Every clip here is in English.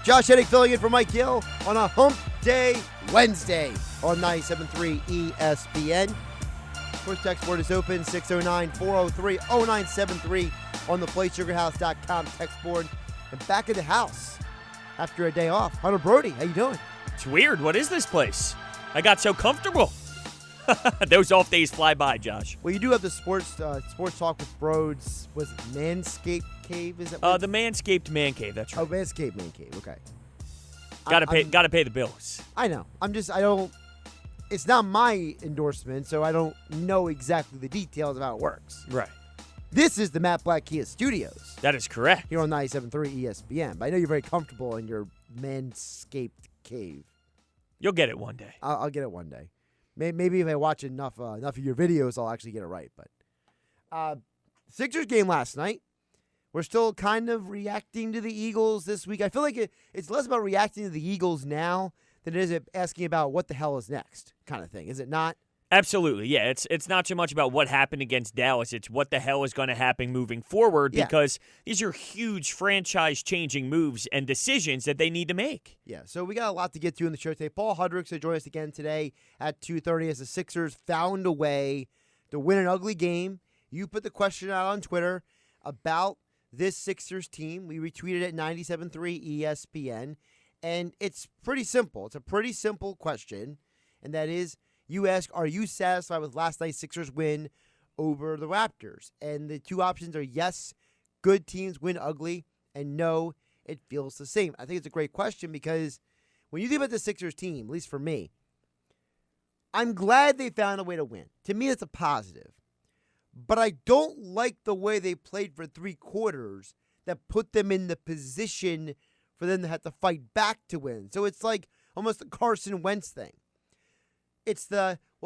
Josh Hennig filling in for Mike Gill on a Hump Day Wednesday on 97.3 ESPN. First text board is open, 609-403-0973 on the PlaySugarHouse.com text board. And back in the house after a day off, Hunter Brody, how you doing? It's weird. What is this place? I got so comfortable. Those off days fly by, Josh. Well, you do have the sports talk with Broads. Was it Manscaped Cave? Is that the Manscaped Man Cave? That's right. Oh, Manscaped Man Cave. Okay. Gotta pay the bills. I know. It's not my endorsement, so I don't know exactly the details of how it works. Right. This is the Matt Black Kia Studios. That is correct. Here on 97.3 ESPN. But I know you're very comfortable in your Manscaped Cave. You'll get it one day. I'll get it one day. Maybe if I watch enough of your videos, I'll actually get it right. But Sixers game last night. We're still kind of reacting to the Eagles this week. I feel like it's less about reacting to the Eagles now than it is asking about what the hell is next kind of thing. Is it not? Absolutely, yeah. It's not so much about what happened against Dallas. It's what the hell is going to happen moving forward because these are huge franchise-changing moves and decisions that they need to make. Yeah, so we got a lot to get to in the show today. Paul Hudrick will join us again today at 2:30 as the Sixers found a way to win an ugly game. You put the question out on Twitter about this Sixers team. We retweeted at 97.3 ESPN, and it's pretty simple. It's a pretty simple question, and that is, you ask, are you satisfied with last night's Sixers win over the Raptors? And the two options are yes, good teams win ugly, and no, it feels the same. I think it's a great question because when you think about the Sixers team, at least for me, I'm glad they found a way to win. To me, it's a positive. But I don't like the way they played for 3 quarters that put them in the position for them to have to fight back to win. So it's like almost the Carson Wentz thing. It's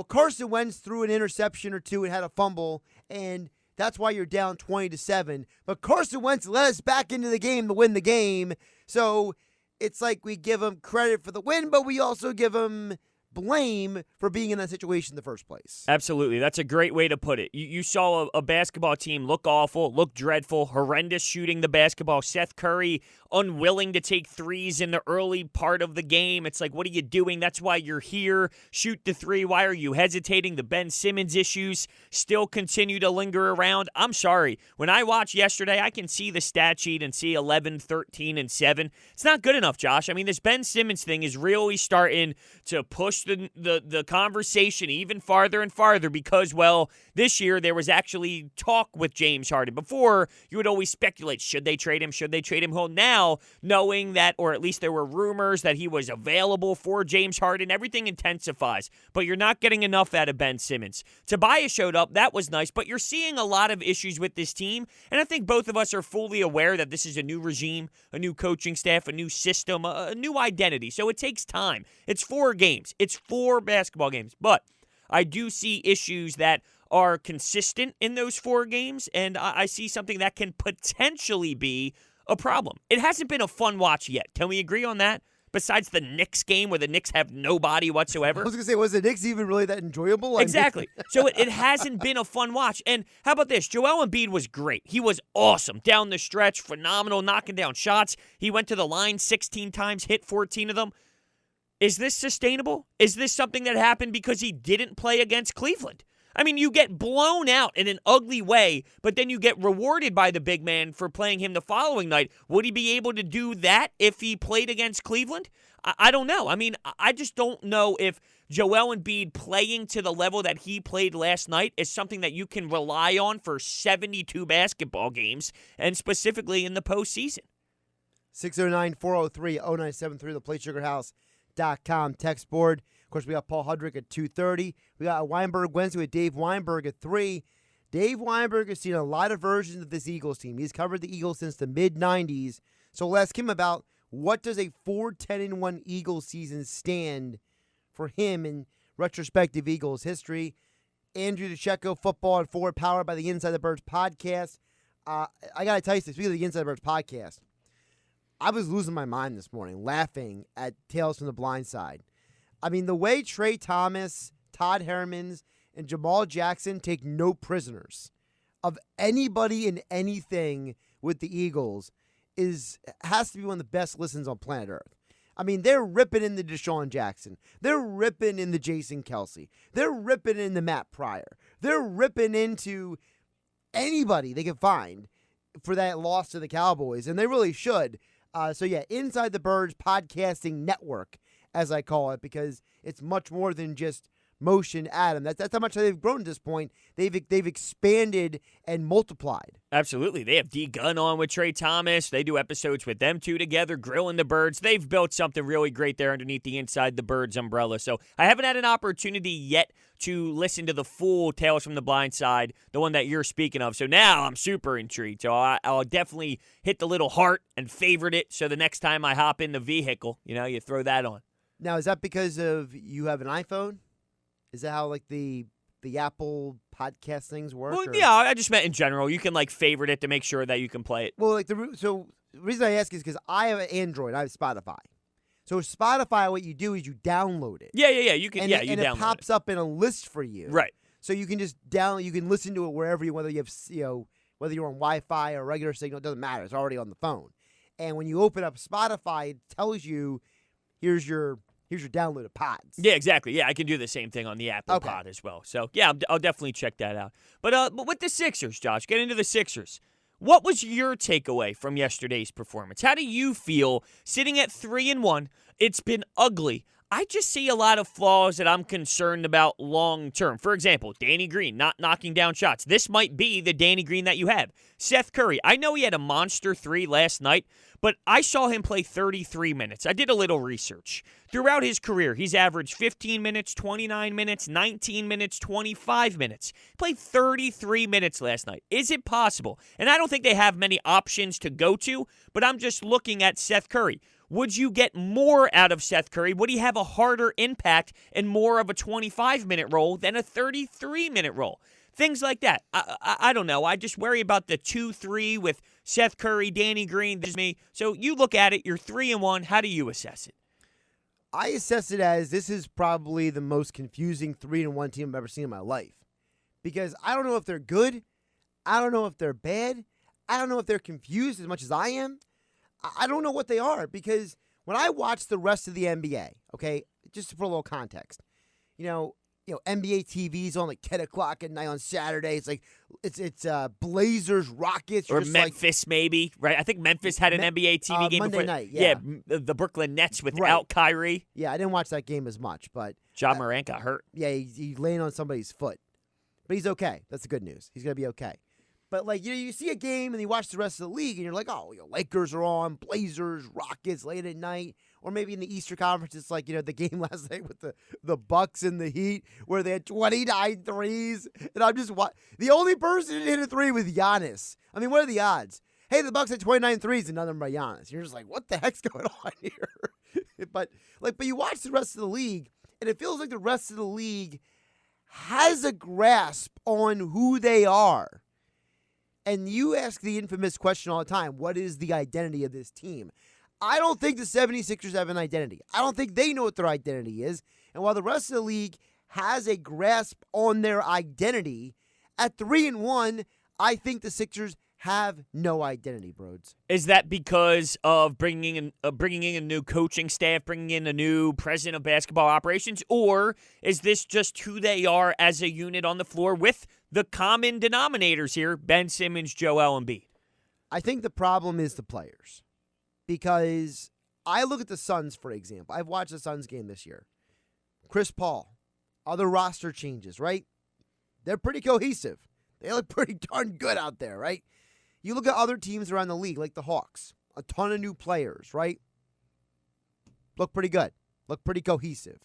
Carson Wentz threw an interception or two and had a fumble, and that's why you're down 20-7. But Carson Wentz led us back into the game to win the game. So it's like we give him credit for the win, but we also give him blame for being in that situation in the first place. Absolutely. That's a great way to put it. You saw a basketball team look awful, look dreadful, horrendous shooting the basketball. Seth Curry unwilling to take threes in the early part of the game. It's like, what are you doing? That's why you're here. Shoot the three. Why are you hesitating? The Ben Simmons issues still continue to linger around. I'm sorry. When I watched yesterday, I can see the stat sheet and see 11, 13, and 7. It's not good enough, Josh. I mean, this Ben Simmons thing is really starting to push the conversation even farther and farther because, well, this year there was actually talk with James Harden. Before, you would always speculate, should they trade him? Should they trade him? Well, now, knowing that, or at least there were rumors that he was available for James Harden, everything intensifies. But you're not getting enough out of Ben Simmons. Tobias showed up. That was nice. But you're seeing a lot of issues with this team. And I think both of us are fully aware that this is a new regime, a new coaching staff, a new system, a new identity. So it takes time. It's 4 games. It's 4 basketball games. But I do see issues that are consistent in those 4 games, and I see something that can potentially be a problem. It hasn't been a fun watch yet. Can we agree on that? Besides the Knicks game where the Knicks have nobody whatsoever. I was going to say, was the Knicks even really that enjoyable? Exactly. So it hasn't been a fun watch. And how about this? Joel Embiid was great. He was awesome. Down the stretch, phenomenal, knocking down shots. He went to the line 16 times, hit 14 of them. Is this sustainable? Is this something that happened because he didn't play against Cleveland? I mean, you get blown out in an ugly way, but then you get rewarded by the big man for playing him the following night. Would he be able to do that if he played against Cleveland? I don't know. I mean, I just don't know if Joel Embiid playing to the level that he played last night is something that you can rely on for 72 basketball games, and specifically in the postseason. 609-403-0973, the PlaySugarHouse.com text board. Of course, we got Paul Hudrick at 2:30. We got a Weinberg Wednesday with Dave Weinberg at 3. Dave Weinberg has seen a lot of versions of this Eagles team. He's covered the Eagles since the mid-'90s. So we'll ask him about what does a 4-10-1 Eagles season stand for him in retrospective Eagles history. Andrew Dicecco, Football on 4, powered by the Inside the Birds podcast. I got to tell you, speaking of the Inside the Birds podcast, I was losing my mind this morning, laughing at Tales from the Blind Side. I mean, the way Trey Thomas, Todd Hermans, and Jamal Jackson take no prisoners of anybody and anything with the Eagles has to be one of the best listens on planet Earth. I mean, they're ripping into Deshaun Jackson. They're ripping into Jason Kelsey. They're ripping into Matt Pryor. They're ripping into anybody they can find for that loss to the Cowboys, and they really should. So, yeah, Inside the Birds Podcasting Network, as I call it, because it's much more than just Motion Adam. That's how much they've grown at this point. They've expanded and multiplied. Absolutely. They have D Gunn on with Trey Thomas. They do episodes with them two together, grilling the birds. They've built something really great there underneath the Inside the Birds umbrella. So I haven't had an opportunity yet to listen to the full Tales from the Blind Side, the one that you're speaking of. So now I'm super intrigued. So I'll definitely hit the little heart and favorite it. So the next time I hop in the vehicle, you throw that on. Now, is that because of you have an iPhone? Is that how, like, the Apple podcast things work? Well, yeah, I just meant in general. You can, favorite it to make sure that you can play it. Well, so the reason I ask is because I have an Android. I have Spotify. So Spotify, what you do is you download it. Yeah. You can. And download it pops up in a list for you. Right. So you can just you can listen to it wherever whether you have, whether you're on Wi-Fi or regular signal, it doesn't matter. It's already on the phone. And when you open up Spotify, it tells you, here's your downloaded pods. Yeah, exactly. Yeah, I can do the same thing on the Apple Pod as well. So, yeah, I'll definitely check that out. But with the Sixers, Josh, get into the Sixers. What was your takeaway from yesterday's performance? How do you feel sitting at 3-1? It's been ugly. I just see a lot of flaws that I'm concerned about long term. For example, Danny Green not knocking down shots. This might be the Danny Green that you have. Seth Curry, I know he had a monster 3 last night, but I saw him play 33 minutes. I did a little research. Throughout his career, he's averaged 15 minutes, 29 minutes, 19 minutes, 25 minutes. He played 33 minutes last night. Is it possible? And I don't think they have many options to go to, but I'm just looking at Seth Curry. Would you get more out of Seth Curry? Would he have a harder impact and more of a 25-minute role than a 33-minute role? Things like that. I don't know. I just worry about the 2-3 with Seth Curry, Danny Green. This is me. So you look at it. You're 3-1. How do you assess it? I assess it as this is probably the most confusing 3-1 team I've ever seen in my life. Because I don't know if they're good. I don't know if they're bad. I don't know if they're confused as much as I am. I don't know what they are, because when I watch the rest of the NBA, okay, just for a little context, NBA TV's on like 10 o'clock at night on Saturday. It's like it's Blazers, Rockets, or Memphis, maybe, right? I think Memphis had an NBA TV game Monday before. night. Yeah, the Brooklyn Nets without Kyrie. Yeah, I didn't watch that game as much, but Ja Morant got hurt. Yeah, he's laying on somebody's foot, but he's okay. That's the good news. He's gonna be okay. But, you see a game and you watch the rest of the league and you're like, oh, Lakers are on, Blazers, Rockets late at night. Or maybe in the Eastern Conference, it's like, the game last night with the Bucks and the Heat where they had 29 threes. And I'm just the only person who hit a 3 was Giannis. I mean, what are the odds? Hey, the Bucks had 29 threes and none of them by Giannis. You're just like, what the heck's going on here? But you watch the rest of the league and it feels like the rest of the league has a grasp on who they are. And you ask the infamous question all the time, what is the identity of this team? I don't think the 76ers have an identity. I don't think they know what their identity is. And while the rest of the league has a grasp on their identity, at 3-1, I think the Sixers have no identity, Broads. Is that because of bringing in a new coaching staff, bringing in a new president of basketball operations, or is this just who they are as a unit on the floor with the common denominators here, Ben Simmons, Joel Embiid? I think the problem is the players, because I look at the Suns, for example. I've watched the Suns game this year. Chris Paul, other roster changes, right? They're pretty cohesive. They look pretty darn good out there, right? You look at other teams around the league, like the Hawks, a ton of new players, right? Look pretty good. Look pretty cohesive.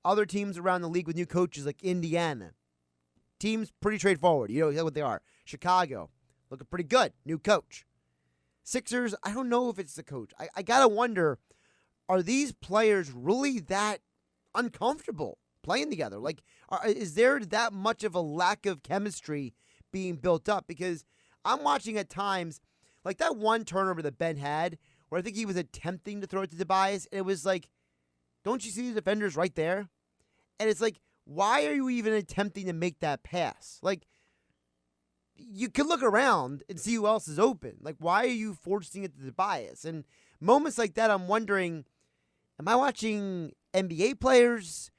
Other teams around the league with new coaches, like Indiana. Teams pretty straightforward. You know what they are. Chicago, looking pretty good. New coach. Sixers, I don't know if it's the coach. I got to wonder, are these players really that uncomfortable playing together? Is there that much of a lack of chemistry being built up? Because I'm watching at times, like that one turnover that Ben had, where I think he was attempting to throw it to Tobias, and it was like, don't you see the defenders right there? And it's like, why are you even attempting to make that pass? Like, you can look around and see who else is open. Like, why are you forcing it to the bias? And moments like that, I'm wondering, am I watching NBA players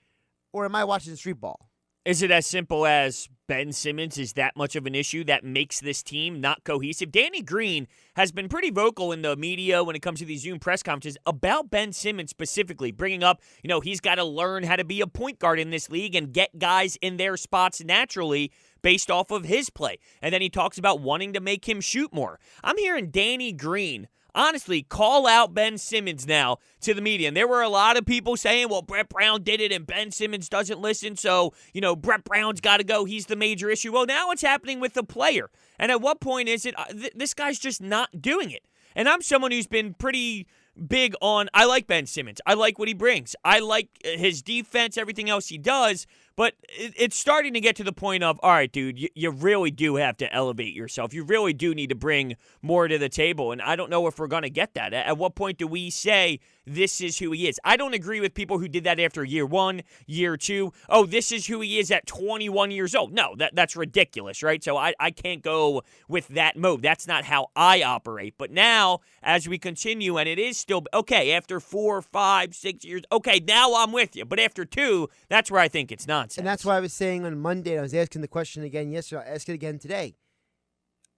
or am I watching street ball? Is it as simple as Ben Simmons is that much of an issue that makes this team not cohesive? Danny Green has been pretty vocal in the media when it comes to these Zoom press conferences about Ben Simmons specifically, bringing up, he's got to learn how to be a point guard in this league and get guys in their spots naturally based off of his play. And then he talks about wanting to make him shoot more. I'm hearing Danny Green honestly call out Ben Simmons now to the media. And there were a lot of people saying, well, Brett Brown did it and Ben Simmons doesn't listen, so, Brett Brown's got to go. He's the major issue. Well, now it's happening with the player. And at what point is it, this guy's just not doing it? And I'm someone who's been pretty big on, I like Ben Simmons. I like what he brings. I like his defense, everything else he does. But it's starting to get to the point of, all right, dude, you really do have to elevate yourself. You really do need to bring more to the table. And I don't know if we're going to get that. At what point do we say this is who he is? I don't agree with people who did that after year 1, year 2. Oh, this is who he is at 21 years old. No, that's ridiculous, right? So I can't go with that move. That's not how I operate. But now, as we continue, and it is still, okay, after 4, 5, 6 years, okay, now I'm with you. But after 2, that's where I think it's nonsense. And that's why I was saying on Monday, I was asking the question again yesterday, I'll ask it again today.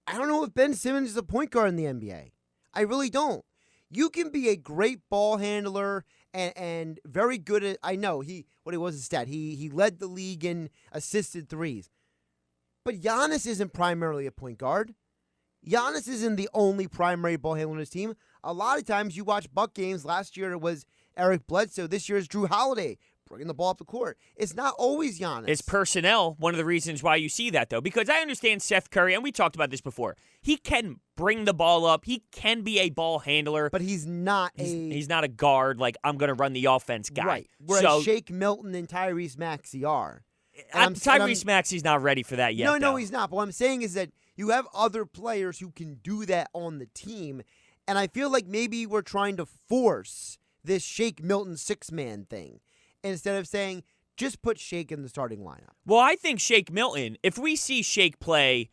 I don't know if Ben Simmons is a point guard in the NBA. I really don't. You can be a great ball handler and very good at, I know, what was his stat? He led the league in assisted threes. But Giannis isn't primarily a point guard. Giannis isn't the only primary ball handler on his team. A lot of times you watch Buck games. Last year it was Eric Bledsoe. This year it's Drew Holiday bringing the ball up the court. It's not always Giannis. It's personnel, one of the reasons why you see that, though. Because I understand Seth Curry, and we talked about this before. He can bring the ball up. He can be a ball handler. But he's not he's not a guard, like, I'm going to run the offense guy. Right. Whereas Shake Milton and Tyrese Maxey are. Tyrese Maxey's not ready for that yet. No, he's not. But what I'm saying is that you have other players who can do that on the team. And I feel like maybe we're trying to force this Shake Milton six-man thing, instead of saying, just put Shake in the starting lineup. Well, I think Shake Milton, if we see Shake play,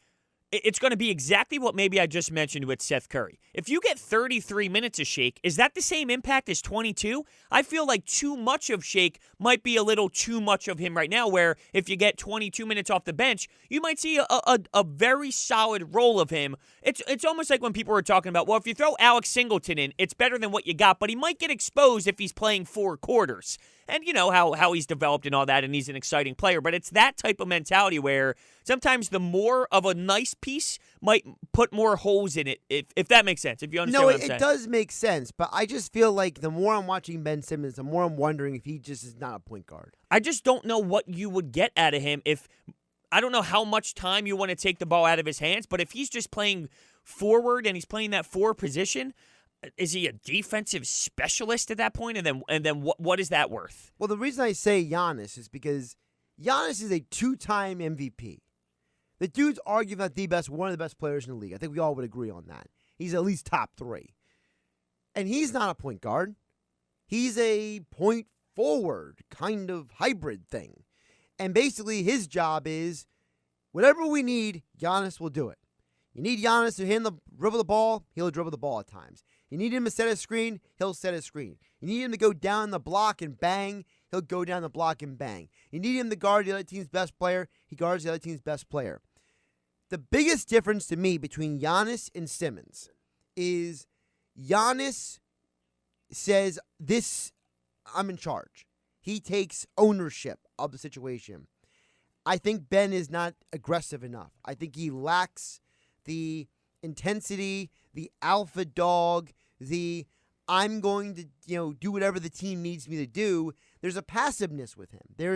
it's going to be exactly what maybe I just mentioned with Seth Curry. If you get 33 minutes of Shake, is that the same impact as 22? I feel like too much of Shake might be a little too much of him right now, where if you get 22 minutes off the bench, you might see a very solid role of him. It's almost like when people were talking about, well, if you throw Alex Singleton in, it's better than what you got, but he might get exposed if he's playing 4 quarters. And you know how he's developed and all that, and he's an exciting player. But it's that type of mentality where sometimes the more of a nice piece might put more holes in it, if that makes sense, if you understand what I'm saying. No, it does make sense. But I just feel like the more I'm watching Ben Simmons, the more I'm wondering if he just is not a point guard. I just don't know what you would get out of him if – I don't know how much time you want to take the ball out of his hands, but if he's just playing forward and he's playing that 4 position – is he a defensive specialist at that point? And then what is that worth? Well, the reason I say Giannis is because Giannis is a 2-time MVP. The dude's arguably one of the best players in the league. I think we all would agree on that. He's at least top 3. And he's not a point guard. He's a point forward kind of hybrid thing. And basically his job is whatever we need, Giannis will do it. You need Giannis to dribble the ball, he'll dribble the ball at times. You need him to set a screen, he'll set a screen. You need him to go down the block and bang, he'll go down the block and bang. You need him to guard the other team's best player, he guards the other team's best player. The biggest difference to me between Giannis and Simmons is Giannis says, I'm in charge. He takes ownership of the situation. I think Ben is not aggressive enough. I think he lacks the intensity, the alpha dog, I'm going to do whatever the team needs me to do. There's a passiveness with him. There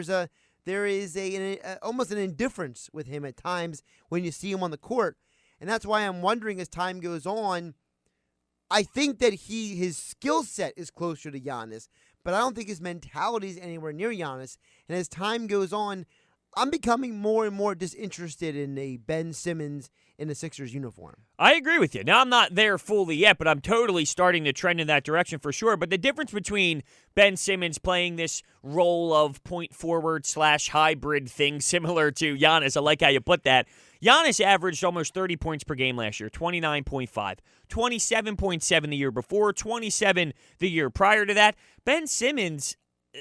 is almost an indifference with him at times when you see him on the court, and that's why I'm wondering as time goes on. I think that his skill set is closer to Giannis, but I don't think his mentality is anywhere near Giannis. And as time goes on, I'm becoming more and more disinterested in a Ben Simmons in the Sixers uniform. I agree with you. Now, I'm not there fully yet, but I'm totally starting to trend in that direction for sure. But the difference between Ben Simmons playing this role of point forward / hybrid thing similar to Giannis, I like how you put that. Giannis averaged almost 30 points per game last year, 29.5, 27.7 the year before, 27 the year prior to that. Ben Simmons,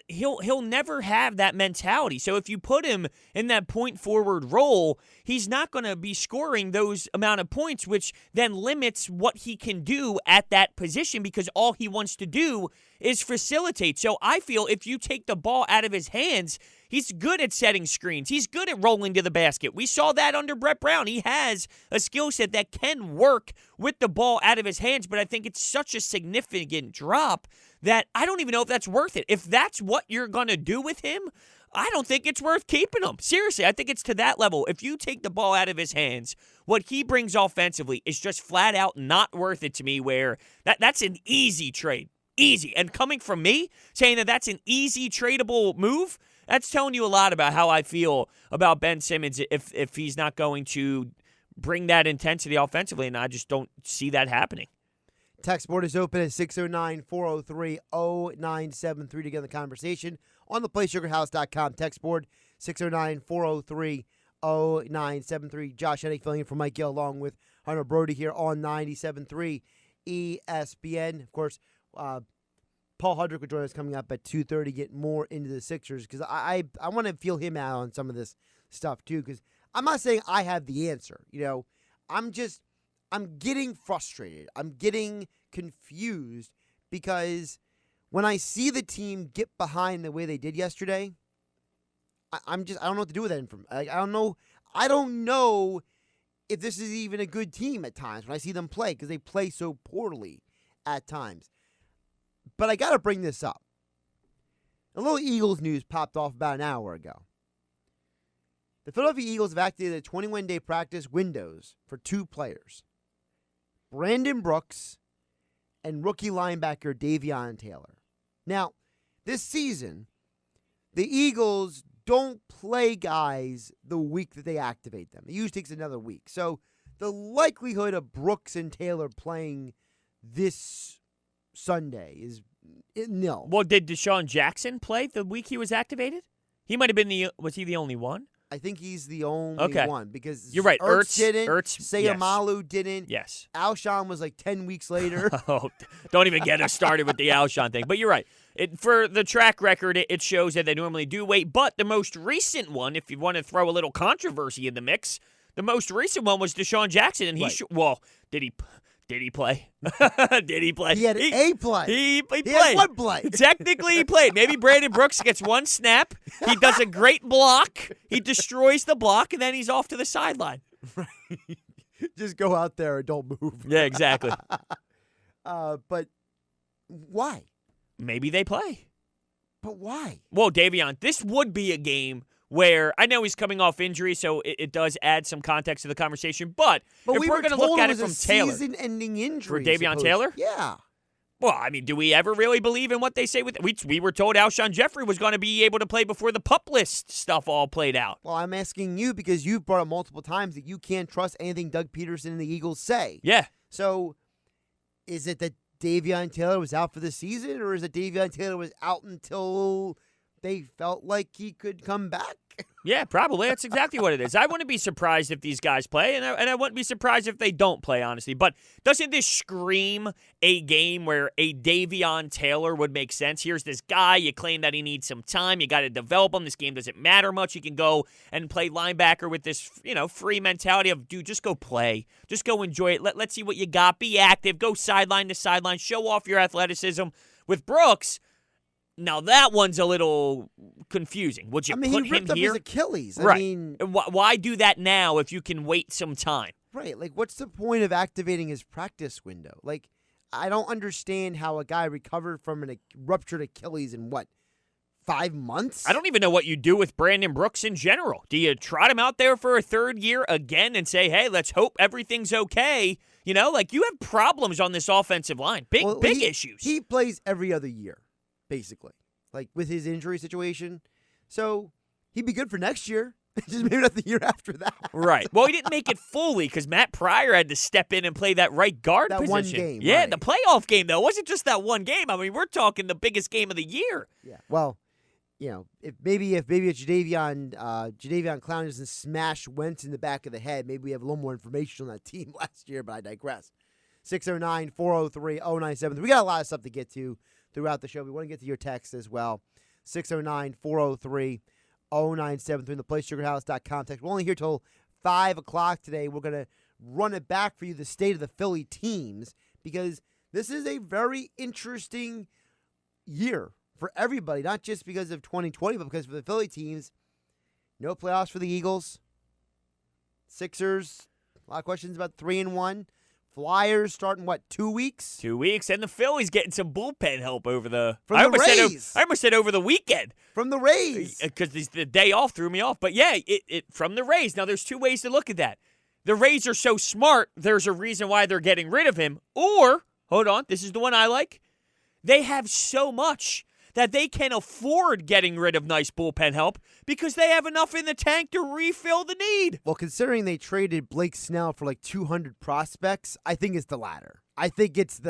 he'll never have that mentality. So if you put him in that point forward role, he's not going to be scoring those amount of points, which then limits what he can do at that position because all he wants to do is facilitate. So I feel if you take the ball out of his hands, he's good at setting screens. He's good at rolling to the basket. We saw that under Brett Brown. He has a skill set that can work with the ball out of his hands, but I think it's such a significant drop that I don't even know if that's worth it. If that's what you're going to do with him, I don't think it's worth keeping him. Seriously, I think it's to that level. If you take the ball out of his hands, what he brings offensively is just flat out not worth it to me, where that's an easy trade. Easy. And coming from me, saying that that's an easy tradable move, that's telling you a lot about how I feel about Ben Simmons if he's not going to bring that intensity offensively, and I just don't see that happening. Text board is open at 609-403-0973 to get in the conversation on the PlaySugarHouse.com text board, 609-403-0973. Josh Hennig filling in for Mike Gill along with Hunter Brody here on 97.3 ESPN. Of course, Paul Hudrick will join us coming up at 2:30, get more into the Sixers, because I want to feel him out on some of this stuff too, because I'm not saying I have the answer. I'm getting frustrated. I'm getting confused because when I see the team get behind the way they did yesterday, I don't know what to do with that information. I don't know if this is even a good team at times when I see them play, because they play so poorly at times. But I got to bring this up. A little Eagles news popped off about an hour ago. The Philadelphia Eagles have activated a 21-day practice windows for two players, Brandon Brooks and rookie linebacker Davion Taylor. Now, this season, the Eagles don't play guys the week that they activate them. It usually takes another week. So the likelihood of Brooks and Taylor playing this Sunday is nil. Well, did Deshaun Jackson play the week he was activated? He might have been was he the only one? I think he's the only one, because you're right. Ertz didn't. Sayamalu didn't. Yes. Alshon was like 10 weeks later. Oh, don't even get us started with the Alshon thing. But you're right. For the track record, it shows that they normally do wait. But the most recent one, if you want to throw a little controversy in the mix, the most recent one was Deshaun Jackson, and right. Did he play? Did he play? He had a play. He played. Had one play. Technically, he played. Maybe Brandon Brooks gets one snap. He does a great block. He destroys the block, and then he's off to the sideline. Right. Just go out there and don't move. Yeah, exactly. But why? Maybe they play. But why? Well, Davion, this would be a game where I know he's coming off injury, so it does add some context to the conversation. But if we're going to look at it from Taylor, season-ending injury for Davion Taylor, yeah. Well, I mean, do we ever really believe in what they say? We were told Alshon Jeffrey was going to be able to play before the PUP list stuff all played out. Well, I'm asking you because you've brought up multiple times that you can't trust anything Doug Peterson and the Eagles say. Yeah. So, is it that Davion Taylor was out for the season, or is it Davion Taylor was out until they felt like he could come back? Yeah, probably. That's exactly what it is. I wouldn't be surprised if these guys play, and I wouldn't be surprised if they don't play, honestly. But doesn't this scream a game where a Davion Taylor would make sense? Here's this guy. You claim that he needs some time. You got to develop him. This game doesn't matter much. He can go and play linebacker with this, free mentality of, dude, just go play. Just go enjoy it. Let's see what you got. Be active. Go sideline to sideline. Show off your athleticism. With Brooks, now that one's a little confusing. Would you put him here? He ripped up his Achilles. Right. Why do that now if you can wait some time? Right. Like, what's the point of activating his practice window? Like, I don't understand how a guy recovered from a ruptured Achilles in 5 months? I don't even know what you do with Brandon Brooks in general. Do you trot him out there for a third year again and say, hey, let's hope everything's okay? You have problems on this offensive line. Big issues. He plays every other year, basically, like with his injury situation. So he'd be good for next year. Just maybe not the year after that. Right. Well, he didn't make it fully because Matt Pryor had to step in and play that right guard That position. one game, Yeah, right. the playoff game, though. It wasn't just that one game. I mean, we're talking the biggest game of the year. Yeah. Well, if Jadeveon Clowney doesn't smash Wentz in the back of the head, maybe we have a little more information on that team last year, but I digress. 609-403-0973. We got a lot of stuff to get to throughout the show. We want to get to your text as well. 609-403-0973 in the PlaySugarHouse.com text. We're only here till 5 o'clock today. We're going to run it back for you, the state of the Philly teams, because this is a very interesting year for everybody, not just because of 2020, but because for the Philly teams, no playoffs for the Eagles. Sixers, a lot of questions about 3-1. Flyers starting, 2 weeks? 2 weeks, and the Phillies getting some bullpen help over the... From the Rays. I almost said over the weekend. From the Rays. Because the day off threw me off. But yeah, it from the Rays. Now, there's 2 ways to look at that. The Rays are so smart, there's a reason why they're getting rid of him. Or, hold on, this is the one I like. They have so much that they can afford getting rid of nice bullpen help because they have enough in the tank to refill the need. Well, considering they traded Blake Snell for 200 prospects, I think it's the latter. I think it's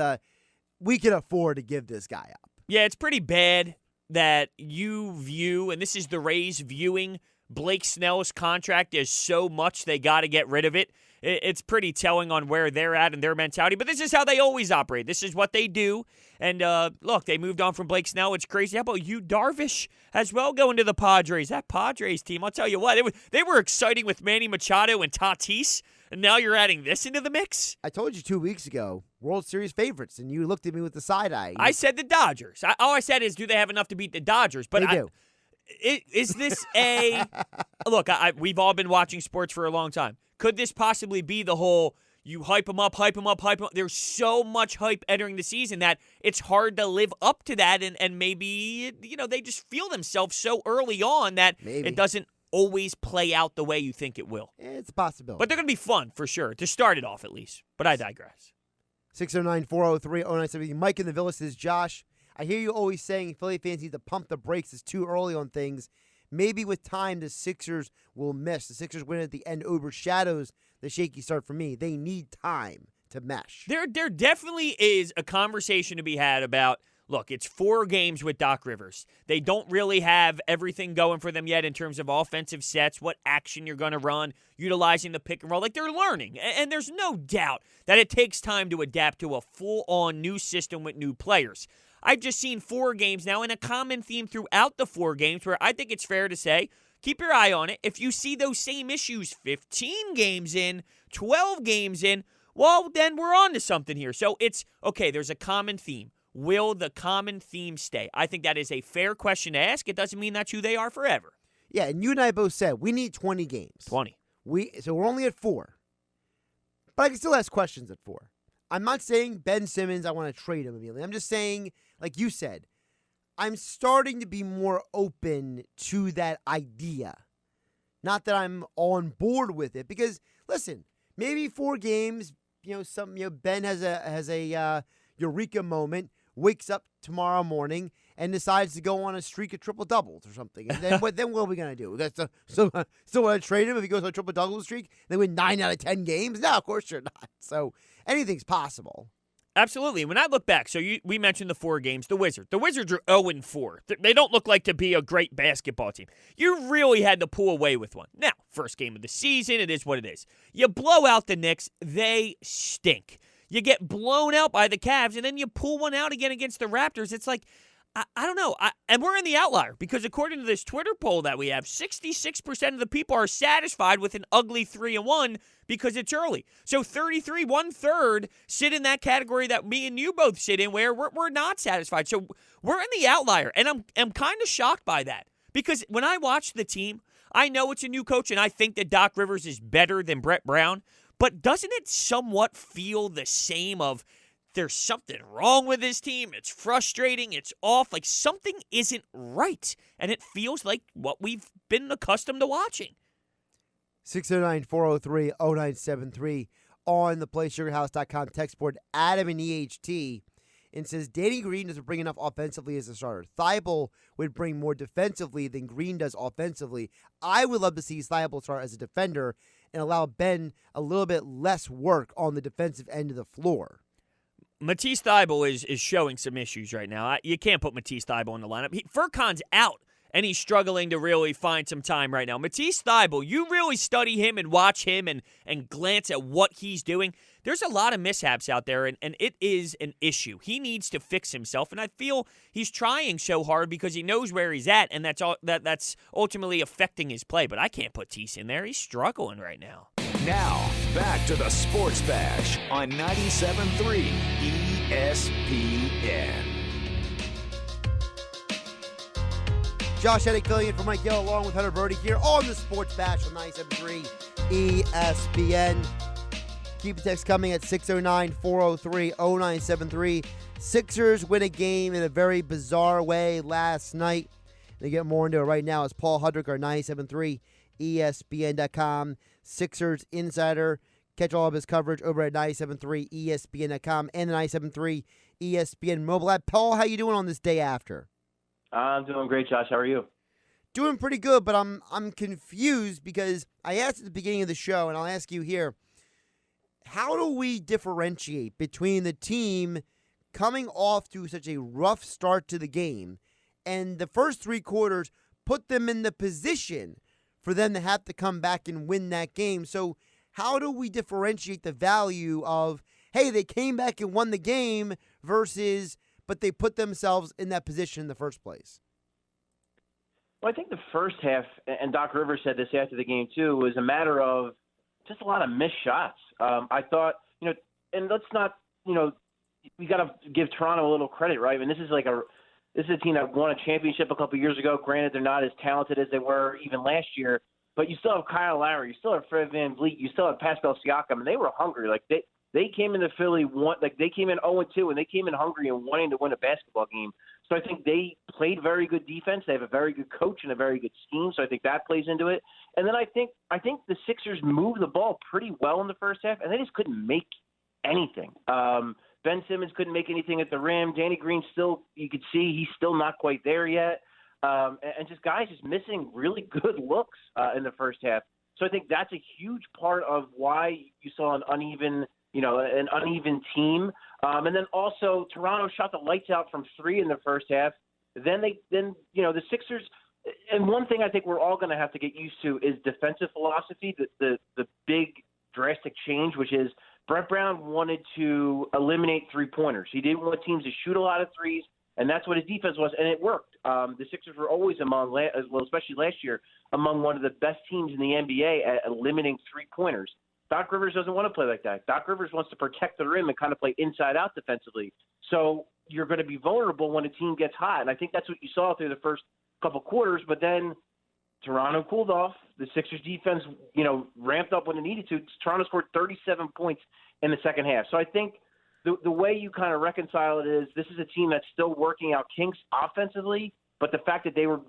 we can afford to give this guy up. Yeah, it's pretty bad that you view, and this is the Rays viewing Blake Snell's contract as so much they got to get rid of it. It's pretty telling on where they're at and their mentality. But this is how they always operate. This is what they do. And look, they moved on from Blake Snell. It's crazy. How about you, Darvish, as well, going to the Padres? That Padres team, I'll tell you what, they were exciting with Manny Machado and Tatis. And now you're adding this into the mix? I told you 2 weeks ago, World Series favorites, and you looked at me with the side eye. I said the Dodgers. All I said is, do they have enough to beat the Dodgers? But they do. Is this a look? We've all been watching sports for a long time. Could this possibly be the whole you hype them up? There's so much hype entering the season that it's hard to live up to that, and maybe they just feel themselves so early on that it doesn't always play out the way you think it will. It's a possibility, but they're going to be fun for sure to start it off at least. But I digress. 609-403-0973. Mike in the Villa says, Josh, I hear you always saying Philly fans need to pump the brakes. It's too early on things. Maybe with time, the Sixers will miss. The Sixers win at the end overshadows the shaky start for me. They need time to mesh. There definitely is a conversation to be had about, look, it's 4 games with Doc Rivers. They don't really have everything going for them yet in terms of offensive sets, what action you're going to run, utilizing the pick and roll. Like, they're learning. And there's no doubt that it takes time to adapt to a full-on new system with new players. I've just seen 4 games now, and a common theme throughout the 4 games where I think it's fair to say, keep your eye on it. If you see those same issues 15 games in, 12 games in, well, then we're on to something here. So it's, okay, there's a common theme. Will the common theme stay? I think that is a fair question to ask. It doesn't mean that's who they are forever. Yeah, and you and I both said we need 20 games. 20. So we're only at 4. But I can still ask questions at 4. I'm not saying Ben Simmons, I want to trade him immediately. I'm just saying, like you said, I'm starting to be more open to that idea. Not that I'm on board with it, because listen, maybe 4 games, Ben has a eureka moment, wakes up tomorrow morning and decides to go on a streak of triple doubles or something. And then what are we gonna do? We got to still want to trade him if he goes on a triple double streak? They win 9 out of 10 games? No, of course you're not. So anything's possible. Absolutely. When I look back, so we mentioned the 4 games, the Wizards are 0-4. They don't look like to be a great basketball team. You really had to pull away with one. Now, first game of the season, it is what it is. You blow out the Knicks, they stink. You get blown out by the Cavs, and then you pull one out again against the Raptors. It's like, I don't know. And we're in the outlier because according to this Twitter poll that we have, 66% of the people are satisfied with an ugly 3-1 because it's early. So 33, 1/3, sit in that category that me and you both sit in where we're not satisfied. So we're in the outlier, and I'm kind of shocked by that because when I watch the team, I know it's a new coach, and I think that Doc Rivers is better than Brett Brown, but doesn't it somewhat feel the same of there's something wrong with this team, it's frustrating, it's off, like something isn't right, and it feels like what we've been accustomed to watching. 609-403-0973 on the PlaySugarHouse.com text board. Adam and EHT and says Danny Green doesn't bring enough offensively as a starter. Thibault would bring more defensively than Green does offensively. I would love to see Thibault start as a defender and allow Ben a little bit less work on the defensive end of the floor. Matisse Thibault is showing some issues right now. You can't put Matisse Thibault in the lineup. Furkan's out, and he's struggling to really find some time right now. Matisse Thibault, you really study him and watch him and glance at what he's doing. There's a lot of mishaps out there, and it is an issue. He needs to fix himself, and I feel he's trying so hard because he knows where he's at, and that's ultimately affecting his play. But I can't put Tease in there. He's struggling right now. Now, back to the Sports Bash on 97.3 ESPN. Josh Hennig filling in for Mike Gill along with Hunter Brody here on the Sports Bash on 97.3 ESPN. Keep the text coming at 609-403-0973. Sixers win a game in a very bizarre way last night. They get more into it right now as Paul Hudrick, our 97.3 ESPN.com Sixers insider. Catch all of his coverage over at 97.3 ESPN.com and the 97.3 ESPN mobile app. Paul, how you doing on this day after? I'm doing great, Josh. How are you? Doing pretty good, but I'm confused because I asked at the beginning of the show, and I'll ask you here, how do we differentiate between the team coming off to such a rough start to the game and the first three quarters put them in the position for them to have to come back and win that game? So how do we differentiate the value of, hey, they came back and won the game versus, but they put themselves in that position in the first place? Well, I think the first half, and Doc Rivers said this after the game too, was a matter of just a lot of missed shots. I thought, and let's not, we got to give Toronto a little credit, right? I mean, this is a team that won a championship a couple of years ago. Granted, they're not as talented as they were even last year, but you still have Kyle Lowry, you still have Fred VanVleet, you still have Pascal Siakam, and they were hungry. Like they came into Philly they came in 0-2, and they came in hungry and wanting to win a basketball game. So I think they played very good defense. They have a very good coach and a very good scheme. So I think that plays into it. And then I think the Sixers moved the ball pretty well in the first half, and they just couldn't make anything. Ben Simmons couldn't make anything at the rim. Danny Green still, you could see he's still not quite there yet. And just guys just missing really good looks in the first half. So I think that's a huge part of why you saw an uneven team. And then also Toronto shot the lights out from three in the first half. Then the Sixers. And one thing I think we're all going to have to get used to is defensive philosophy. The big drastic change, which is Brett Brown wanted to eliminate three-pointers. He didn't want teams to shoot a lot of threes, and that's what his defense was, and it worked. The Sixers were always especially last year, among one of the best teams in the NBA at eliminating three-pointers. Doc Rivers doesn't want to play like that. Doc Rivers wants to protect the rim and kind of play inside-out defensively. So you're going to be vulnerable when a team gets hot, and I think that's what you saw through the first couple quarters. But then Toronto cooled off. The Sixers defense, ramped up when it needed to. Toronto scored 37 points in the second half. So I think the way you kind of reconcile it is this is a team that's still working out kinks offensively, but the fact that they were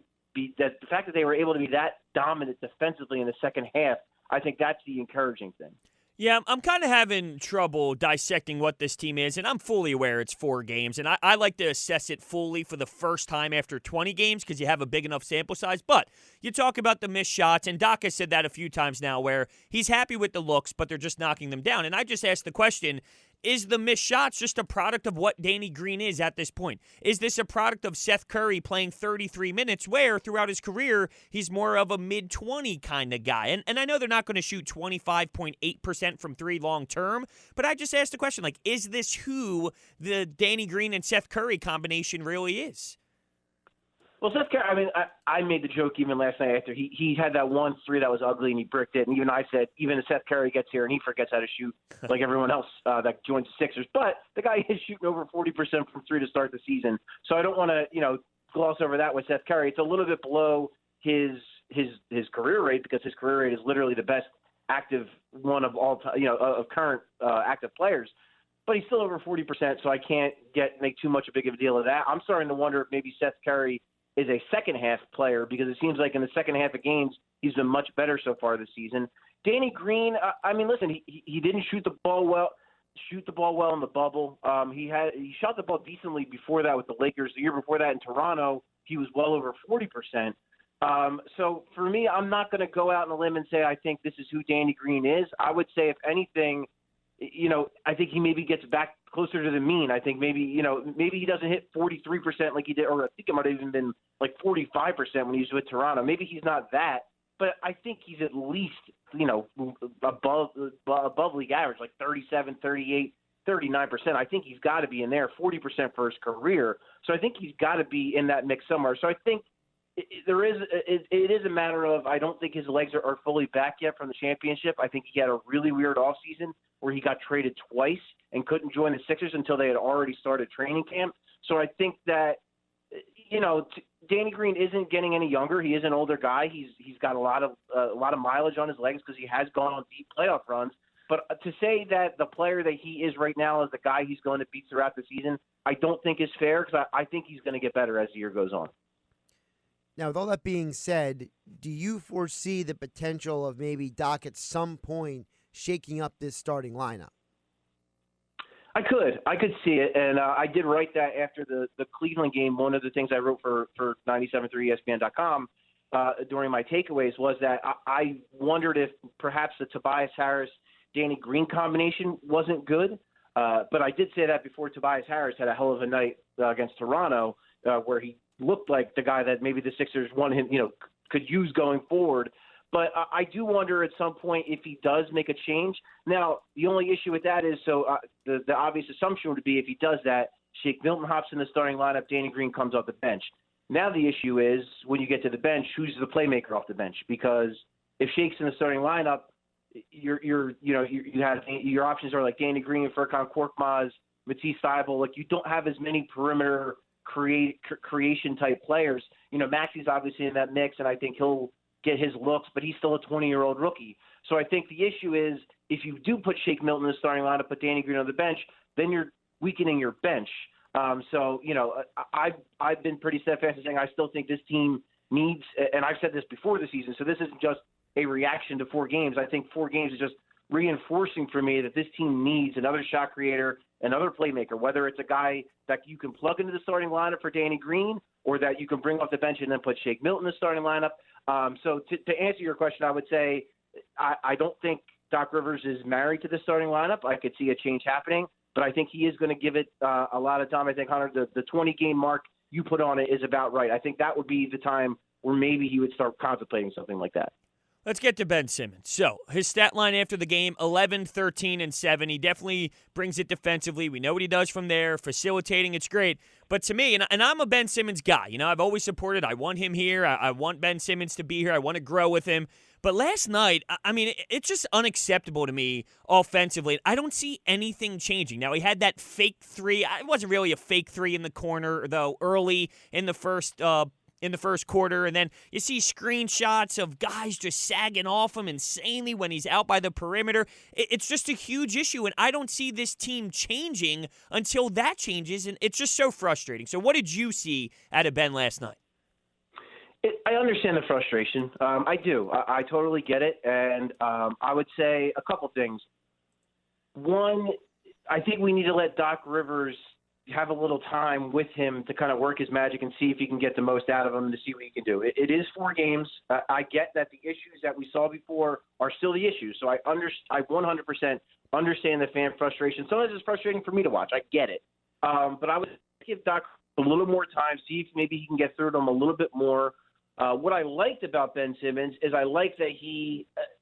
able to be that dominant defensively in the second half, I think that's the encouraging thing. Yeah, I'm kind of having trouble dissecting what this team is, and I'm fully aware it's 4 games, and I like to assess it fully for the first time after 20 games because you have a big enough sample size. But you talk about the missed shots, and Doc has said that a few times now where he's happy with the looks, but they're just knocking them down. And I just asked the question, is the missed shots just a product of what Danny Green is at this point? Is this a product of Seth Curry playing 33 minutes where throughout his career he's more of a mid-20 kind of guy? And I know they're not going to shoot 25.8% from three long term, but I just asked the question, is this who the Danny Green and Seth Curry combination really is? Well, Seth Curry, I made the joke even last night after he had that one three that was ugly and he bricked it. And even I said, even if Seth Curry gets here and he forgets how to shoot like everyone else that joins the Sixers. But the guy is shooting over 40% from three to start the season. So I don't want to, gloss over that with Seth Curry. It's a little bit below his career rate because his career rate is literally the best active one of all time, of current active players. But he's still over 40%, so I can't make too much a big of a deal of that. I'm starting to wonder if maybe Seth Curry is a second-half player because it seems like in the second half of games he's been much better so far this season. Danny Green, listen, he didn't shoot the ball well. shoot the ball well in the bubble. He shot the ball decently before that with the Lakers. The year before that in Toronto, he was well over 40%. So for me, I'm not going to go out on a limb and say I think this is who Danny Green is. I would say, if anything, I think he maybe gets back closer to the mean. I think maybe he doesn't hit 43% like he did, or I think it might have even been like 45% when he was with Toronto. Maybe he's not that, but I think he's at least, above league average, like 37, 38, 39%. I think he's got to be in there, 40% for his career. So I think he's got to be in that mix somewhere. So I think it is a matter of, I don't think his legs are fully back yet from the championship. I think he had a really weird offseason where he got traded twice and couldn't join the Sixers until they had already started training camp. So I think that, Danny Green isn't getting any younger. He is an older guy. He's got a lot of mileage on his legs because he has gone on deep playoff runs. But to say that the player that he is right now is the guy he's going to beat throughout the season, I don't think is fair, because I think he's going to get better as the year goes on. Now, with all that being said, do you foresee the potential of maybe Doc at some point shaking up this starting lineup? I could see it, and I did write that after the Cleveland game. One of the things I wrote for 97.3ESPN.com during my takeaways was that I wondered if perhaps the Tobias Harris-Danny Green combination wasn't good, but I did say that before Tobias Harris had a hell of a night against Toronto, where he looked like the guy that maybe the Sixers could use going forward. But I do wonder at some point if he does make a change. Now, the only issue with that is, the obvious assumption would be, if he does that, Shake Milton hops in the starting lineup, Danny Green comes off the bench. Now the issue is, when you get to the bench, who's the playmaker off the bench? Because if Shake's in the starting lineup, your options are like Danny Green, Furkan Korkmaz, Matisse Thybulle. Like, you don't have as many perimeter creation type players. Maxi's obviously in that mix, and I think he'll get his looks, but he's still a 20-year-old rookie. So I think the issue is, if you do put Shake Milton in the starting lineup, put Danny Green on the bench, then you're weakening your bench. I've been pretty steadfast in saying I still think this team needs, and I've said this before the season, so this isn't just a reaction to 4 games. I think 4 games is just reinforcing for me that this team needs another shot creator, another playmaker, whether it's a guy that you can plug into the starting lineup for Danny Green, or that you can bring off the bench and then put Shake Milton in the starting lineup. So to answer your question, I would say I don't think Doc Rivers is married to the starting lineup. I could see a change happening, but I think he is going to give it a lot of time. I think, Hunter, the 20-game mark you put on it is about right. I think that would be the time where maybe he would start contemplating something like that. Let's get to Ben Simmons. So, his stat line after the game, 11, 13, and 7. He definitely brings it defensively. We know what he does from there. Facilitating, it's great. But to me, and I'm a Ben Simmons guy. I've always supported. I want him here. I want Ben Simmons to be here. I want to grow with him. But last night, it's just unacceptable to me offensively. I don't see anything changing. Now, he had that fake 3. It wasn't really a fake 3 in the corner, though, early in the first quarter, and then you see screenshots of guys just sagging off him insanely when he's out by the perimeter. It's just a huge issue, and I don't see this team changing until that changes, and it's just so frustrating. So what did you see out of Ben last night? I understand the frustration. I do. I totally get it, and I would say a couple things. One, I think we need to let Doc Rivers have a little time with him to kind of work his magic and see if he can get the most out of him, to see what he can do. It is 4 games. I get that the issues that we saw before are still the issues. So I 100% understand the fan frustration. Sometimes it's frustrating for me to watch. I get it. But I would give Doc a little more time, see if maybe he can get through them a little bit more. What I liked about Ben Simmons is I like that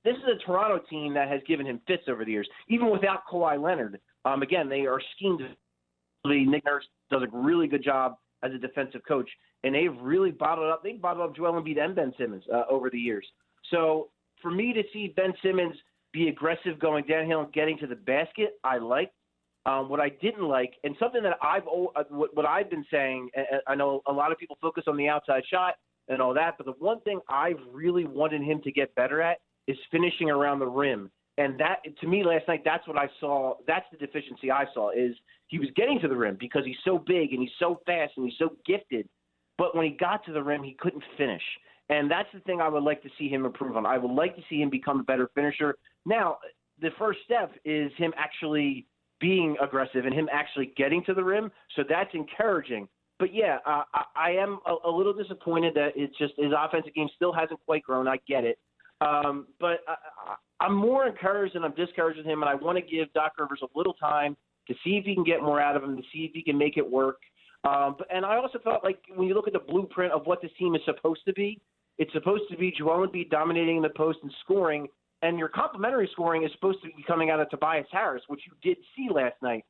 this is a Toronto team that has given him fits over the years, even without Kawhi Leonard. Again, they are schemed. Nick Nurse does a really good job as a defensive coach, and they've really bottled up. They've bottled up Joel Embiid and Ben Simmons over the years. So for me to see Ben Simmons be aggressive going downhill and getting to the basket, I liked. What I didn't like, and something that what I've been saying, and I know a lot of people focus on the outside shot and all that, but the one thing I've really wanted him to get better at is finishing around the rim. And that, to me, last night, that's what I saw. That's the deficiency I saw, is he was getting to the rim because he's so big and he's so fast and he's so gifted. But when he got to the rim, he couldn't finish. And that's the thing I would like to see him improve on. I would like to see him become a better finisher. Now, the first step is him actually being aggressive and him actually getting to the rim. So that's encouraging. But, yeah, I am a little disappointed that it's just his offensive game still hasn't quite grown. I get it. But I'm more encouraged than I'm discouraged with him, and I want to give Doc Rivers a little time to see if he can get more out of him, to see if he can make it work. And I also felt like when you look at the blueprint of what this team is supposed to be, it's supposed to be Joel Embiid dominating the post and scoring, and your complementary scoring is supposed to be coming out of Tobias Harris, which you did see last night.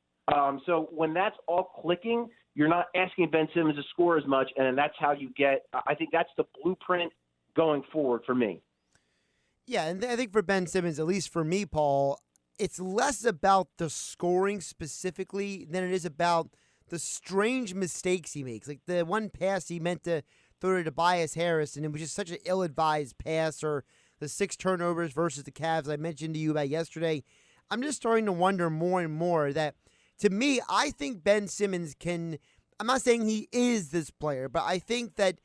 So when that's all clicking, you're not asking Ben Simmons to score as much, and that's how you get – I think that's the blueprint going forward for me. Yeah, and I think for Ben Simmons, at least for me, Paul, it's less about the scoring specifically than it is about the strange mistakes he makes. Like the one pass he meant to throw to Tobias Harris, and it was just such an ill-advised pass, or the 6 turnovers versus the Cavs I mentioned to you about yesterday. I'm just starting to wonder more and more that, to me, I think Ben Simmons can – I'm not saying he is this player, but I think that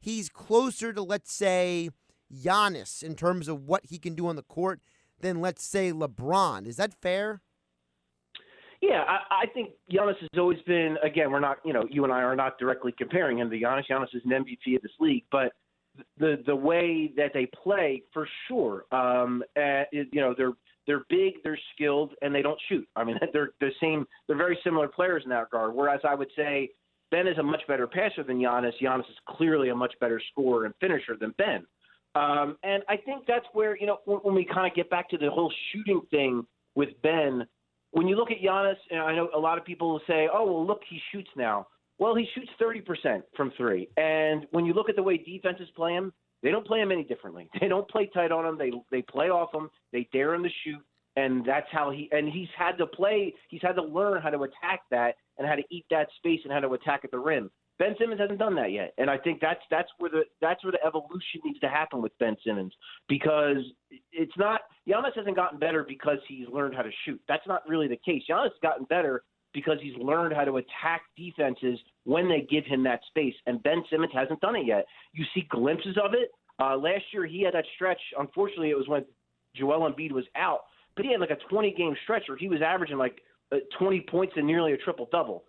he's closer to, let's say, Giannis in terms of what he can do on the court than, let's say, LeBron. Is that fair? Yeah, I think Giannis has always been, again, we're not, you and I are not directly comparing him to Giannis. Giannis is an MVP of this league, but the way that they play, for sure, they're big, they're skilled, and they don't shoot. I mean, they're very similar players in that regard, whereas I would say Ben is a much better passer than Giannis. Giannis is clearly a much better scorer and finisher than Ben. And I think that's where, when we kind of get back to the whole shooting thing with Ben, when you look at Giannis, and I know a lot of people will say, oh, well, look, he shoots now. Well, he shoots 30% from 3. And when you look at the way defenses play him, they don't play him any differently. They don't play tight on him. They play off him. They dare him to shoot. And that's how he's had to learn how to attack that and how to eat that space and how to attack at the rim. Ben Simmons hasn't done that yet, and I think that's where the evolution needs to happen with Ben Simmons, because it's not Giannis hasn't gotten better because he's learned how to shoot. That's not really the case. Giannis has gotten better because he's learned how to attack defenses when they give him that space, and Ben Simmons hasn't done it yet. You see glimpses of it. Last year he had that stretch. Unfortunately, it was when Joel Embiid was out, but he had like a 20-game stretch where he was averaging like 20 points and nearly a triple-double.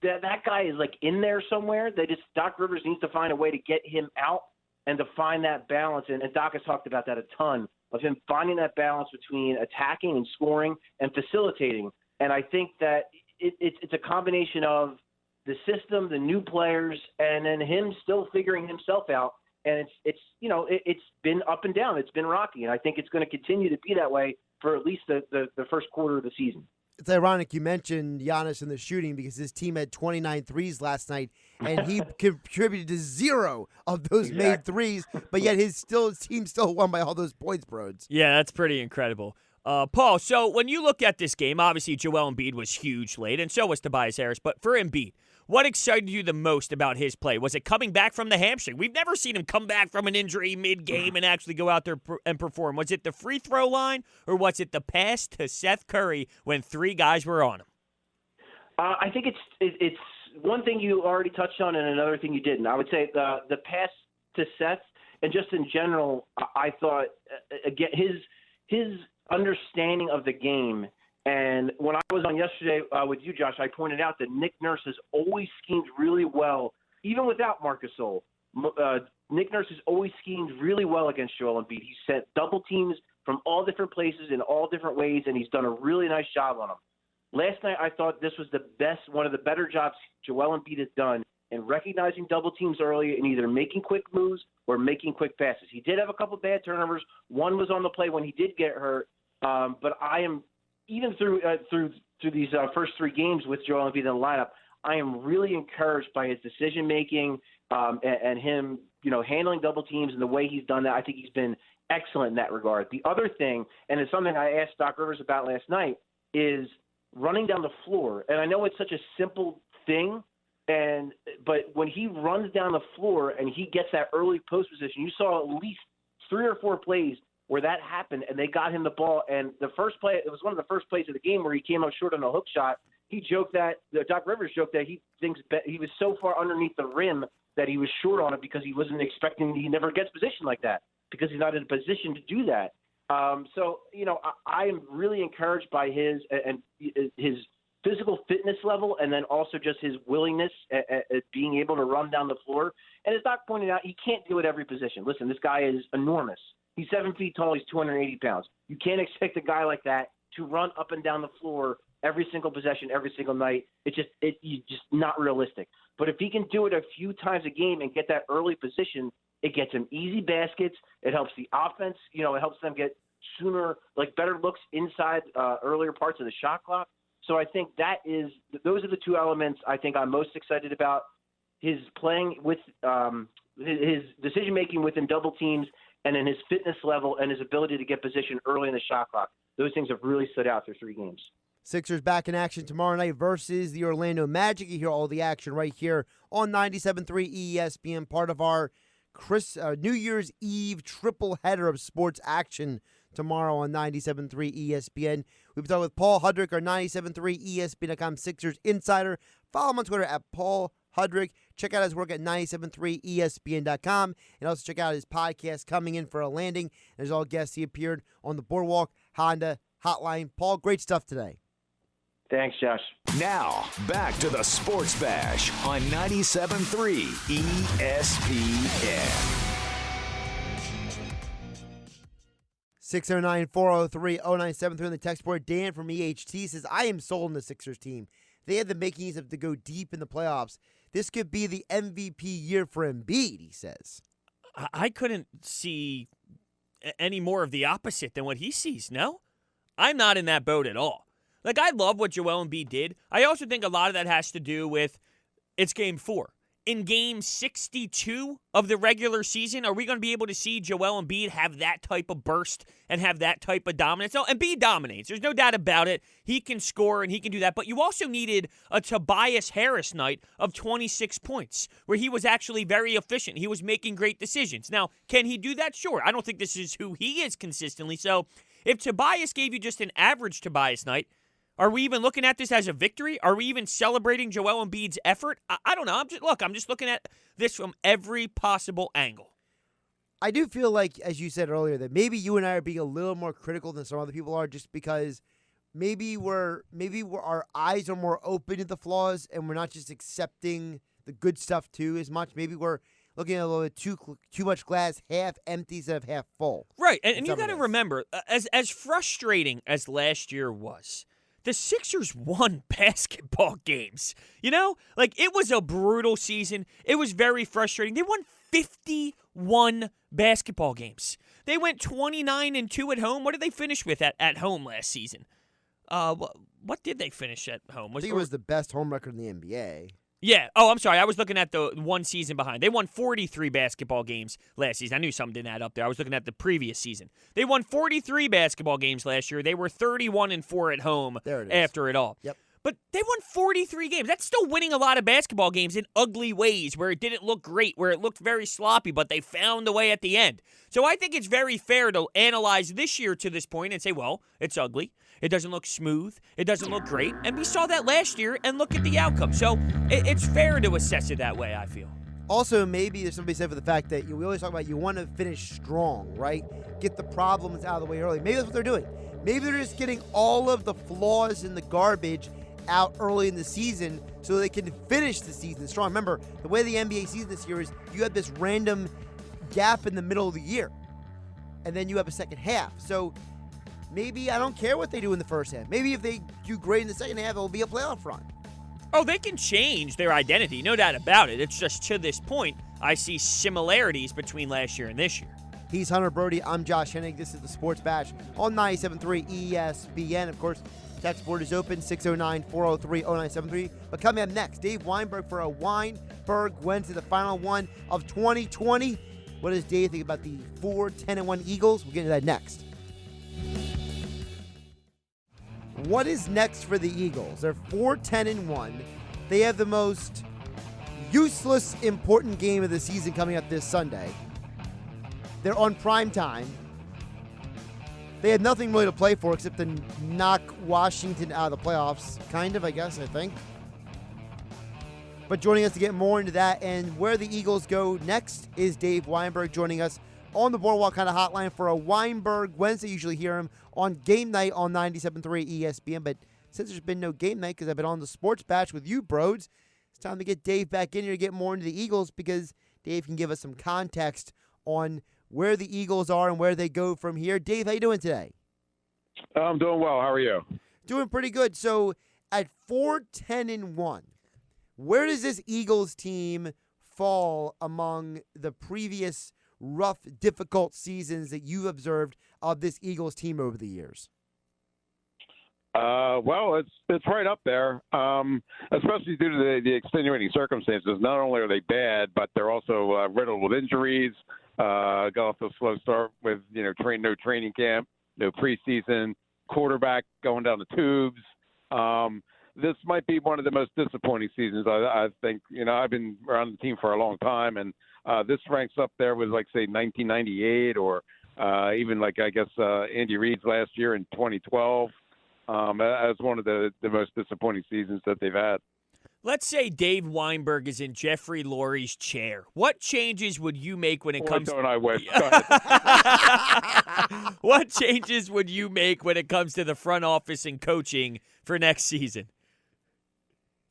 That guy is like in there somewhere. Doc Rivers needs to find a way to get him out and to find that balance. And Doc has talked about that a ton, of him finding that balance between attacking and scoring and facilitating. And I think that it's a combination of the system, the new players, and then him still figuring himself out. And it's been up and down. It's been rocky. And I think it's going to continue to be that way for at least the first quarter of the season. It's ironic you mentioned Giannis in the shooting, because his team had 29 threes last night, and he contributed to 0 of those made threes, but yet his team still won by all those points, Broads. Yeah, that's pretty incredible. Paul, so when you look at this game, obviously Joel Embiid was huge late, and so was Tobias Harris, but for Embiid, what excited you the most about his play? Was it coming back from the hamstring? We've never seen him come back from an injury mid-game and actually go out there and perform. Was it the free throw line, or was it the pass to Seth Curry when 3 guys were on him? I think it's one thing you already touched on and another thing you didn't. I would say the pass to Seth, and just in general, I thought, again, his understanding of the game. And when I was on yesterday with you, Josh, I pointed out that Nick Nurse has always schemed really well, even without Marc Gasol. Nick Nurse has always schemed really well against Joel Embiid. He sent double teams from all different places in all different ways, and he's done a really nice job on them. Last night, I thought this was one of the better jobs Joel Embiid has done in recognizing double teams early and either making quick moves or making quick passes. He did have a couple bad turnovers. One was on the play when he did get hurt, but I am – even through these first 3 games with Joel Embiid in the lineup, I am really encouraged by his decision-making and him, handling double teams and the way he's done that. I think he's been excellent in that regard. The other thing, and it's something I asked Doc Rivers about last night, is running down the floor. And I know it's such a simple thing, but when he runs down the floor and he gets that early post position, you saw at least 3 or 4 plays where that happened, and they got him the ball. And the first play, it was one of the first plays of the game where he came up short on a hook shot. He joked that, Doc Rivers joked that he thinks he was so far underneath the rim that he was short on it because he wasn't expecting, he never gets position like that because he's not in a position to do that. So, I'm really encouraged by his physical fitness level, and then also just his willingness at being able to run down the floor. And as Doc pointed out, he can't do it every position. Listen, this guy is enormous. He's 7 feet tall. He's 280 pounds. You can't expect a guy like that to run up and down the floor every single possession, every single night. It's just not realistic. But if he can do it a few times a game and get that early position, it gets him easy baskets. It helps the offense. It helps them get sooner, better looks inside earlier parts of the shot clock. So I think those are the two elements I think I'm most excited about. His playing with his decision-making within double teams, and then his fitness level and his ability to get position early in the shot clock. Those things have really stood out through 3 games. Sixers back in action tomorrow night versus the Orlando Magic. You hear all the action right here on 97.3 ESPN, part of our New Year's Eve triple header of sports action tomorrow on 97.3 ESPN. We've been talking with Paul Hudrick, our 97.3 ESPN.com Sixers insider. Follow him on Twitter at Paul Hudrick. Check out his work at 97.3 ESPN.com, and also check out his podcast, Coming In for a Landing. There's all guests. He appeared on the Boardwalk Honda Hotline. Paul, great stuff today. Thanks, Josh. Now, back to the Sports Bash on 97.3 ESPN. 609-403-0973 on the text board. Dan from EHT says, I am sold on the Sixers team. They had the makings of to go deep in the playoffs. This could be the MVP year for Embiid, he says. I couldn't see any more of the opposite than what he sees, no? I'm not in that boat at all. I love what Joel Embiid did. I also think a lot of that has to do with it's Game 4. In Game 62 of the regular season, are we going to be able to see Joel Embiid have that type of burst and have that type of dominance? No, Embiid dominates. There's no doubt about it. He can score and he can do that. But you also needed a Tobias Harris night of 26 points where he was actually very efficient. He was making great decisions. Now, can he do that? Sure. I don't think this is who he is consistently. So if Tobias gave you just an average Tobias night, are we even looking at this as a victory? Are we even celebrating Joel Embiid's effort? I don't know. I'm just looking at this from every possible angle. I do feel like, as you said earlier, that maybe you and I are being a little more critical than some other people are, just because maybe our eyes are more open to the flaws and we're not just accepting the good stuff too as much. Maybe we're looking at a little bit too much glass half empty instead of half full. Right, and you got to remember, as frustrating as last year was, the Sixers won basketball games. It was a brutal season. It was very frustrating. They won 51 basketball games. They went 29-2 at home. What did they finish with at home last season? What did they finish at home? I think it was the best home record in the NBA. Yeah. Oh, I'm sorry. I was looking at the one season behind. They won 43 basketball games last season. I knew something didn't add up there. I was looking at the previous season. They won 43 basketball games last year. They were 31-4 at home after it all. Yep. But they won 43 games. That's still winning a lot of basketball games in ugly ways where it didn't look great, where it looked very sloppy, but they found a way at the end. So I think it's very fair to analyze this year to this point and say, well, it's ugly. It doesn't look smooth. It doesn't look great. And we saw that last year, and look at the outcome. So it's fair to assess it that way, I feel. Also, maybe there's something said for the fact that we always talk about you want to finish strong, right? Get the problems out of the way early. Maybe that's what they're doing. Maybe they're just getting all of the flaws and the garbage out early in the season so they can finish the season strong. Remember, the way the NBA season this year is you have this random gap in the middle of the year, and then you have a second half. So maybe I don't care what they do in the first half. Maybe if they do great in the second half, it'll be a playoff run. Oh, they can change their identity, no doubt about it. It's just to this point, I see similarities between last year and this year. He's Hunter Brody. I'm Josh Hennig. This is the Sports Bash on 97.3 ESPN. Of course, text board is open, 609-403-0973. But coming up next, Dave Weinberg for a Weinberg Wednesday, the final one of 2020. What does Dave think about the 4-10-1 Eagles? We'll get into that next. What is next for the Eagles? They're 4-10-1. They have the most useless, important game of the season coming up this Sunday. They're on prime time. They had nothing really to play for except to knock Washington out of the playoffs. Kind of, I think. But joining us to get more into that and where the Eagles go next is Dave Weinberg, joining us on the Boardwalk kind of hotline for a Weinberg Wednesday. Usually hear him on game night on 97.3 ESPN, but since there's been no game night because I've been on the Sports Bash with you, Broads, it's time to get Dave back in here to get more into the Eagles because Dave can give us some context on where the Eagles are and where they go from here. Dave, how you doing today? I'm doing well. How are you? Doing pretty good. So at 4-10-1, where does this Eagles team fall among the previous rough, difficult seasons that you've observed of this Eagles team over the years? Well, it's right up there, especially due to the extenuating circumstances. Not only are they bad, but they're also riddled with injuries. Got off to a slow start with no training camp, no preseason, quarterback going down the tubes. This might be one of the most disappointing seasons. I think I've been around the team for a long time, and this ranks up there with say 1998 or even Andy Reid's last year in 2012. As one of the most disappointing seasons that they've had. Let's say Dave Weinberg is in Jeffrey Lurie's chair. What changes would you make when it comes? Don't I wish? Go ahead. What changes would you make when it comes to the front office and coaching for next season?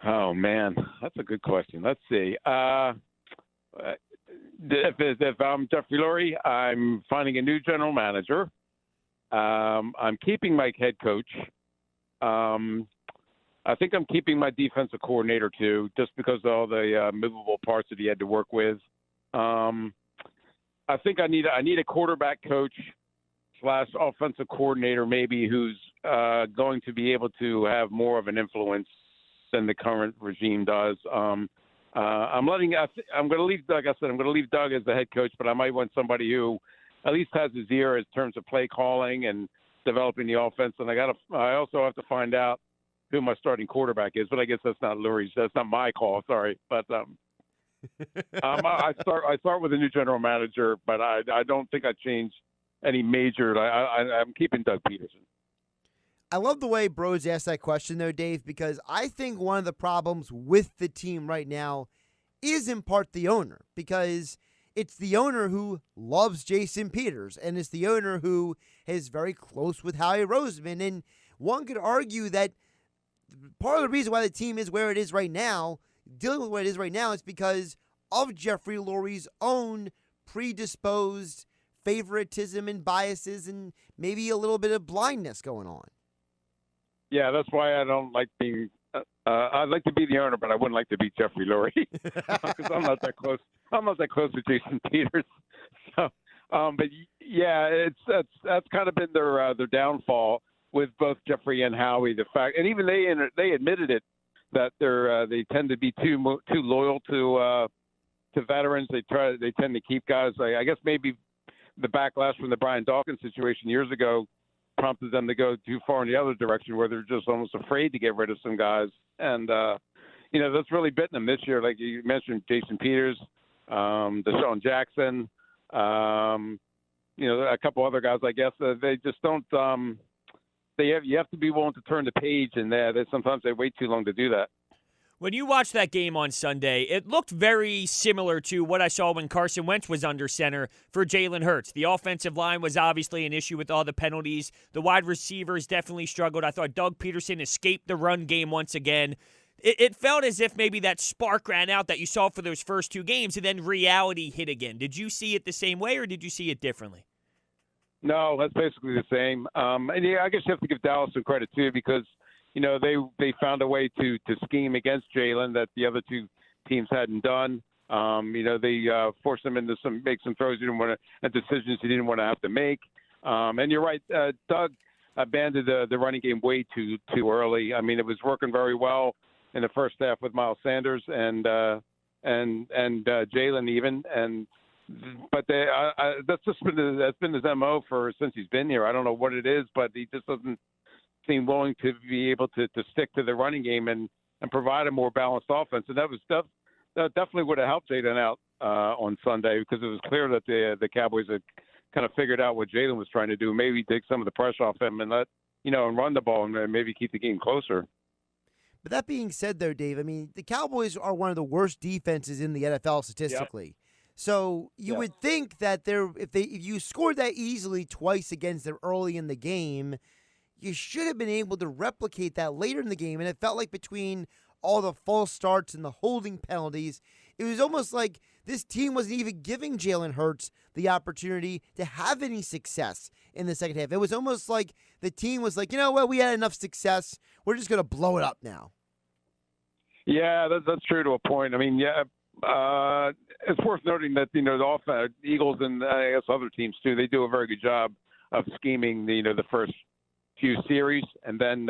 Oh man, that's a good question. Let's see. If I'm Jeffrey Lurie, I'm finding a new general manager. I'm keeping my head coach. I think I'm keeping my defensive coordinator too, just because of all the movable parts that he had to work with. I think I need a quarterback coach / offensive coordinator maybe who's going to be able to have more of an influence than the current regime does. I'm going to leave. Like I said, I'm going to leave Doug as the head coach, but I might want somebody who at least has his ear in terms of play calling and developing the offense. And I also have to find out who my starting quarterback is, but I guess that's not Lurie's. That's not my call. Sorry. But I start with a new general manager, but I don't think I change any major. I'm keeping Doug Peterson. I love the way Bros asked that question, though, Dave, because I think one of the problems with the team right now is in part the owner, because it's the owner who loves Jason Peters, and it's the owner who is very close with Howie Roseman. And one could argue that part of the reason why the team is where it is right now, dealing with what it is right now, is because of Jeffrey Lurie's own predisposed favoritism and biases and maybe a little bit of blindness going on. Yeah, that's why I don't like being I'd like to be the owner, but I wouldn't like to be Jeffrey Lurie because I'm not that close. I'm not that close with Jason Peters. So, but yeah, that's kind of been their downfall with both Jeffrey and Howie. The fact, and even they admitted it, that they tend to be too loyal to veterans. They tend to keep guys. I guess maybe the backlash from the Brian Dawkins situation years ago prompted them to go too far in the other direction, where they're just almost afraid to get rid of some guys. And that's really bitten them this year. Like you mentioned, Jason Peters, Deshaun Jackson, a couple other guys. I guess they just don't. You have to be willing to turn the page, and sometimes they wait too long to do that. When you watched that game on Sunday, it looked very similar to what I saw when Carson Wentz was under center for Jalen Hurts. The offensive line was obviously an issue with all the penalties. The wide receivers definitely struggled. I thought Doug Peterson escaped the run game once again. It felt as if maybe that spark ran out that you saw for those first two games, and then reality hit again. Did you see it the same way, or did you see it differently? No, that's basically the same. And yeah, I guess you have to give Dallas some credit too, because they found a way to scheme against Jalen that the other two teams hadn't done. They forced him into make some throws and decisions he didn't want to have to make. And you're right, Doug abandoned the running game way too early. I mean, it was working very well in the first half with Miles Sanders and Jalen even. But that's been his MO since he's been here. I don't know what it is, but he just doesn't seem willing to be able to stick to the running game and provide a more balanced offense. And that definitely would have helped Jalen out on Sunday, because it was clear that the Cowboys had kind of figured out what Jalen was trying to do. Maybe take some of the pressure off him and and run the ball and maybe keep the game closer. But that being said, though, Dave, I mean, the Cowboys are one of the worst defenses in the NFL statistically. Yep. So you would think that if you scored that easily twice against them early in the game, you should have been able to replicate that later in the game. And it felt like between all the false starts and the holding penalties, it was almost like this team wasn't even giving Jalen Hurts the opportunity to have any success in the second half. It was almost like the team was like, you know what, we had enough success. We're just going to blow it up now. Yeah, that's true to a point. I mean, it's worth noting that, the Eagles and I guess other teams too, they do a very good job of scheming the first few series, and then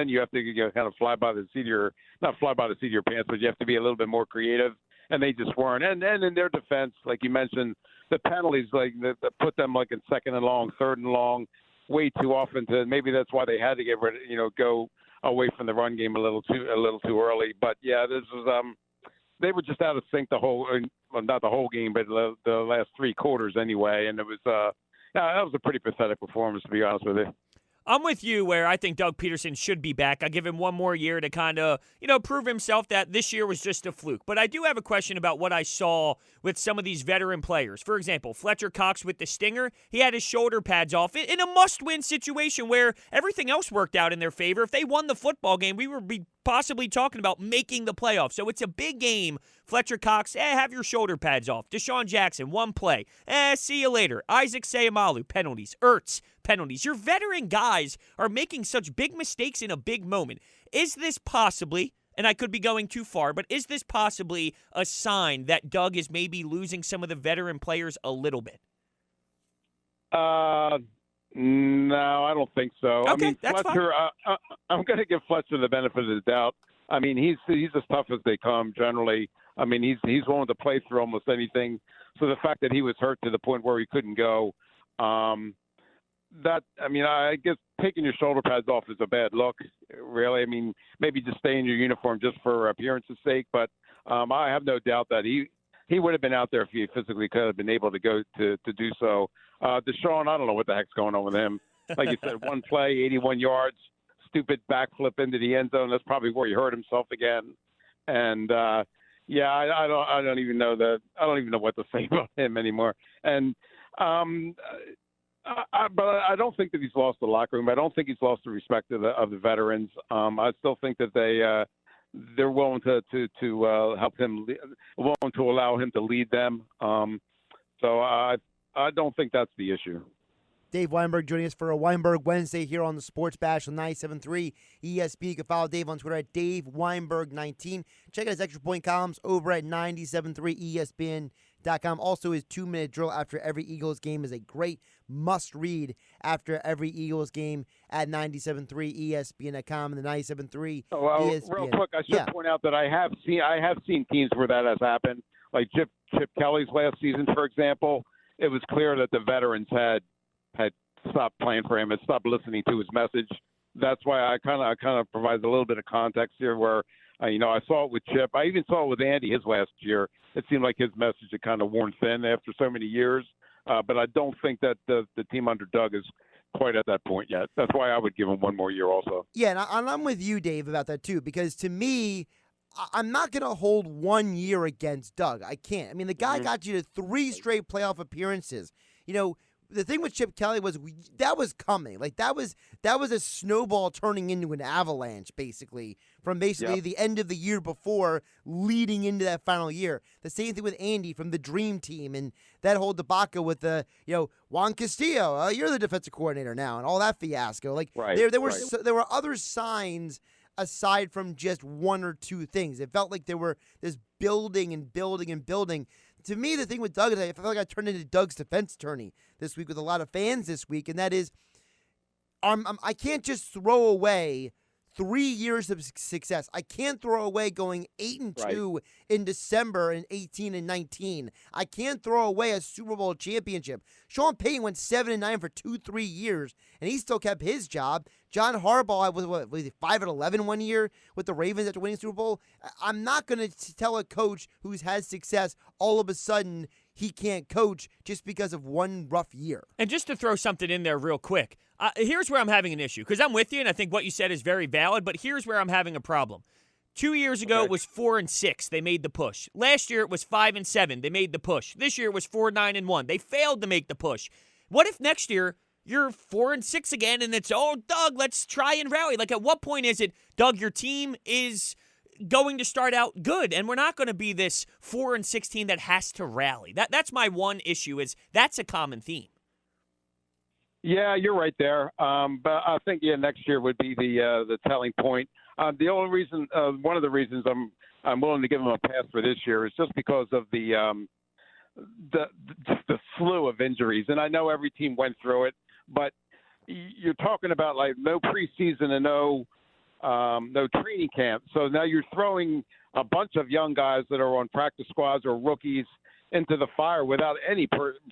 you have to kind of not fly by the seat of your pants, but you have to be a little bit more creative, and they just weren't. And in their defense, like you mentioned, the penalties that put them like in second and long, third and long, way too often. Maybe that's why they had to get rid of, go away from the run game a little too early. But yeah, this was they were just out of sync not the whole game, but the last three quarters anyway. And it was that was a pretty pathetic performance, to be honest with you. I'm with you where I think Doug Peterson should be back. I give him one more year to kind of, prove himself that this year was just a fluke. But I do have a question about what I saw with some of these veteran players. For example, Fletcher Cox with the stinger, he had his shoulder pads off in a must-win situation where everything else worked out in their favor. If they won the football game, we would be possibly talking about making the playoffs. So it's a big game. Fletcher Cox, have your shoulder pads off. Deshaun Jackson, one play. See you later. Isaac Seumalo, penalties. Ertz, penalties. Your veteran guys are making such big mistakes in a big moment. Is this possibly, and I could be going too far, but is this possibly a sign that Doug is maybe losing some of the veteran players a little bit? No, I don't think so. Okay, I mean, that's Fletcher, I'm going to give Fletcher the benefit of the doubt. I mean, he's as tough as they come generally. I mean, he's willing to play through almost anything. So the fact that he was hurt to the point where he couldn't go, I guess taking your shoulder pads off is a bad look, really. I mean, maybe just stay in your uniform just for appearance's sake. But I have no doubt that he would have been out there if he physically could have been able to go to do so. Deshaun, I don't know what the heck's going on with him. Like you said, one play, 81 yards, stupid backflip into the end zone. That's probably where he hurt himself again. And I don't even know what to say about him anymore. And but I don't think that he's lost the locker room. I don't think he's lost the respect of the veterans. I still think that they're willing to help him, willing to allow him to lead them. So I don't think that's the issue. Dave Weinberg joining us for a Weinberg Wednesday here on the Sports Bash on 97.3 ESPN. You can follow Dave on Twitter at DaveWeinberg19. Check out his extra point columns over at 97.3ESPN.com. Also, his 2-minute drill after every Eagles game is a great must-read after every Eagles game at 97.3ESPN.com and the 97.3 ESPN. Real quick, I should point out that I have seen teams where that has happened, like Chip Kelly's last season, for example. It was clear that the veterans had stopped playing for him and stopped listening to his message. That's why I kind of provide a little bit of context here where, I saw it with Chip. I even saw it with Andy his last year. It seemed like his message had kind of worn thin after so many years. But I don't think that the team under Doug is quite at that point yet. That's why I would give him one more year also. Yeah, and I'm with you, Dave, about that too, because to me, I'm not going to hold 1 year against Doug. I can't. I mean, the guy got you to 3 straight playoff appearances. The thing with Chip Kelly was that was coming. Like that was a snowball turning into an avalanche, basically, from the end of the year before leading into that final year. The same thing with Andy from the Dream Team and that whole debacle with Juan Castillo. You're the defensive coordinator now, and all that fiasco. Like there were other signs aside from just one or two things. It felt like there were this building and building and building. To me, the thing with Doug is I feel like I turned into Doug's defense attorney this week with a lot of fans this week, and that is I can't just throw away 3 years of success. I can't throw away going 8-2 in December in 18 and 19. I can't throw away a Super Bowl championship. Sean Payton went 7-9 for 2-3 years, and he still kept his job. John Harbaugh was 5-11 1 year with the Ravens after winning Super Bowl. I'm not going to tell a coach who's had success all of a sudden he can't coach just because of one rough year. And just to throw something in there real quick, here's where I'm having an issue, because I'm with you, and I think what you said is very valid, but here's where I'm having a problem. 2 years ago, Okay. it was 4-6. They made the push. Last year, it was 5-7. They made the push. This year, it was 4-9-1. They failed to make the push. What if next year you're 4-6 again, and it's, oh, Doug, let's try and rally? Like, at what point is it, Doug, your team is going to start out good, and we're not going to be this 4-16 that has to rally? That's my one issue. Is that's a common theme. Yeah, you're right there. But I think next year would be the telling point. The only reason, one of the reasons I'm willing to give them a pass for this year is just because of the slew of injuries, and I know every team went through it. But you're talking about like no preseason and no training camp. So now you're throwing a bunch of young guys that are on practice squads or rookies into the fire without any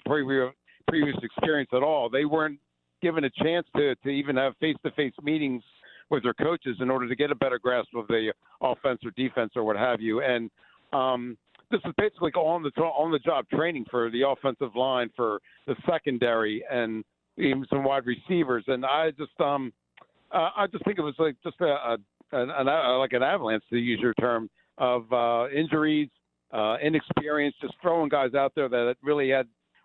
previous experience at all. They weren't given a chance to even have face-to-face meetings with their coaches in order to get a better grasp of the offense or defense or what have you. And this is basically on the job training for the offensive line, for the secondary, and even some wide receivers. And I just think it was like just an avalanche, to use your term, of injuries, inexperience, just throwing guys out there that really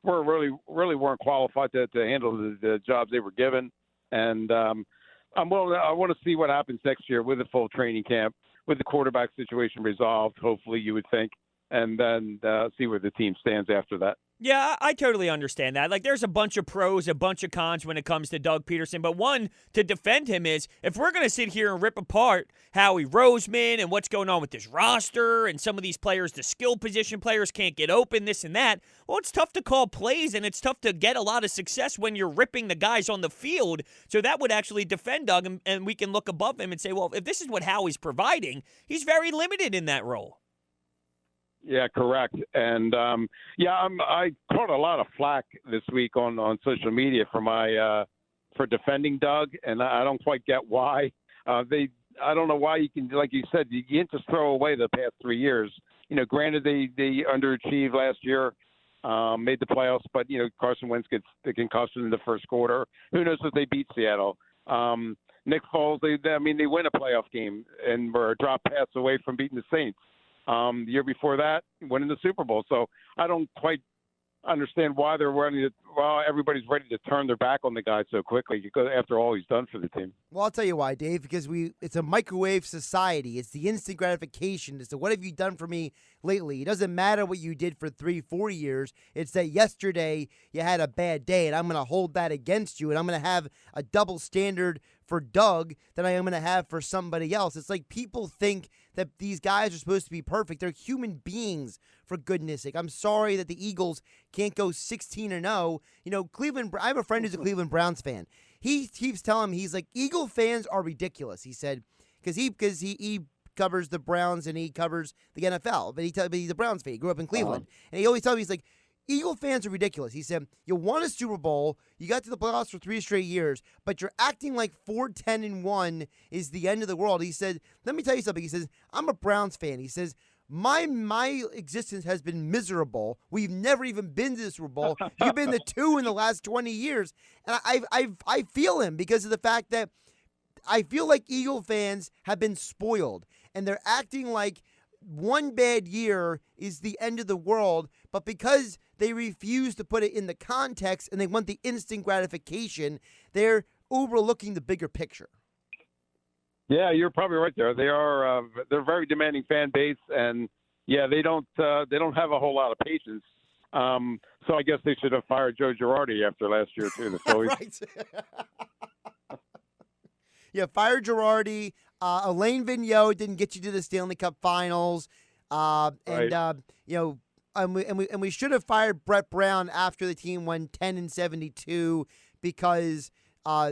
weren't qualified to handle the jobs they were given. And I want to see what happens next year with the full training camp, with the quarterback situation resolved, hopefully, you would think, and then see where the team stands after that. Yeah, I totally understand that. Like, there's a bunch of pros, a bunch of cons when it comes to Doug Peterson. But one, to defend him is, if we're going to sit here and rip apart Howie Roseman and what's going on with this roster and some of these players, the skill position players can't get open, this and that, well, it's tough to call plays and it's tough to get a lot of success when you're ripping the guys on the field. So that would actually defend Doug, and we can look above him and say, well, if this is what Howie's providing, he's very limited in that role. Yeah, correct. And I caught a lot of flack this week on social media for defending Doug, and I don't quite get why. I don't know why you can, like you said, you can't just throw away the past 3 years. Granted they underachieved last year, made the playoffs, but Carson Wentz gets the concussion in the first quarter. Who knows if they beat Seattle? Nick Foles, they win a playoff game and were a drop pass away from beating the Saints. The year before that, winning the Super Bowl. So I don't quite understand why everybody's ready to turn their back on the guy so quickly, because after all he's done for the team. Well, I'll tell you why, Dave, because it's a microwave society. It's the instant gratification. It's the what have you done for me lately? It doesn't matter what you did for 3-4 years. It's that yesterday you had a bad day, and I'm going to hold that against you, and I'm going to have a double standard for Doug that I am going to have for somebody else. It's like people think that these guys are supposed to be perfect. They're human beings, for goodness sake. I'm sorry that the Eagles can't go 16-0. Cleveland. I have a friend who's a Cleveland Browns fan. He keeps telling me, he's like, Eagle fans are ridiculous. He said, because he covers the Browns and he covers the NFL, but he's a Browns fan. He grew up in Cleveland, and he always tells me, he's like, Eagle fans are ridiculous. He said, you won a Super Bowl, you got to the playoffs for 3 straight years, but you're acting like 4-10-1 is the end of the world. He said, let me tell you something. He says, I'm a Browns fan. He says, my existence has been miserable. We've never even been to the Super Bowl. You've been to 2 in the last 20 years. And I feel him because of the fact that I feel like Eagle fans have been spoiled, and they're acting like one bad year is the end of the world, but because they refuse to put it in the context and they want the instant gratification, they're overlooking the bigger picture. Yeah, you're probably right there. They're a very demanding fan base, and they don't have a whole lot of patience. So I guess they should have fired Joe Girardi after last year too. The Phillies. Right. Yeah, fired Girardi. Alain Vigneault didn't get you to the Stanley Cup Finals, and we should have fired Brett Brown after the team went 10-72 because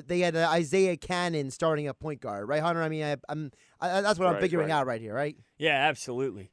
they had Isaiah Cannon starting at point guard, right, Hunter? I mean, that's what I'm figuring out right here, right? Yeah, absolutely.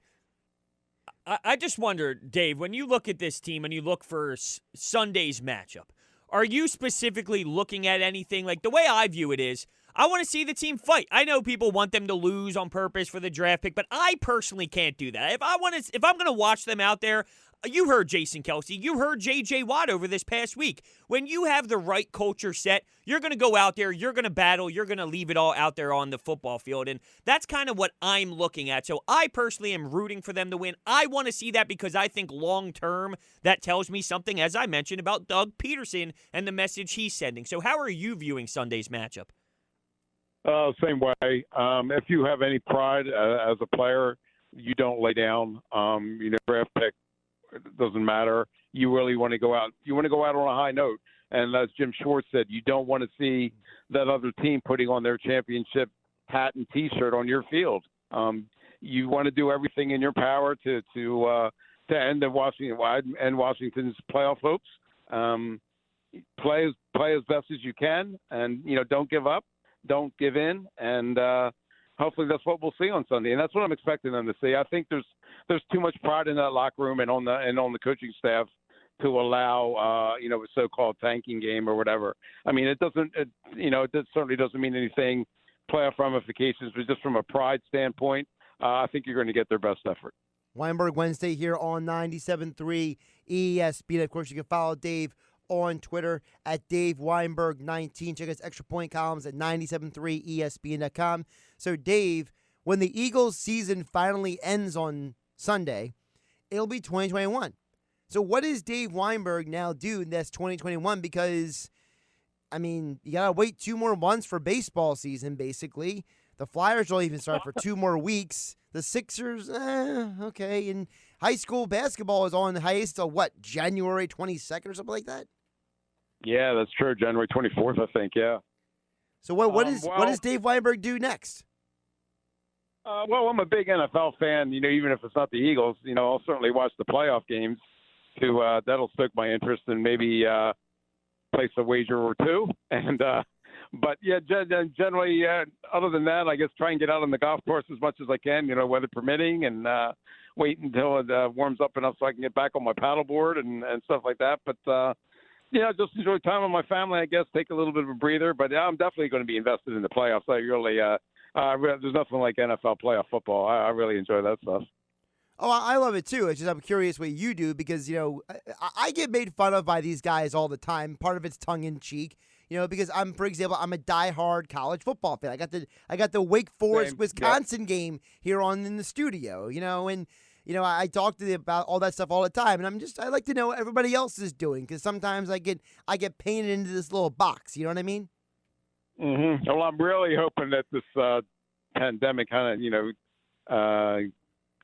I just wonder, Dave, when you look at this team and you look for Sunday's matchup, are you specifically looking at anything? Like, the way I view it is, I want to see the team fight. I know people want them to lose on purpose for the draft pick, but I personally can't do that. If I'm going to watch them out there, you heard Jason Kelsey, you heard J.J. Watt over this past week. When you have the right culture set, you're going to go out there, you're going to battle, you're going to leave it all out there on the football field, and that's kind of what I'm looking at. So I personally am rooting for them to win. I want to see that because I think long-term that tells me something, as I mentioned, about Doug Peterson and the message he's sending. So how are you viewing Sunday's matchup? Same way. If you have any pride as a player, you don't lay down. Draft pick, it doesn't matter. You really want to go out. You want to go out on a high note. And as Jim Schwartz said, you don't want to see that other team putting on their championship hat and T-shirt on your field. You want to do everything in your power to end Washington's playoff hopes. Play as best as you can, and don't give up, don't give in, and hopefully that's what we'll see on Sunday. And that's what I'm expecting them to see. I think there's too much pride in that locker room and on the coaching staff to allow a so-called tanking game or whatever. I mean, it certainly doesn't mean anything playoff ramifications, but just from a pride standpoint, I think you're going to get their best effort. Weinberg Wednesday here on 97.3 ESPN. Of course, you can follow Dave on Twitter at Dave Weinberg19. Check his extra point columns at 973ESPN.com. So, Dave, when the Eagles season finally ends on Sunday, it'll be 2021. So what does Dave Weinberg now do in this 2021? Because, I mean, you got to wait 2 more months for baseball season, basically. The Flyers don't even start for 2 more weeks. The Sixers, okay. And high school basketball is on hiatus till what, January 22nd or something like that? Yeah, that's true. January 24th, I think, yeah. So what does Dave Weinberg do next? Well, I'm a big NFL fan, even if it's not the Eagles. I'll certainly watch the playoff games. That'll stoke my interest and maybe place a wager or 2. And but yeah, generally, other than that, I guess try and get out on the golf course as much as I can, weather permitting, and wait until it warms up enough so I can get back on my paddleboard and stuff like that. But just enjoy time with my family, I guess. Take a little bit of a breather. But I'm definitely going to be invested in the playoffs. I really, there's nothing like NFL playoff football. I really enjoy that stuff. Oh, I love it too. It's just I'm curious what you do because, I get made fun of by these guys all the time. Part of it's tongue in cheek, because for example, I'm a diehard college football fan. I got the Wake Forest Wisconsin game here in the studio, and I talk to them about all that stuff all the time, and I like to know what everybody else is doing because sometimes I get painted into this little box. You know what I mean? Mm-hmm. Well, I'm really hoping that this pandemic kind of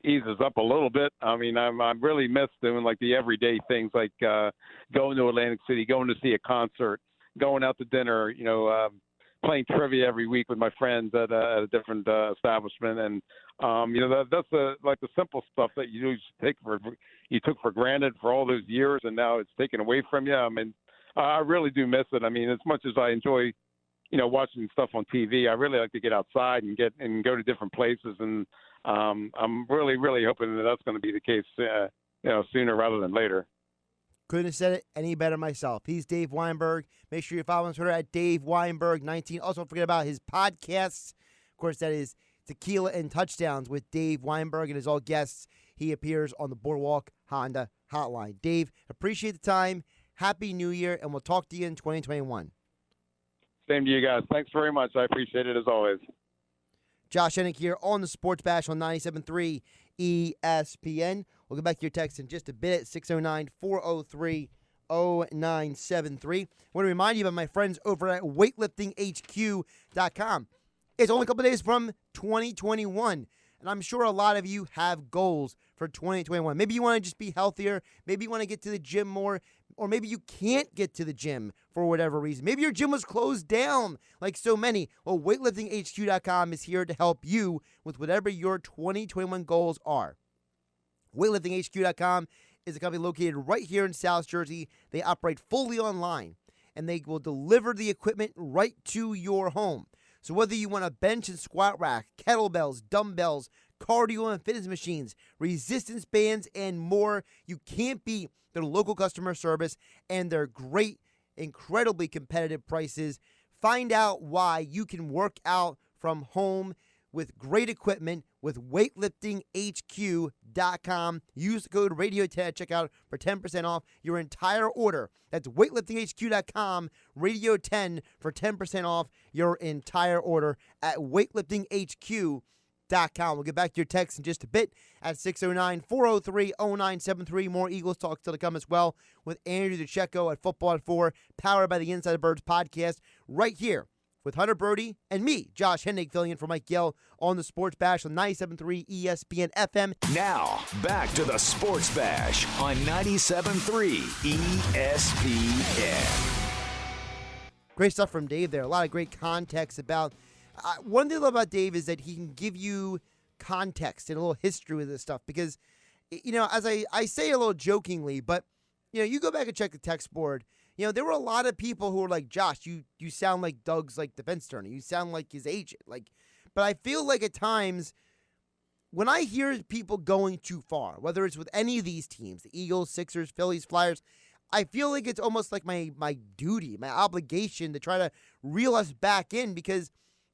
eases up a little bit. I mean, I really miss doing like the everyday things, like going to Atlantic City, going to see a concert, going out to dinner, playing trivia every week with my friends at a different establishment, and that's the simple stuff that you took for granted for all those years, and now it's taken away from you. I mean, I really do miss it. I mean, as much as I enjoy watching stuff on TV, I really like to get outside and go to different places, and I'm really, really hoping that that's going to be the case, sooner rather than later. Couldn't have said it any better myself. He's Dave Weinberg. Make sure you follow him on Twitter at Dave Weinberg19. Also, don't forget about his podcasts. Of course, that is Tequila and Touchdowns with Dave Weinberg, and as all guests, he appears on the Boardwalk Honda Hotline. Dave, appreciate the time. Happy New Year, and we'll talk to you in 2021. Same to you guys. Thanks very much. I appreciate it as always. Josh Hennig here on the Sports Bash on 97.3 ESPN. We'll get back to your text in just a bit at 609-403-0973. I want to remind you about my friends over at weightliftinghq.com. It's only a couple days from 2021, and I'm sure a lot of you have goals for 2021. Maybe you want to just be healthier. Maybe you want to get to the gym more, or maybe you can't get to the gym for whatever reason. Maybe your gym was closed down like so many. Well, weightliftinghq.com is here to help you with whatever your 2021 goals are. Weightliftinghq.com is a company located right here in South Jersey. They operate fully online, and they will deliver the equipment right to your home. So whether you want a bench and squat rack, kettlebells, dumbbells, cardio and fitness machines, resistance bands, and more, you can't beat their local customer service and their great, incredibly competitive prices Find out why you can work out from home with great equipment with weightliftinghq.com. Use the code Radio10 at checkout for 10% off your entire order. That's weightliftinghq.com, Radio10 for 10% off your entire order at weightliftinghq.com. We'll get back to your text in just a bit at 609-403-0973. More Eagles talk still to come as well with Andrew Dicecco at Football at 4, powered by the Inside the Birds podcast, right here with Hunter Brody and me, Josh Hennig, filling in for Mike Gill on the Sports Bash on 97.3 ESPN FM. Now, back to the Sports Bash on 97.3 ESPN. Great stuff from Dave there. A lot of great context about one thing I love about Dave is that he can give you context and a little history with this stuff because, as I say a little jokingly, but, you go back and check the text board. There were a lot of people who were like, Josh, you sound like Doug's defense attorney. You sound like his agent. But I feel like at times when I hear people going too far, whether it's with any of these teams, the Eagles, Sixers, Phillies, Flyers, I feel like it's almost like my duty, my obligation to try to reel us back in because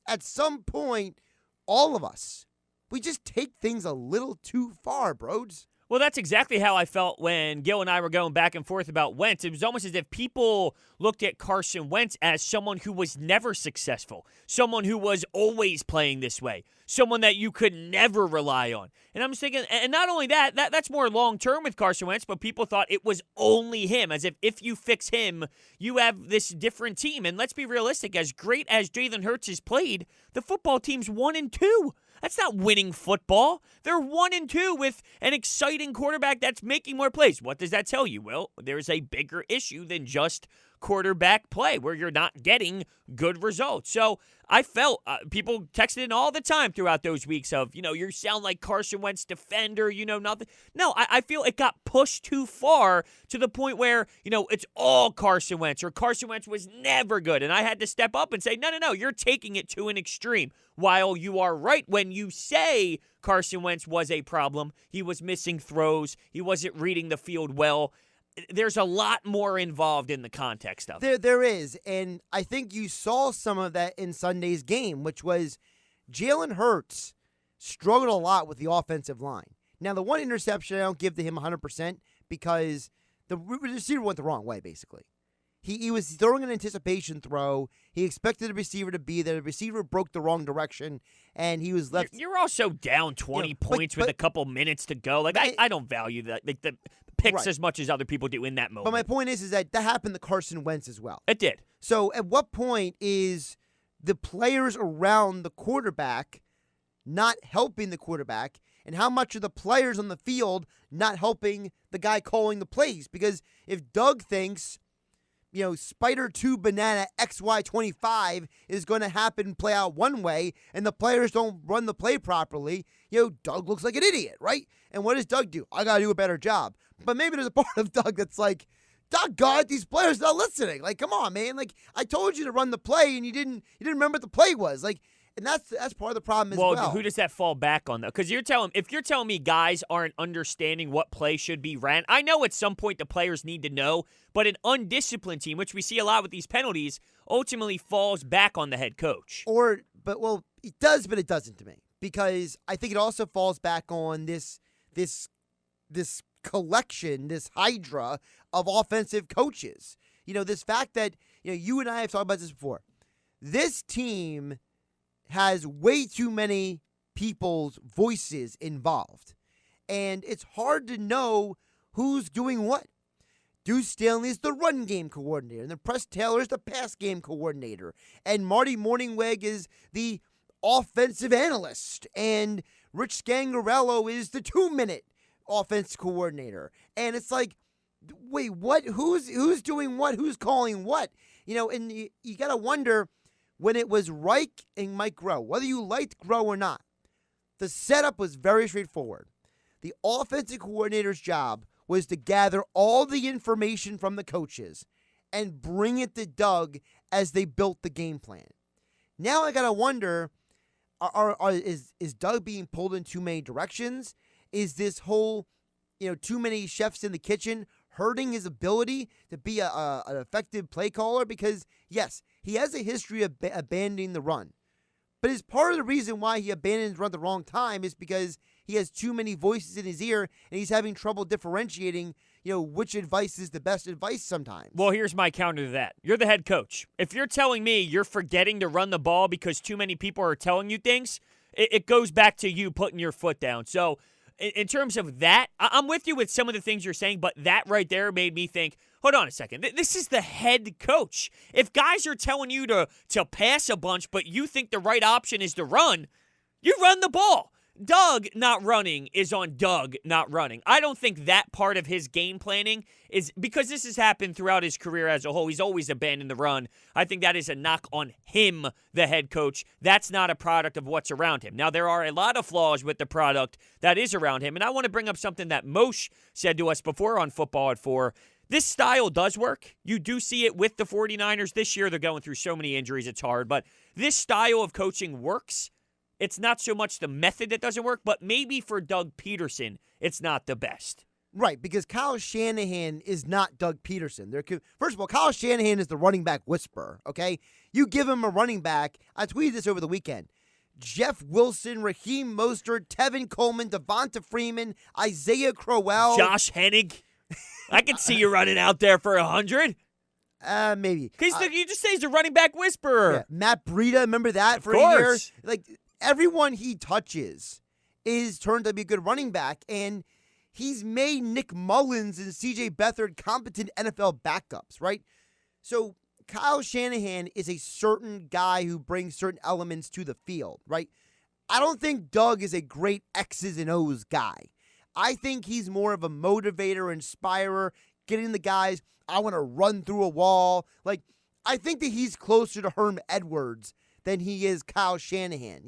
at some point, all of us, we just take things a little too far, bros. Well, that's exactly how I felt when Gil and I were going back and forth about Wentz. It was almost as if people looked at Carson Wentz as someone who was never successful, someone who was always playing this way, someone that you could never rely on. And I'm just thinking, and not only that's more long-term with Carson Wentz, but people thought it was only him, as if you fix him, you have this different team. And let's be realistic, as great as Jalen Hurts has played, the football team's 1-2. That's not winning football. They're 1-2 with an exciting quarterback that's making more plays. What does that tell you? Well, there's a bigger issue than just quarterback play where you're not getting good results. So I felt people texted in all the time throughout those weeks of, you sound like Carson Wentz defender, nothing. No, I feel it got pushed too far to the point where, it's all Carson Wentz or Carson Wentz was never good. And I had to step up and say, no, you're taking it to an extreme. While you are right when you say Carson Wentz was a problem, he was missing throws, he wasn't reading the field well. There's a lot more involved in the context of it. There is, and I think you saw some of that in Sunday's game, which was Jalen Hurts struggled a lot with the offensive line. Now, the one interception I don't give to him 100% because the receiver went the wrong way, basically. He was throwing an anticipation throw. He expected the receiver to be there. The receiver broke the wrong direction, and he was left. You're also down 20 points with a couple minutes to go. I don't value that. The picks as much as other people do in that moment. But my point is that happened to Carson Wentz as well. It did. So at what point is the players around the quarterback not helping the quarterback, and how much are the players on the field not helping the guy calling the plays? Because if Doug thinks, Spider 2 Banana XY25 is going to happen, play out one way, and the players don't run the play properly, Doug looks like an idiot, right? And what does Doug do? I got to do a better job. But maybe there's a part of Doug that's like, doggone, these players not listening. Come on, man. I told you to run the play, and you didn't remember what the play was. And that's part of the problem as well. Well, who does that fall back on, though? Because if you're telling me guys aren't understanding what play should be ran, I know at some point the players need to know, but an undisciplined team, which we see a lot with these penalties, ultimately falls back on the head coach. It does, but it doesn't to me. Because I think it also falls back on this collection, this hydra of offensive coaches. This fact that, you and I have talked about this before. This team has way too many people's voices involved. And it's hard to know who's doing what. Deuce Staley is the run game coordinator, and then Press Taylor is the pass game coordinator, and Marty Morningweg is the offensive analyst, and Rich Scangarello is the 2-minute offense coordinator. And it's like, wait, what? Who's doing what? Who's calling what? And you got to wonder, when it was Reich and Mike Groh, whether you liked Groh or not, the setup was very straightforward. The offensive coordinator's job was to gather all the information from the coaches and bring it to Doug as they built the game plan. Now I got to wonder, is Doug being pulled in too many directions? Is this whole, too many chefs in the kitchen hurting his ability to be an effective play caller? Because, yes, he has a history of abandoning the run. But is part of the reason why he abandons the run at the wrong time is because he has too many voices in his ear and he's having trouble differentiating, which advice is the best advice sometimes. Well, here's my counter to that. You're the head coach. If you're telling me you're forgetting to run the ball because too many people are telling you things, it goes back to you putting your foot down. So in terms of that, I'm with you with some of the things you're saying, but that right there made me think, hold on a second. This is the head coach. If guys are telling you to pass a bunch, but you think the right option is to run, you run the ball. Doug not running is on Doug not running. I don't think that part of his game planning is, because this has happened throughout his career as a whole. He's always abandoned the run. I think that is a knock on him, the head coach. That's not a product of what's around him. Now, there are a lot of flaws with the product that is around him, and I want to bring up something that Moshe said to us before on Football at 4. This style does work. You do see it with the 49ers this year. They're going through so many injuries, it's hard, but this style of coaching works. It's not so much the method that doesn't work, but maybe for Doug Peterson, it's not the best. Right, because Kyle Shanahan is not Doug Peterson. First of all, Kyle Shanahan is the running back whisperer, okay? You give him a running back. I tweeted this over the weekend. Jeff Wilson, Raheem Mostert, Tevin Coleman, Devonta Freeman, Isaiah Crowell. Josh Hennig. I could see you running out there for 100. Maybe. Because you just say he's a running back whisperer. Yeah. Matt Breida, remember that for a year? Everyone he touches is turned to be a good running back, and he's made Nick Mullins and C.J. Beathard competent NFL backups, right? So Kyle Shanahan is a certain guy who brings certain elements to the field, right? I don't think Doug is a great X's and O's guy. I think he's more of a motivator, inspirer, getting the guys, I want to run through a wall. I think that he's closer to Herm Edwards than he is Kyle Shanahan,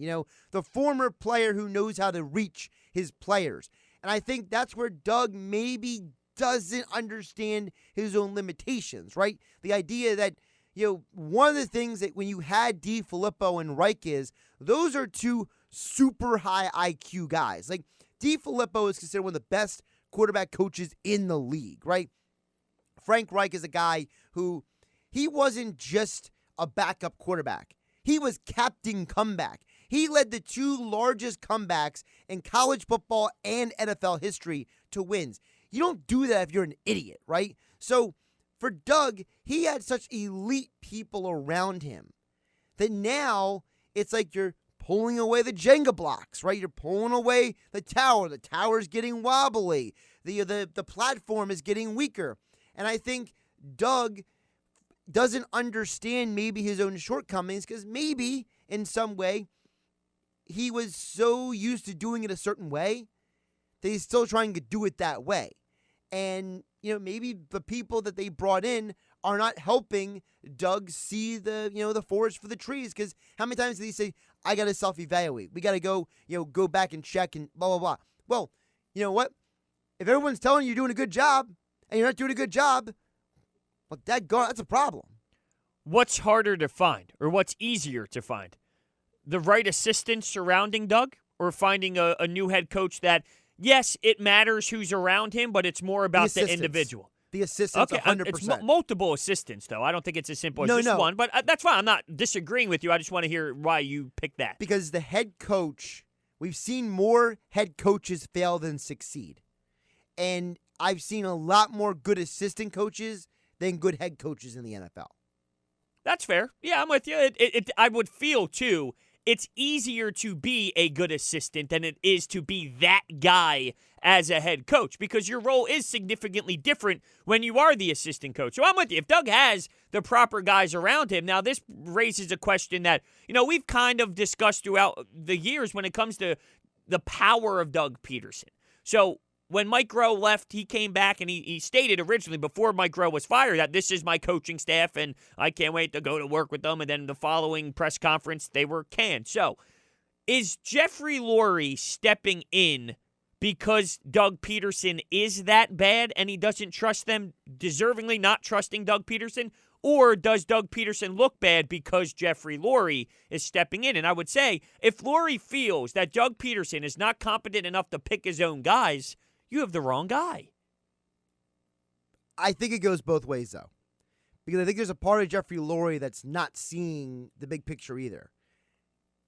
the former player who knows how to reach his players. And I think that's where Doug maybe doesn't understand his own limitations, right? The idea that, one of the things that when you had DiFilippo and Reich is, those are two super high IQ guys. DiFilippo is considered one of the best quarterback coaches in the league, right? Frank Reich is a guy who, he wasn't just a backup quarterback. He was Captain Comeback. He led the two largest comebacks in college football and NFL history to wins. You don't do that if you're an idiot, right? So for Doug, he had such elite people around him that now it's like you're pulling away the Jenga blocks, right? You're pulling away the tower. The tower's getting wobbly. The platform is getting weaker. And I think Doug doesn't understand maybe his own shortcomings because maybe in some way he was so used to doing it a certain way that he's still trying to do it that way. And, maybe the people that they brought in are not helping Doug see the forest for the trees, because how many times did he say, I got to self-evaluate. We got to go back and check and blah, blah, blah. Well, you know what? If everyone's telling you you're doing a good job and you're not doing a good job, well, that's a problem. What's harder to find, or what's easier to find? The right assistant surrounding Doug, or finding a new head coach that, yes, it matters who's around him, but it's more about the individual? The assistants, okay, 100%. It's multiple assistants, though. I don't think it's as simple as just one, but that's fine. I'm not disagreeing with you. I just want to hear why you picked that. Because the head coach, we've seen more head coaches fail than succeed. And I've seen a lot more good assistant coaches than good head coaches in the NFL. That's fair. Yeah, I'm with you. I would feel, too, it's easier to be a good assistant than it is to be that guy as a head coach, because your role is significantly different when you are the assistant coach. So I'm with you. If Doug has the proper guys around him, now this raises a question that, we've kind of discussed throughout the years when it comes to the power of Doug Peterson. So when Mike Groh left, he came back and he stated originally before Mike Groh was fired that this is my coaching staff and I can't wait to go to work with them. And then the following press conference, they were canned. So is Jeffrey Lurie stepping in because Doug Peterson is that bad and he doesn't trust them, deservingly not trusting Doug Peterson? Or does Doug Peterson look bad because Jeffrey Lurie is stepping in? And I would say if Lurie feels that Doug Peterson is not competent enough to pick his own guys, you have the wrong guy. I think it goes both ways, though. because I think there's a part of Jeffrey Lurie that's not seeing the big picture either.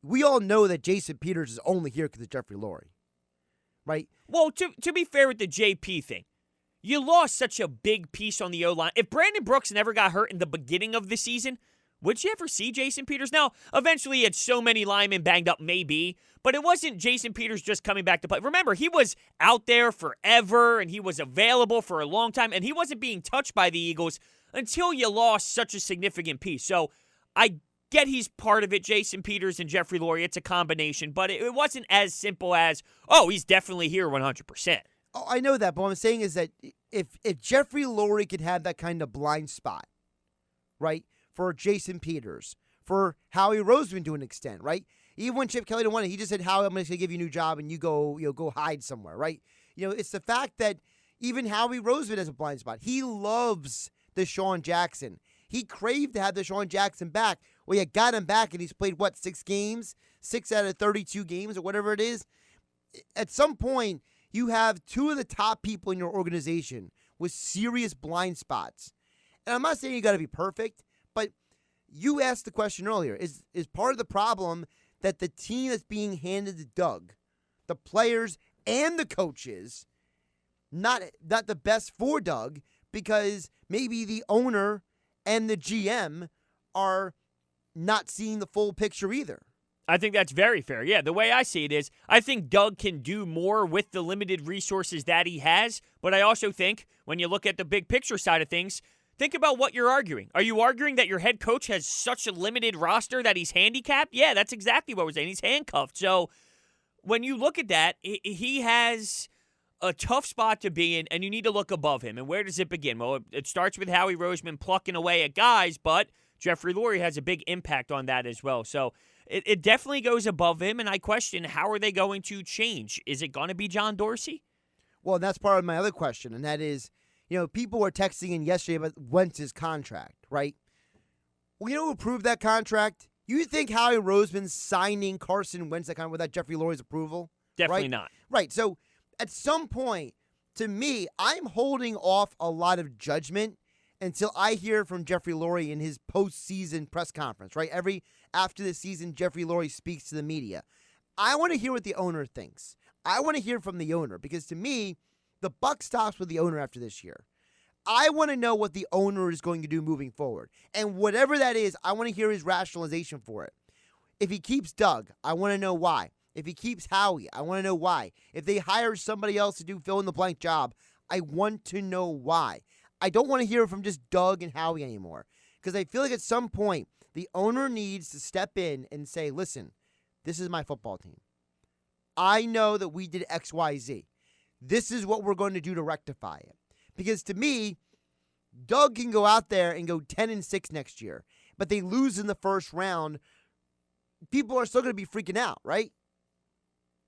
We all know that Jason Peters is only here because of Jeffrey Lurie, right? Well, to be fair with the JP thing, you lost such a big piece on the O-line. If Brandon Brooks never got hurt in the beginning of the season, would you ever see Jason Peters? Now, eventually he had so many linemen banged up, maybe, but it wasn't Jason Peters just coming back to play. Remember, he was out there forever, and he was available for a long time, and he wasn't being touched by the Eagles until you lost such a significant piece. So I get he's part of it, Jason Peters and Jeffrey Lurie. It's a combination, but it wasn't as simple as, oh, he's definitely here 100%. Oh, I know that, but what I'm saying is that if Jeffrey Lurie could have that kind of blind spot, right, for Jason Peters, for Howie Roseman to an extent, right? Even when Chip Kelly didn't want it, he just said, Howie, I'm going to give you a new job and you go hide somewhere, right? It's the fact that even Howie Roseman has a blind spot. He loves Deshaun Jackson. He craved to have Deshaun Jackson back. Well, you got him back, and he's played, 6 games? 6 out of 32 games or whatever it is. At some point, you have 2 of the top people in your organization with serious blind spots. And I'm not saying you got to be perfect, but you asked the question earlier. Is part of the problem that the team that's being handed to Doug, the players and the coaches, not the best for Doug, because maybe the owner and the GM are not seeing the full picture either? I think that's very fair. Yeah, the way I see it is, I think Doug can do more with the limited resources that he has, but I also think when you look at the big picture side of things, think about what you're arguing. Are you arguing that your head coach has such a limited roster that he's handicapped? Yeah, that's exactly what we're saying. He's handcuffed. So when you look at that, he has a tough spot to be in, and you need to look above him. And where does it begin? Well, it starts with Howie Roseman plucking away at guys, but Jeffrey Lurie has a big impact on that as well. So it definitely goes above him, and I question, how are they going to change? Is it going to be John Dorsey? Well, that's part of my other question, and that is, people were texting in yesterday about Wentz's contract, right? Well, you know who approved that contract? You think Howie Roseman's signing Carson Wentz that contract without Jeffrey Lurie's approval? Definitely right? not. Right, so at some point, to me, I'm holding off a lot of judgment until I hear from Jeffrey Lurie in his postseason press conference, right? After the season, Jeffrey Lurie speaks to the media. I want to hear what the owner thinks. I want to hear from the owner because, to me, the buck stops with the owner after this year. I want to know what the owner is going to do moving forward. And whatever that is, I want to hear his rationalization for it. If he keeps Doug, I want to know why. If he keeps Howie, I want to know why. If they hire somebody else to do fill-in-the-blank job, I want to know why. I don't want to hear from just Doug and Howie anymore because I feel like at some point the owner needs to step in and say, listen, this is my football team. I know that we did X, Y, Z. This is what we're going to do to rectify it. Because to me, Doug can go out there and go 10-6 next year, but they lose in the first round. People are still going to be freaking out, right?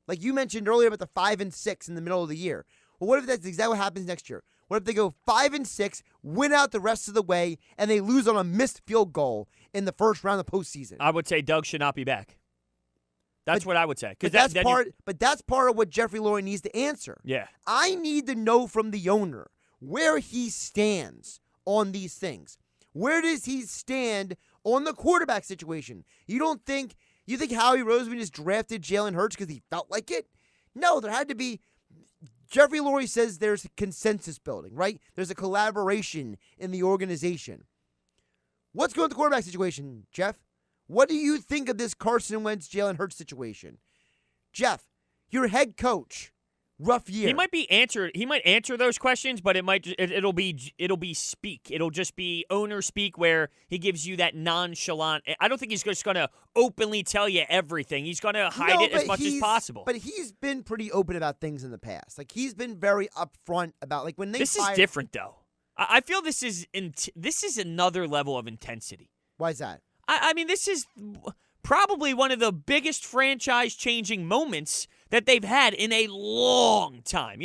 Like you mentioned earlier about the 5-6 in the middle of the year. Well, what if that's exactly what happens next year? What if they go 5-6, win out the rest of the way, and they lose on a missed field goal in the first round of the postseason? I would say Doug should not be back. That's what I would say. But that's part of what Jeffrey Lurie needs to answer. Yeah. I need to know from the owner where he stands on these things. Where does he stand on the quarterback situation? You think Howie Roseman just drafted Jalen Hurts because he felt like it? No, there had to be. Jeffrey Lurie says there's a consensus building, right? There's a collaboration in the organization. What's going on with the quarterback situation, Jeff? What do you think of this Carson Wentz, Jalen Hurts situation? Jeff, your head coach, rough year. He might answer those questions, but it'll be speak. It'll just be owner speak where he gives you that nonchalant. I don't think he's just going to openly tell you everything. He's going to hide it as much as possible. But he's been pretty open about things in the past. Like he's been very upfront about when they. This is different though. I feel this is another level of intensity. Why is that? I mean, this is probably one of the biggest franchise-changing moments that they've had in a long time.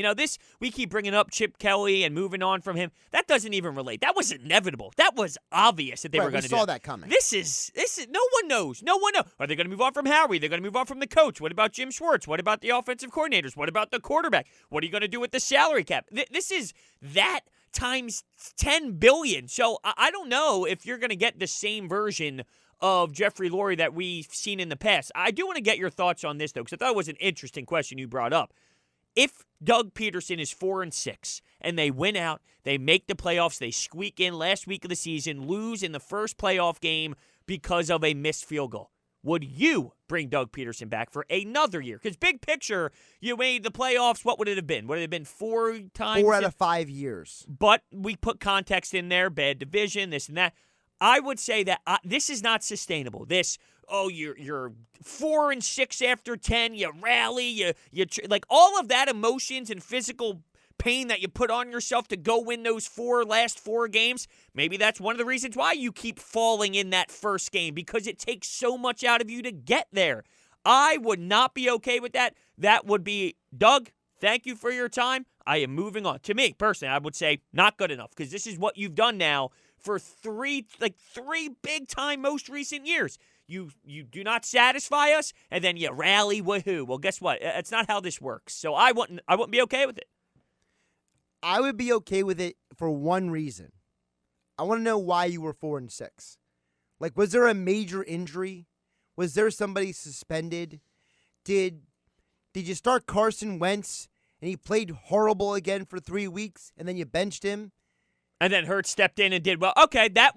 We keep bringing up Chip Kelly and moving on from him. That doesn't even relate. That was inevitable. That was obvious that they were going to do. We saw that coming. This is no one knows. No one knows. Are they going to move on from Howie? They're going to move on from the coach. What about Jim Schwartz? What about the offensive coordinators? What about the quarterback? What are you going to do with the salary cap? This is that times 10 billion. So I don't know if you're going to get the same version of Jeffrey Lurie that we've seen in the past. I do want to get your thoughts on this, though, because I thought it was an interesting question you brought up. If Doug Peterson is 4-6 and they win out, they make the playoffs, they squeak in last week of the season, lose in the first playoff game because of a missed field goal, would you bring Doug Peterson back for another year? Because big picture, you made the playoffs, what would it have been? Would it have been 4 times? 4 out of 5 years. But we put context in there, bad division, this and that. I would say that this is not sustainable. You're 4-6 after 10, you rally, like all of that emotions and physical pain that you put on yourself to go win those last four games. Maybe that's one of the reasons why you keep falling in that first game, because it takes so much out of you to get there. I would not be okay with that. That would be, Doug, thank you for your time. I am moving on. To me, personally, I would say not good enough, because this is what you've done now for three big-time most recent years. You do not satisfy us, and then you rally, woohoo. Well, guess what? It's not how this works. So I wouldn't be okay with it. I would be okay with it for one reason. I want to know why you were 4-6. Like, was there a major injury? Was there somebody suspended? Did you start Carson Wentz and he played horrible again for 3 weeks, and then you benched him? And then Hurts stepped in and did well. Okay, that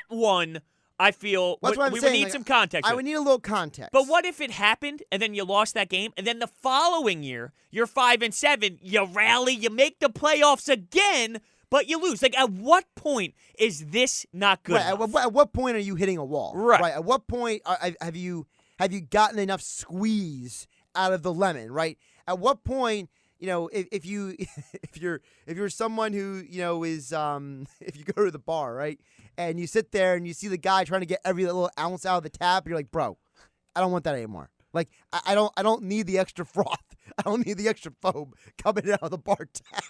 one, I feel, That's what I'm we saying. would need some context. I would need a little context. But what if it happened and then you lost that game, and then the following year, you're 5-7, you rally, you make the playoffs again, but you lose? Like, at what point is this not good enough? At what point are you hitting a wall? Right. At what point have you gotten enough squeeze out of the lemon? Right. At what point, if you're someone who is if you go to the bar, right, and you sit there and you see the guy trying to get every little ounce out of the tap, you're like, bro, I don't want that anymore. Like, I don't need the extra froth. I don't need the extra foam coming out of the bar tap.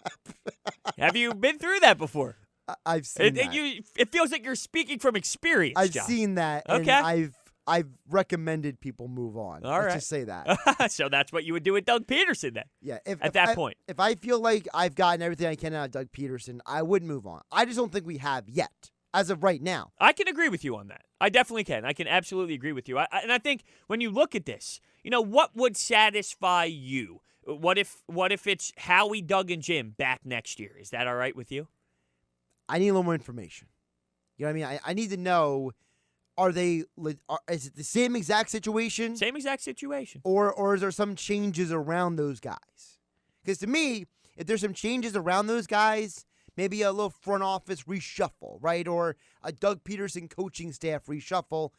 Have you been through that before? I've seen that. It feels like you're speaking from experience, I've John. seen that. Okay. And I've recommended people move on. All Let's right. just say that. So that's what you would do with Doug Peterson then? Yeah. At that point. If I feel like I've gotten everything I can out of Doug Peterson, I would move on. I just don't think we have yet, as of right now. I can agree with you on that. I definitely can. I can absolutely agree with you. And I think when you look at this, what would satisfy you? What if it's Howie, Doug, and Jim back next year? Is that all right with you? I need a little more information. You know what I mean? I need to know, is it the same exact situation? Same exact situation. Or is there some changes around those guys? Because to me, if there's some changes around those guys, maybe a little front office reshuffle, right? Or a Doug Peterson coaching staff reshuffle,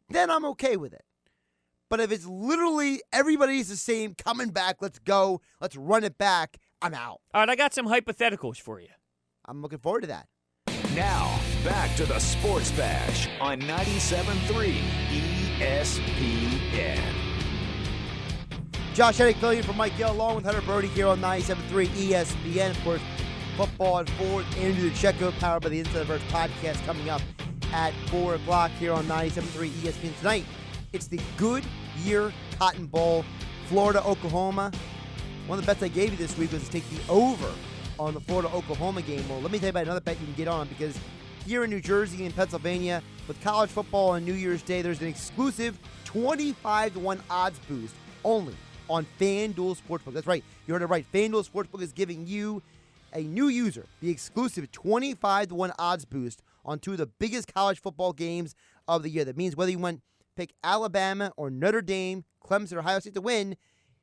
then I'm okay with it. But if it's literally everybody's the same, coming back, let's go, let's run it back, I'm out. All right, I got some hypotheticals for you. I'm looking forward to that. Now, back to the Sports Bash on 97.3 ESPN. Josh Hennig filling in for Mike Gill, along with Hunter Brody here on 97.3 ESPN. Of course, football at 4. Andrew Dicecco, powered by the Inside Verse podcast, coming up at 4 o'clock here on 97.3 ESPN. Tonight, it's the Goodyear Cotton Bowl, Florida, Oklahoma. One of the bets I gave you this week was to take the over on the Florida-Oklahoma game. Well, let me tell you about another bet you can get on, because here in New Jersey and Pennsylvania, with college football on New Year's Day, there's an exclusive 25-1 odds boost only on FanDuel Sportsbook. That's right. You heard it right. FanDuel Sportsbook is giving you, a new user, the exclusive 25-1 odds boost on two of the biggest college football games of the year. That means whether you pick Alabama or Notre Dame, Clemson, or Ohio State to win,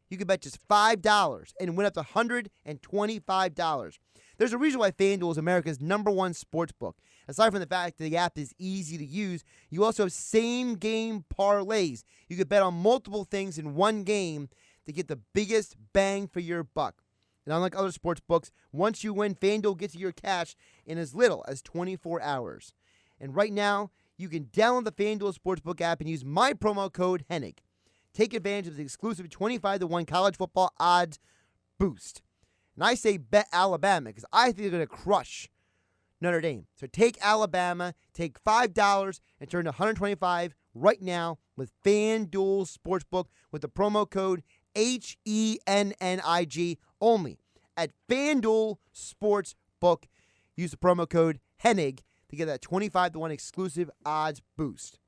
you can bet just $5 and win up to $125. There's a reason why FanDuel is America's #1 sports book. Aside from the fact that the app is easy to use, you also have same-game parlays. You can bet on multiple things in one game to get the biggest bang for your buck. And unlike other sports books, once you win, FanDuel gets you your cash in as little as 24 hours. And right now, you can download the FanDuel Sportsbook app and use my promo code Hennig. Take advantage of the exclusive 25-1 college football odds boost. And I say bet Alabama because I think they're going to crush Notre Dame. So take Alabama, take $5 and turn to $125 right now with FanDuel Sportsbook with the promo code HENNIG only at FanDuel Sportsbook. Use the promo code Hennig to get that 25-1 exclusive odds boost.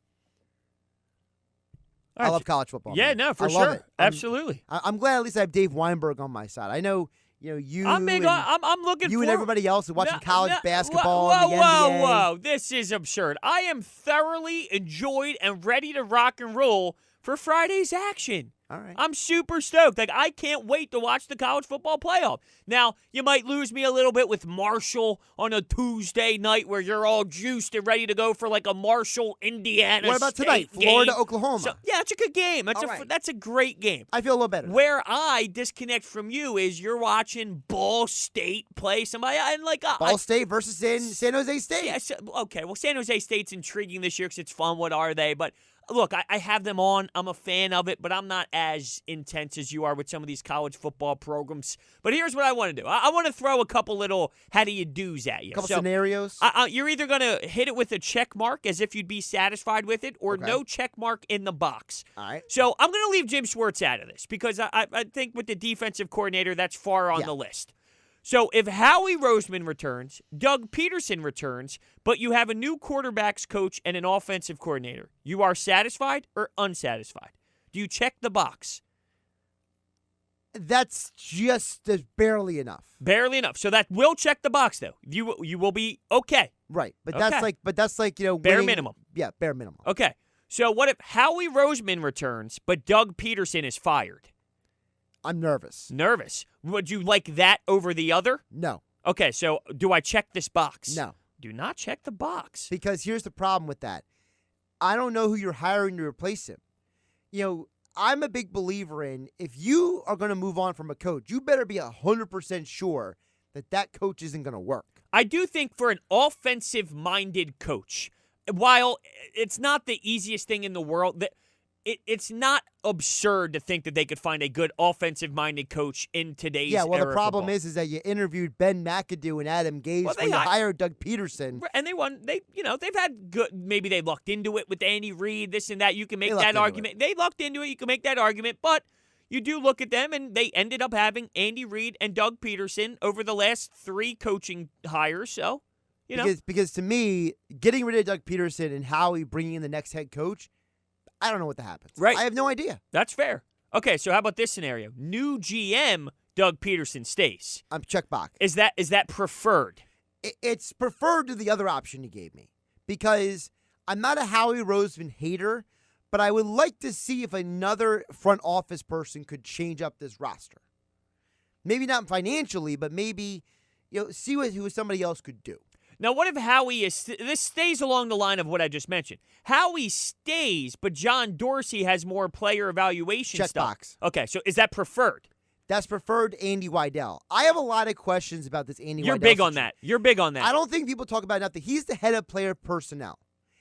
All right. I love college football. Yeah, man. no, for I love sure. it. Absolutely. I'm glad at least I have Dave Weinberg on my side. I know, you. I'm big and on. I'm looking. you and everybody else is watching college basketball. Whoa, and the NBA. whoa! This is absurd. I am thoroughly enjoyed and ready to rock and roll for Friday's action. All right. I'm super stoked. Like, I can't wait to watch the college football playoff. Now, you might lose me a little bit with Marshall on a Tuesday night where you're all juiced and ready to go for like a Marshall, Indiana What about State tonight? game. Florida, Oklahoma. So, yeah, it's a good game. That's a great game. I feel a little better. Where I disconnect from you is you're watching Ball State play somebody. And like Ball State versus San Jose State. Yeah, okay, well, San Jose State's intriguing this year because it's fun. What are they? But look, I have them on. I'm a fan of it, but I'm not as intense as you are with some of these college football programs. But here's what I want to do. I want to throw a couple little how-do-you-do's at you. A couple scenarios. You're either going to hit it with a check mark as if you'd be satisfied with it or no check mark in the box. All right. So I'm going to leave Jim Schwartz out of this because I think with the defensive coordinator, that's far on the list. So if Howie Roseman returns, Doug Peterson returns, but you have a new quarterbacks coach and an offensive coordinator, you are satisfied or unsatisfied? Do you check the box? That's just barely enough. Barely enough. So that will check the box, though. You will be okay. Right, but Okay. that's like Bare winning- minimum. Yeah, bare minimum. Okay. So what if Howie Roseman returns, but Doug Peterson is fired? I'm nervous. Nervous. Would you like that over the other? No, Okay, so do I check this box? no, Do not check the box. because here's the problem with that. I don't know who you're hiring to replace him. I'm a big believer in if you are going to move on from a coach, you better be 100% sure that coach isn't going to work. I do think for an offensive-minded coach, while it's not the easiest thing in the world, it's not absurd to think that they could find a good offensive-minded coach in today's Yeah, well, era the of problem football. is that you interviewed Ben McAdoo and Adam Gase Well, when you they hired Doug Peterson. And they won. They've had good. Maybe they lucked into it with Andy Reid, this and that. You can make They lucked that into argument. They lucked into it. You can make that argument, but you do look at them, and they ended up having Andy Reid and Doug Peterson over the last 3 coaching hires. So, Because to me, getting rid of Doug Peterson and Howie bringing in the next head coach, I don't know what that happens. Right. I have no idea. That's fair. Okay, so how about this scenario? New GM Doug Peterson stays. I'm checkbox. Is that preferred? It's preferred to the other option you gave me because I'm not a Howie Roseman hater, but I would like to see if another front office person could change up this roster. Maybe not financially, but maybe see who somebody else could do. Now, what if Howie this stays along the line of what I just mentioned. Howie stays, but John Dorsey has more player evaluation stuff. Checkbox. Okay, so is that preferred? That's preferred Andy Weidel. I have a lot of questions about this Andy Weidel. You're big on situation. that. You're big on that. I don't think people talk about enough that he's the head of player personnel.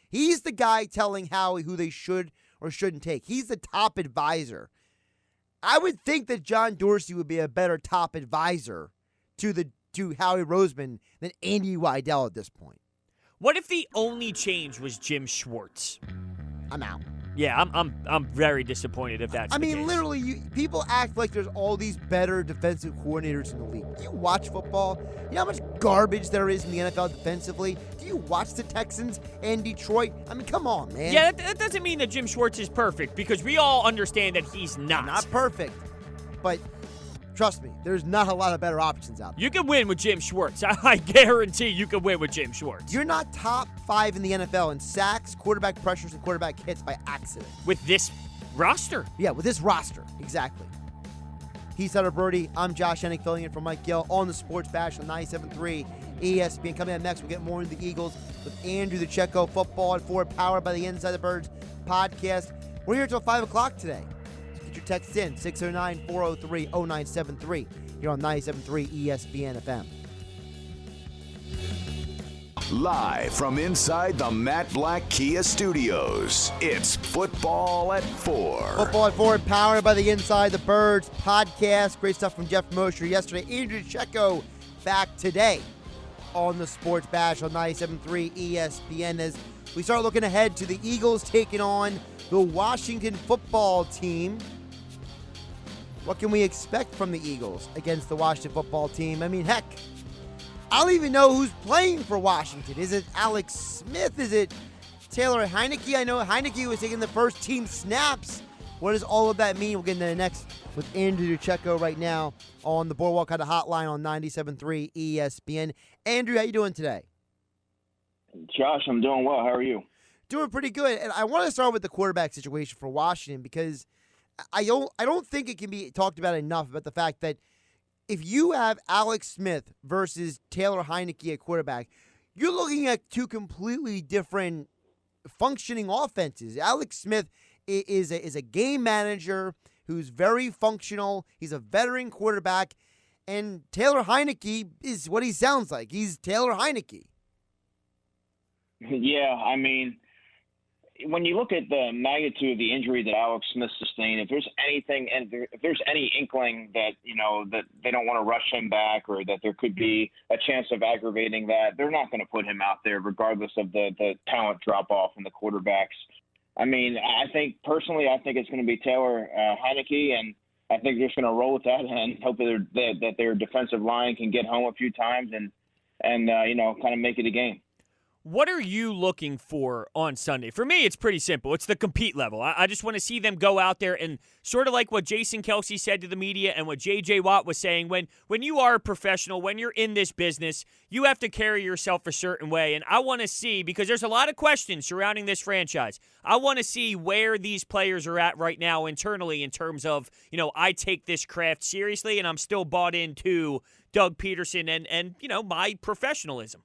He's the guy telling Howie who they should or shouldn't take. He's the top advisor. I would think that John Dorsey would be a better top advisor to Howie Roseman than Andy Weidel at this point. What if the only change was Jim Schwartz? I'm out. Yeah, I'm very disappointed if that's the case. Literally, people act like there's all these better defensive coordinators in the league. Do you watch football? You know how much garbage there is in the NFL defensively? Do you watch the Texans and Detroit? I mean, come on, man. Yeah, that doesn't mean that Jim Schwartz is perfect because we all understand that he's not. Not perfect, but trust me, there's not a lot of better options out there. You can win with Jim Schwartz. I guarantee you can win with Jim Schwartz. You're not top 5 in the NFL in sacks, quarterback pressures, and quarterback hits by accident. With this roster. Yeah, with this roster. Exactly. He's Hunter Brody. I'm Josh Hennig, filling in for Mike Gill on the Sports Bash on 97.3 ESPN. Coming up next, we'll get more into the Eagles with Andrew Dicecco, Football and Forward, powered by the Inside the Birds podcast. We're here until 5 o'clock today. Get your texts in, 609-403-0973. Here on 97.3 ESPN FM. Live from inside the Matt Black Kia Studios, it's Football at 4. Football at Forward, powered by the Inside the Birds podcast. Great stuff from Jeff Mosher yesterday. Andrew Dicecco back today on the Sports Bash on 97.3 ESPN as we start looking ahead to the Eagles taking on the Washington football team. What can we expect from the Eagles against the Washington football team? I mean, heck, I don't even know who's playing for Washington. Is it Alex Smith? Is it Taylor Heineke? I know Heineke was taking the first team snaps. What does all of that mean? We'll get into the next with Andrew Dicecco right now on the Boardwalk Kind of Hotline on 97.3 ESPN. Andrew, how you doing today? Josh, I'm doing well. How are you? Doing pretty good. And I want to start with the quarterback situation for Washington because I don't think it can be talked about enough about the fact that if you have Alex Smith versus Taylor Heineke at quarterback, you're looking at two completely different functioning offenses. Alex Smith is a game manager who's very functional. He's a veteran quarterback. And Taylor Heineke is what he sounds like. He's Taylor Heineke. Yeah, I mean, when you look at the magnitude of the injury that Alex Smith sustained, if there's anything, and if there's any inkling that, that they don't want to rush him back or that there could be a chance of aggravating that, they're not going to put him out there regardless of the talent drop-off in the quarterbacks. I mean, I think it's going to be Taylor Heineke, and I think they're just going to roll with that and hope that their defensive line can get home a few times and kind of make it a game. What are you looking for on Sunday? For me, it's pretty simple. It's the compete level. I just want to see them go out there and sort of like what Jason Kelce said to the media and what J.J. Watt was saying, when you are a professional, when you're in this business, you have to carry yourself a certain way. And I want to see, because there's a lot of questions surrounding this franchise, I want to see where these players are at right now internally in terms of, I take this craft seriously and I'm still bought into Doug Peterson and my professionalism.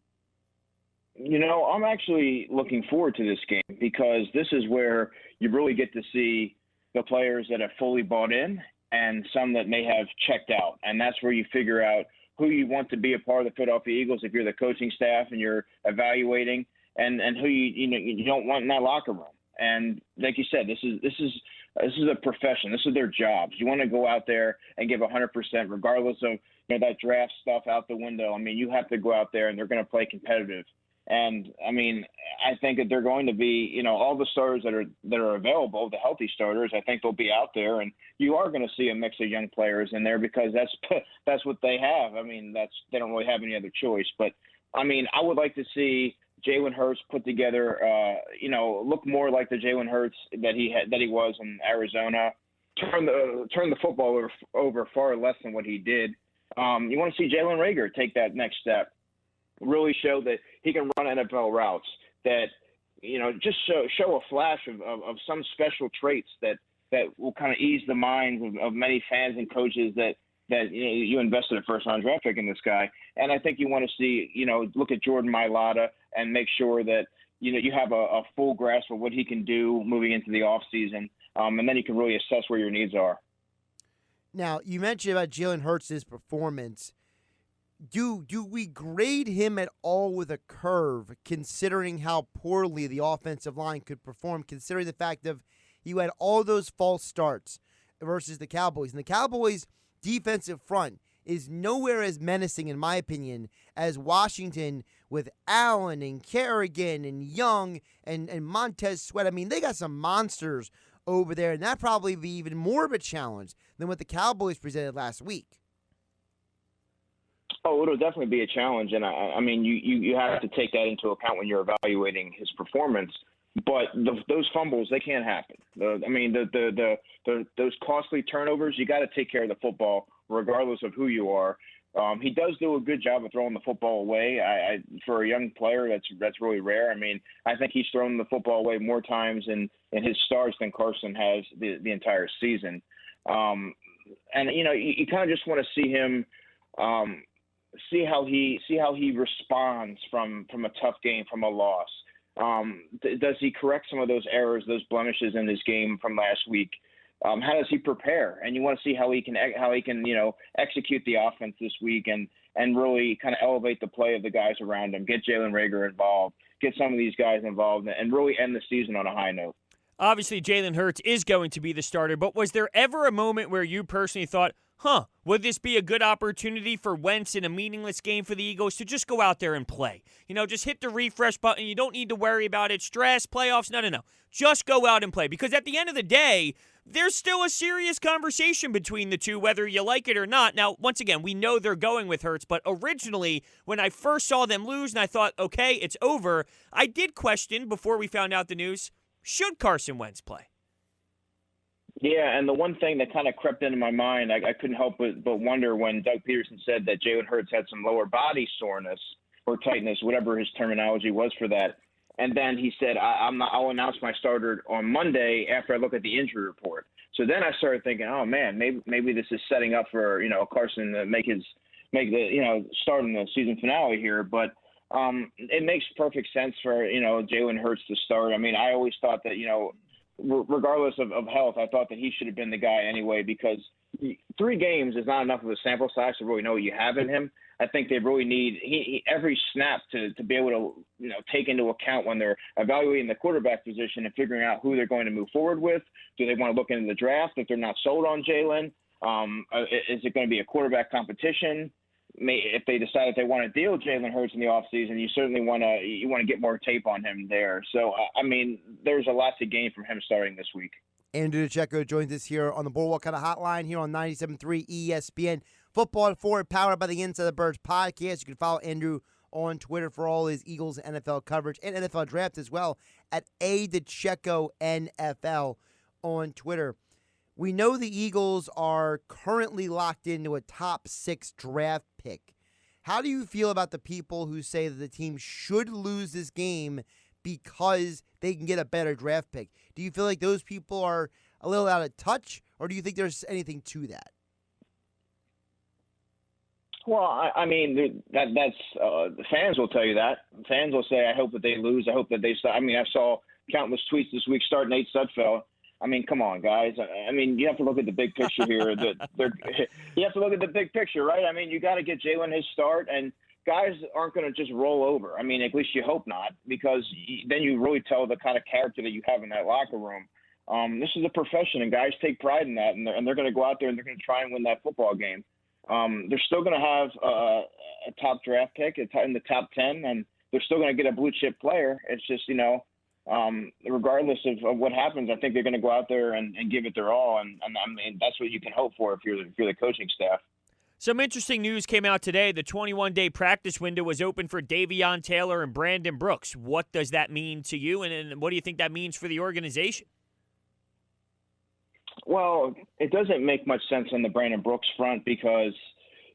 I'm actually looking forward to this game because this is where you really get to see the players that have fully bought in and some that may have checked out. And that's where you figure out who you want to be a part of the Philadlphia Eagles if you're the coaching staff and you're evaluating, and who you don't want in that locker room. And like you said, this is a profession. This is their jobs. You want to go out there and give 100% regardless of that draft stuff out the window. I mean, you have to go out there and they're going to play competitive. And I mean, I think that they're going to be, all the starters that are available, the healthy starters, I think they'll be out there, and you are going to see a mix of young players in there because that's what they have. I mean, they don't really have any other choice. But I mean, I would like to see Jalen Hurts put together, look more like the Jalen Hurts that he was in Arizona. Turn the football over far less than what he did. You want to see Jalen Reagor take that next step. Really show that he can run NFL routes, that, just show a flash of some special traits that will kind of ease the minds of many fans and coaches that you invested a first-round draft pick in this guy. And I think you want to see, look at Jordan Mailata and make sure that, you have a full grasp of what he can do moving into the offseason, and then you can really assess where your needs are. Now, you mentioned about Jalen Hurts' performance. Do we grade him at all with a curve, considering how poorly the offensive line could perform, considering the fact of you had all those false starts versus the Cowboys? And the Cowboys' defensive front is nowhere as menacing, in my opinion, as Washington with Allen and Kerrigan and Young and Montez Sweat. I mean, they got some monsters over there, and that probably be even more of a challenge than what the Cowboys presented last week. Oh, it'll definitely be a challenge, and I mean, you have to take that into account when you're evaluating his performance. But those fumbles, they can't happen. Those costly turnovers, you got to take care of the football, regardless of who you are. He does do a good job of throwing the football away. For a young player, that's really rare. I mean, I think he's thrown the football away more times in his starts than Carson has the entire season. And you kind of just want to see him. See how he responds from a tough game, from a loss. Does he correct some of those errors, those blemishes in his game from last week? How does he prepare? And you want to see how he can execute the offense this week and really kind of elevate the play of the guys around him. Get Jalen Reagor involved, get some of these guys involved, and really end the season on a high note. Obviously, Jalen Hurts is going to be the starter, but was there ever a moment where you personally thought, would this be a good opportunity for Wentz in a meaningless game for the Eagles to just go out there and play? Just hit the refresh button. You don't need to worry about it. Stress, playoffs, no. Just go out and play. Because at the end of the day, there's still a serious conversation between the two, whether you like it or not. Now, once again, we know they're going with Hurts, but originally, when I first saw them lose and I thought, okay, it's over, I did question, before we found out the news, should Carson Wentz play? Yeah, and the one thing that kind of crept into my mind, I couldn't help but wonder when Doug Peterson said that Jalen Hurts had some lower body soreness or tightness, whatever his terminology was for that. And then he said, I'll announce my starter on Monday after I look at the injury report. So then I started thinking, oh man, maybe this is setting up for, Carson to make the start in the season finale here. But it makes perfect sense for, Jalen Hurts to start. I mean, I always thought that, regardless of health, I thought that he should have been the guy anyway, because 3 games is not enough of a sample size to really know what you have in him. I think they really need every snap to be able to, take into account when they're evaluating the quarterback position and figuring out who they're going to move forward with. Do they want to look into the draft if they're not sold on Jalen? Is it going to be a quarterback competition? If they decide that they want to deal with Jalen Hurts in the offseason, you certainly want to get more tape on him there. So, I mean, there's a lot to gain from him starting this week. Andrew Dicecco joins us here on the Boardwalk Kind of Hotline here on 97.3 ESPN. Football at 4, powered by the Inside the Birds podcast. You can follow Andrew on Twitter for all his Eagles NFL coverage and NFL draft as well at @Dicecco NFL on Twitter. We know the Eagles are currently locked into a top 6 draft pick. How do you feel about the people who say that the team should lose this game because they can get a better draft pick? Do you feel like those people are a little out of touch, or do you think there's anything to that? Well, I mean, that's the fans will tell you that. Fans will say, I hope that they lose. I hope that they start. I mean, I saw countless tweets this week starting Nate Sudfeld. I mean, come on, guys. I mean, you have to look at the big picture here. You have to look at the big picture, right? I mean, you got to get Jalen his start, and guys aren't going to just roll over. I mean, at least you hope not, because then you really tell the kind of character that you have in that locker room. This is a profession, and guys take pride in that, and they're going to go out there and they're going to try and win that football game. They're still going to have a top draft pick in the top 10, and they're still going to get a blue chip player. It's just, regardless of what happens, I think they're going to go out there and give it their all. And I mean, that's what you can hope for if you're the coaching staff. Some interesting news came out today. The 21-day practice window was open for Davion Taylor and Brandon Brooks. What does that mean to you, and what do you think that means for the organization? Well, it doesn't make much sense on the Brandon Brooks front because,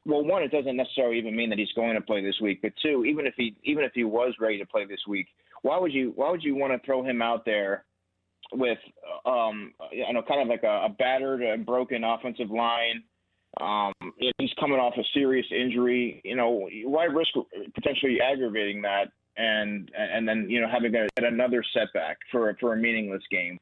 well, one, it doesn't necessarily even mean that he's going to play this week. But two, even if he was ready to play this week, why would you want to throw him out there with kind of like a battered and broken offensive line? He's coming off a serious injury. Why risk potentially aggravating that and then having another setback for a meaningless game?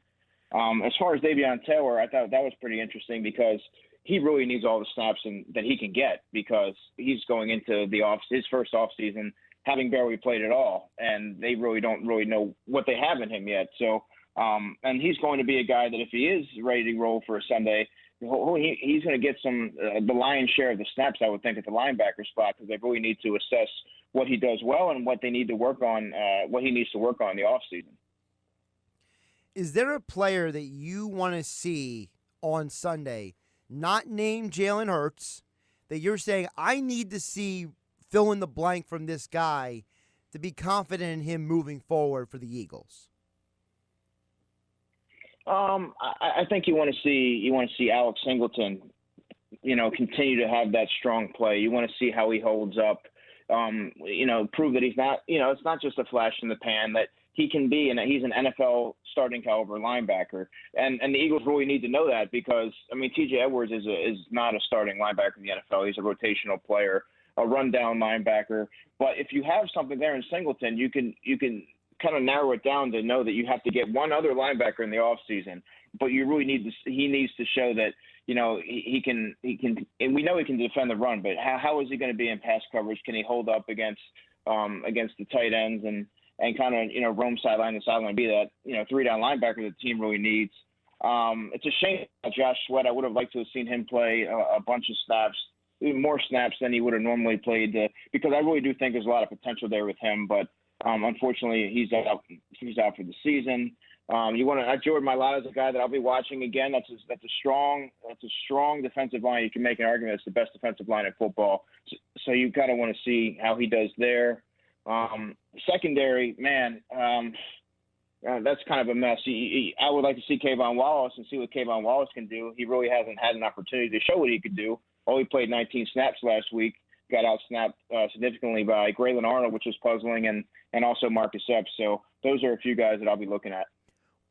As far as Davion Taylor, I thought that was pretty interesting because he really needs all the snaps that he can get because he's going into his first offseason having barely played at all, and they really don't know what they have in him yet. So, and he's going to be a guy that if he is ready to roll for a Sunday, he's going to get the lion's share of the snaps, I would think, at the linebacker spot because they really need to assess what he does well and what they need to work on, what he needs to work on in the offseason. Is there a player that you want to see on Sunday, not named Jalen Hurts, that you're saying, I need to see fill in the blank from this guy to be confident in him moving forward for the Eagles? I think you want to see Alex Singleton, continue to have that strong play. You want to see how he holds up, prove that he's not, it's not just a flash in the pan, that he can be, and he's an NFL starting caliber linebacker. And the Eagles really need to know that because, T.J. Edwards is not a starting linebacker in the NFL. He's a rotational player, a rundown linebacker. But if you have something there in Singleton, you can kind of narrow it down to know that you have to get one other linebacker in the offseason. But you really he needs to show that, he can, and we know he can defend the run, but how is he going to be in pass coverage? Can he hold up against the tight ends and kind of, roam sideline to sideline, be that, 3-down linebacker that the team really needs. It's a shame about Josh Sweat. I would have liked to have seen him play a bunch of snaps, even more snaps than he would have normally played, because I really do think there's a lot of potential there with him. But unfortunately, he's out for the season. Jordan Mailata's a guy that I'll be watching again. That's a strong defensive line. You can make an argument it's the best defensive line in football. So you kind of want to see how he does there. Secondary, man, that's kind of a mess. I would like to see Kayvon Wallace and see what Kayvon Wallace can do. He really hasn't had an opportunity to show what he could do. Only played 19 snaps last week. Got out-snapped significantly by Graylin Arnold, which was puzzling, and also Marcus Epps. So those are a few guys that I'll be looking at.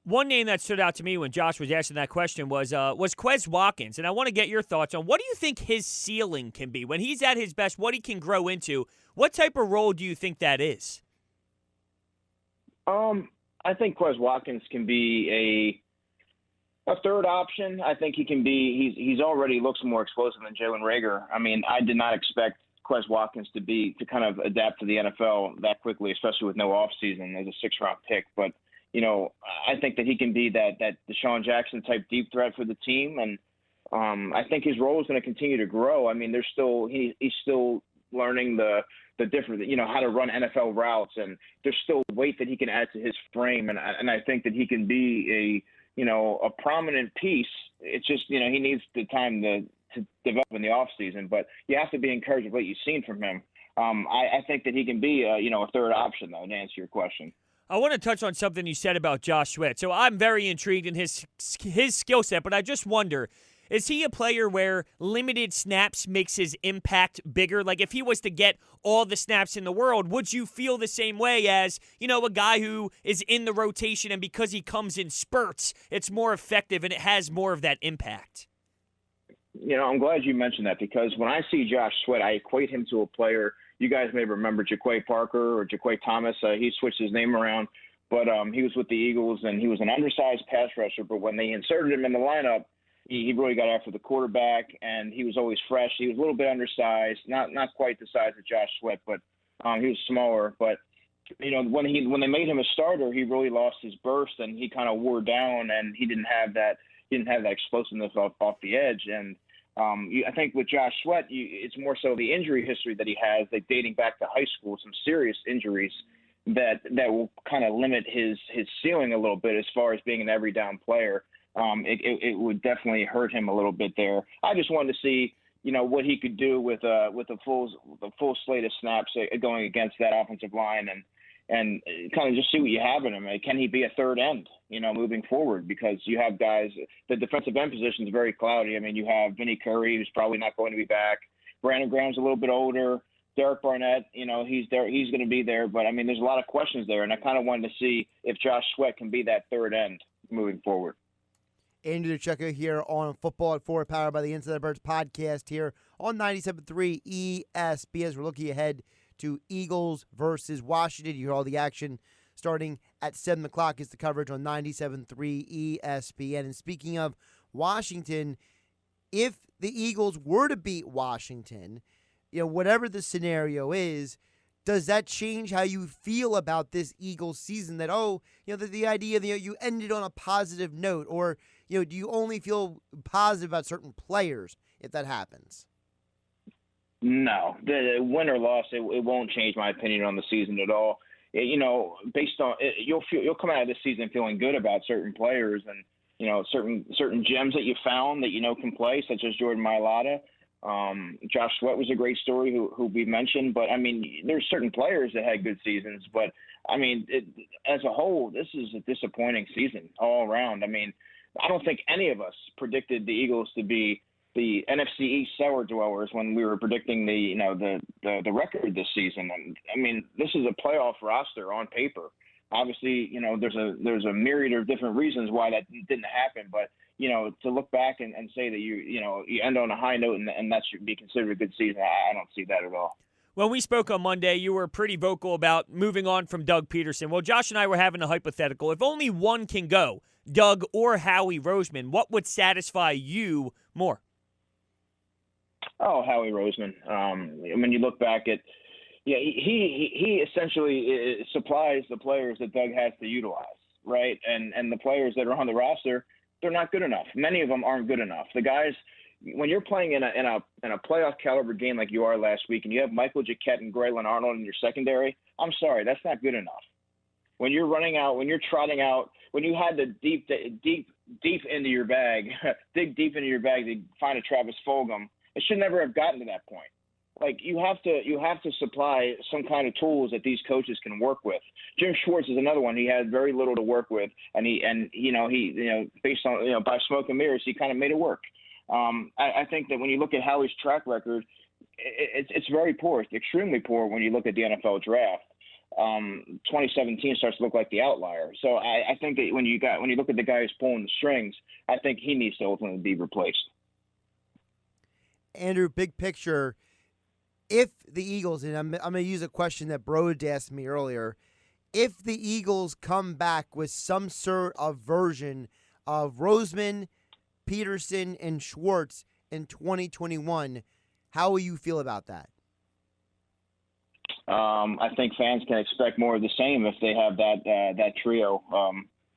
One name that stood out to me when Josh was asking that question was Quez Watkins, and I want to get your thoughts on what do you think his ceiling can be when he's at his best, what he can grow into. What type of role do you think that is? I think Quez Watkins can be a third option. I think he can be. He's already looks more explosive than Jalen Reagor. I mean, I did not expect Quez Watkins to kind of adapt to the NFL that quickly, especially with no offseason as a 6th-round pick, but. I think that he can be that Deshaun Jackson type deep threat for the team, and I think his role is going to continue to grow. I mean, he's still learning the different, how to run NFL routes, and there's still weight that he can add to his frame, and I think that he can be a prominent piece. It's just he needs the time to develop in the off season, but you have to be encouraged with what you've seen from him. I think that he can be a third option though, to answer your question. I want to touch on something you said about Josh Sweat. So I'm very intrigued in his skill set, but I just wonder, is he a player where limited snaps makes his impact bigger? Like if he was to get all the snaps in the world, would you feel the same way as, a guy who is in the rotation and because he comes in spurts, it's more effective and it has more of that impact? I'm glad you mentioned that because when I see Josh Sweat, I equate him to a player. You guys may remember Jaquay Parker or Jaquay Thomas. He switched his name around, but he was with the Eagles, and he was an undersized pass rusher. But when they inserted him in the lineup, he really got after the quarterback, and he was always fresh. He was a little bit undersized, not quite the size of Josh Sweat, but he was smaller. But when they made him a starter, he really lost his burst, and he kind of wore down, and he didn't have that explosiveness off the edge. And I think with Josh Sweat, it's more so the injury history that he has, like dating back to high school, some serious injuries that will kind of limit his ceiling a little bit as far as being an every down player. It would definitely hurt him a little bit there. I just wanted to see, what he could do with a full slate of snaps going against that offensive line and kind of just see what you have in him. Can he be a third end, moving forward? Because you have guys, the defensive end position is very cloudy. I mean, you have Vinny Curry, who's probably not going to be back. Brandon Graham's a little bit older. Derek Barnett, he's there. He's going to be there. But, I mean, there's a lot of questions there. And I kind of wanted to see if Josh Sweat can be that third end moving forward. Andrew Dicecco here on Football at 4, powered by the Inside the Birds podcast here on 97.3 ESPN as we're looking ahead to Eagles versus Washington. You hear all the action starting at 7 o'clock is the coverage on 97.3 ESPN. And speaking of Washington, if the Eagles were to beat Washington, whatever the scenario is, does that change how you feel about this Eagles season? That, the idea that you ended on a positive note, or, do you only feel positive about certain players if that happens? No, the win or loss, it won't change my opinion on the season at all. Based on you'll come out of this season feeling good about certain players and certain gems that you found that can play, such as Jordan Mailata. Josh Sweat was a great story who we mentioned, but I mean, there's certain players that had good seasons, but I mean, as a whole, this is a disappointing season all around. I mean, I don't think any of us predicted the Eagles to be the NFC East cellar dwellers when we were predicting the record this season. And I mean, this is a playoff roster on paper. Obviously, there's a myriad of different reasons why that didn't happen, but to look back and say that you end on a high note and that should be considered a good season, I don't see that at all. When we spoke on Monday, you were pretty vocal about moving on from Doug Peterson. Well, Josh and I were having a hypothetical. If only one can go, Doug or Howie Roseman, what would satisfy you more? Oh, Howie Roseman. When you look back at, he essentially supplies the players that Doug has to utilize, right? And the players that are on the roster, they're not good enough. Many of them aren't good enough. The guys, when you're playing in a playoff caliber game like you are last week, and you have Michael Jacquet and Graylin Arnold in your secondary, I'm sorry, that's not good enough. When you're running out, when you're trotting out, when you had to deep into your bag, dig deep into your bag to find a Travis Fulgham, it should never have gotten to that point. Like you have to supply some kind of tools that these coaches can work with. Jim Schwartz is another one. He had very little to work with, and he based on by smoke and mirrors, he kind of made it work. I think that when you look at Howie's track record, it's very poor. It's extremely poor when you look at the NFL draft. 2017 starts to look like the outlier. So I think that when you look at the guy who's pulling the strings, I think he needs to ultimately be replaced. Andrew, big picture. If the Eagles, and I'm going to use a question that Brody asked me earlier, if the Eagles come back with some sort of version of Roseman, Peterson, and Schwartz in 2021, how will you feel about that? I think fans can expect more of the same if they have that trio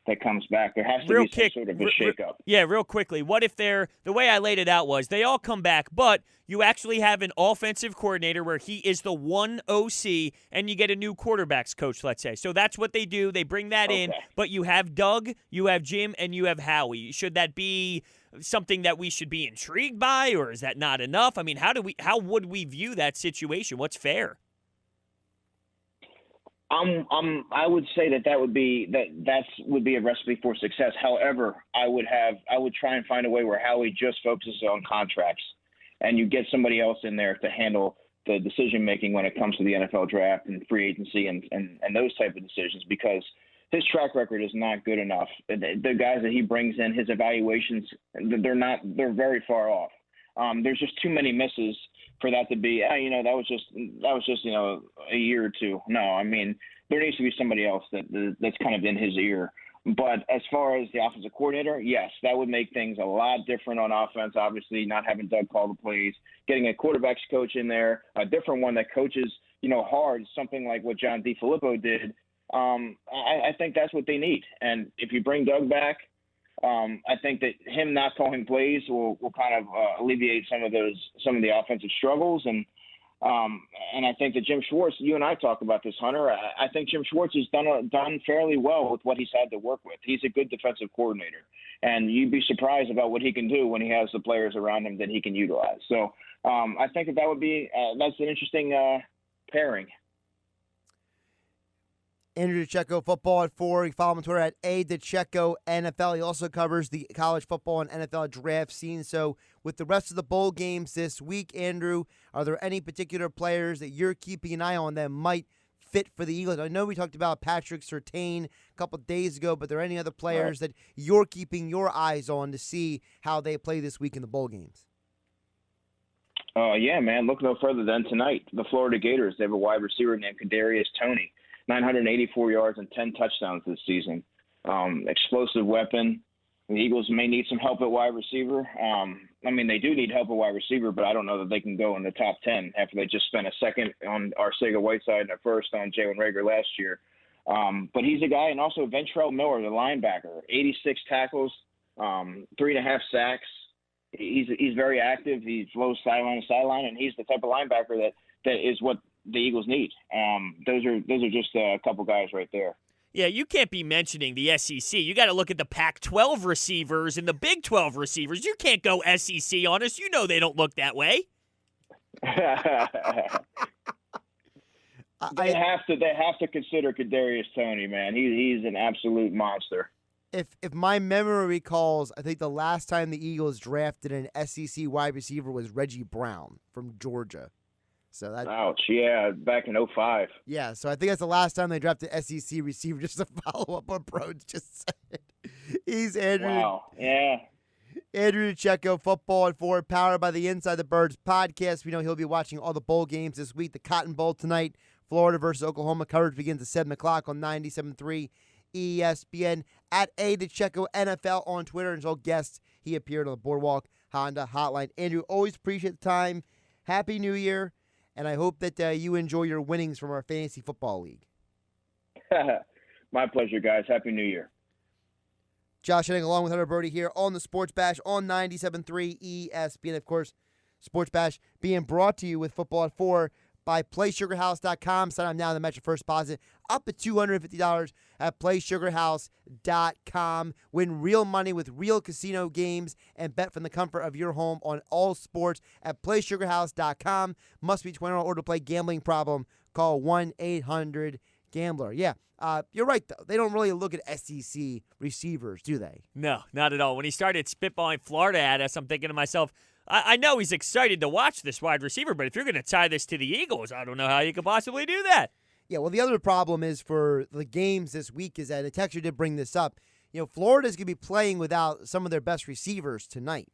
that comes back. There has to be some sort of a shakeup. Yeah, real quickly. What if the way I laid it out was they all come back, but you actually have an offensive coordinator where he is the one OC, and you get a new quarterbacks coach, let's say. So that's what they do. They bring that in, but you have Doug, you have Jim, and you have Howie. Should that be something that we should be intrigued by, or is that not enough? I mean, how would we view that situation? What's fair? I would say that would be a recipe for success. However, I would try and find a way where Howie just focuses on contracts, and you get somebody else in there to handle the decision making when it comes to the NFL draft and free agency and those type of decisions, because his track record is not good enough. The guys that he brings in, his evaluations, they're very far off. There's just too many misses for that to be, that was just a year or two. No, I mean, there needs to be somebody else that's kind of in his ear. But as far as the offensive coordinator, yes, that would make things a lot different on offense. Obviously, not having Doug call the plays, getting a quarterbacks coach in there, a different one that coaches, hard, something like what John DeFilippo did. I think that's what they need. And if you bring Doug back, I think that him not calling plays will kind of alleviate some of the offensive struggles, and I think that Jim Schwartz, you and I talk about this, Hunter. I think Jim Schwartz has done fairly well with what he's had to work with. He's a good defensive coordinator, and you'd be surprised about what he can do when he has the players around him that he can utilize. So I think that would be that's an interesting pairing. Andrew Dicecco, Football at 4. You follow him on Twitter at @Dicecco NFL. He also covers the college football and NFL draft scene. So with the rest of the bowl games this week, Andrew, are there any particular players that you're keeping an eye on that might fit for the Eagles? I know we talked about Patrick Surtain a couple of days ago, but are there any other players that you're keeping your eyes on to see how they play this week in the bowl games? Yeah, man. Look no further than tonight. The Florida Gators, they have a wide receiver named Kadarius Toney. 984 yards and 10 touchdowns this season. Explosive weapon. The Eagles may need some help at wide receiver. They do need help at wide receiver, but I don't know that they can go in the top 10 after they just spent a second on Arcega-Whiteside and a first on Jalen Reagor last year. But he's a guy, and also Ventrell Miller, the linebacker, 86 tackles, 3.5 sacks. He's very active. He flows sideline to sideline, and he's the type of linebacker that is what the Eagles need. Those are just a couple guys right there. Yeah, you can't be mentioning the SEC. You got to look at the Pac-12 receivers and the Big 12 receivers. You can't go SEC on us. You know they don't look that way. They have to consider Kadarius Toney, man. He's an absolute monster. If my memory recalls, I think the last time the Eagles drafted an SEC wide receiver was Reggie Brown from Georgia. So ouch, yeah, back in 2005. Yeah, so I think that's the last time they drafted SEC receiver, just to follow up what Bro just said. He's Andrew. Wow, yeah. Andrew Dicecco, Football at 4, powered by the Inside the Birds podcast. We know he'll be watching all the bowl games this week. The Cotton Bowl tonight, Florida versus Oklahoma. Coverage begins at 7 o'clock on 97.3 ESPN. At @Dicecco NFL on Twitter. And as all guests, he appeared on the Boardwalk Honda Hotline. Andrew, always appreciate the time. Happy New Year. And I hope that you enjoy your winnings from our fantasy football league. My pleasure, guys. Happy New Year. Josh Hennig along with Hunter Brody here on the Sports Bash on 97.3 ESPN. Of course, Sports Bash being brought to you with Football at 4 by PlaySugarHouse.com. Sign up now and match your first deposit up to $250 at PlaySugarHouse.com. Win real money with real casino games and bet from the comfort of your home on all sports at PlaySugarHouse.com. Must be 21 or to play. Gambling problem? Call 1-800-GAMBLER. Yeah, you're right, though. They don't really look at SEC receivers, do they? No, not at all. When he started spitballing Florida at us, I'm thinking to myself, I know he's excited to watch this wide receiver, but if you're going to tie this to the Eagles, I don't know how you could possibly do that. Yeah, well, the other problem is for the games this week is that a texter did bring this up. Florida's going to be playing without some of their best receivers tonight.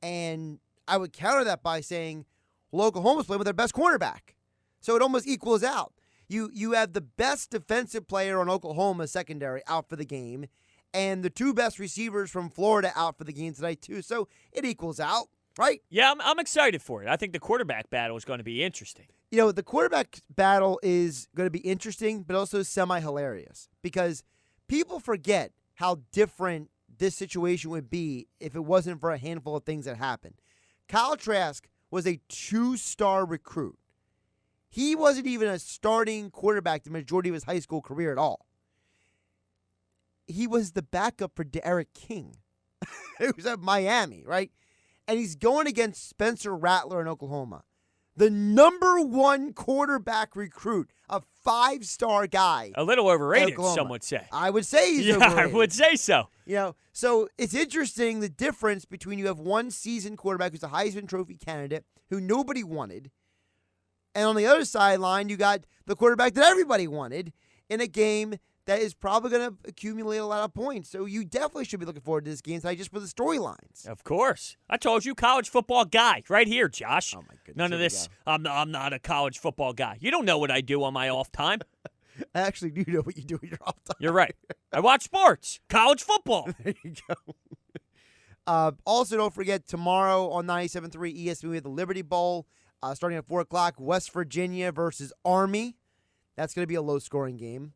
And I would counter that by saying, well, Oklahoma's playing with their best cornerback. So it almost equals out. You have the best defensive player on Oklahoma secondary out for the game, and the two best receivers from Florida out for the game tonight, too. So it equals out. Right? Yeah, I'm excited for it. I think the quarterback battle is going to be interesting. The quarterback battle is going to be interesting, but also semi-hilarious because people forget how different this situation would be if it wasn't for a handful of things that happened. Kyle Trask was a 2-star recruit. He wasn't even a starting quarterback the majority of his high school career at all. He was the backup for Derek King. It was at Miami, right? And he's going against Spencer Rattler in Oklahoma. The number one quarterback recruit, a 5-star guy. A little overrated, some would say. I would say he's overrated. I would say so. So it's interesting the difference between you have one seasoned quarterback who's a Heisman Trophy candidate who nobody wanted, and on the other sideline you got the quarterback that everybody wanted in a game that is probably going to accumulate a lot of points. So you definitely should be looking forward to this game tonight just for the storylines. Of course. I told you, college football guy right here, Josh. Oh, my goodness. None of this, I'm not a college football guy. You don't know what I do on my off time. I actually do know what you do in your off time. You're right. I watch sports. College football. There you go. Also, don't forget, tomorrow on 97.3 ESPN, we have the Liberty Bowl starting at 4 o'clock, West Virginia versus Army. That's going to be a low-scoring game.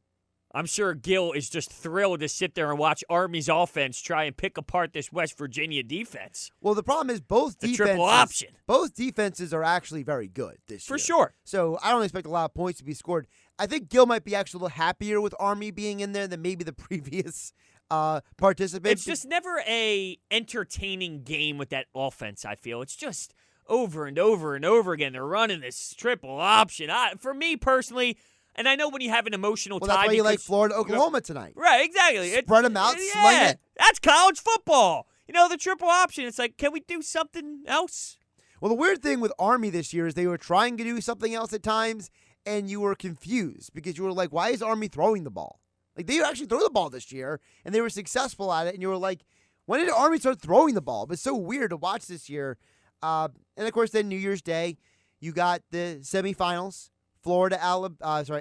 I'm sure Gil is just thrilled to sit there and watch Army's offense try and pick apart this West Virginia defense. Well, the problem is both triple option. Both defenses are actually very good this year. For sure. So I don't expect a lot of points to be scored. I think Gil might be actually a little happier with Army being in there than maybe the previous participants. It's just never a entertaining game with that offense, I feel. It's just over and over and over again. They're running this triple option. For me personally, and I know when you have an emotional tie. That's why you like Florida, Oklahoma tonight. Right, exactly. Spread them out, sling it. That's college football. The triple option, it's like, can we do something else? Well, the weird thing with Army this year is they were trying to do something else at times, and you were confused because you were like, why is Army throwing the ball? Like, they actually threw the ball this year, and they were successful at it, and you were like, when did Army start throwing the ball? But it's so weird to watch this year. And, of course, then New Year's Day, you got the semifinals.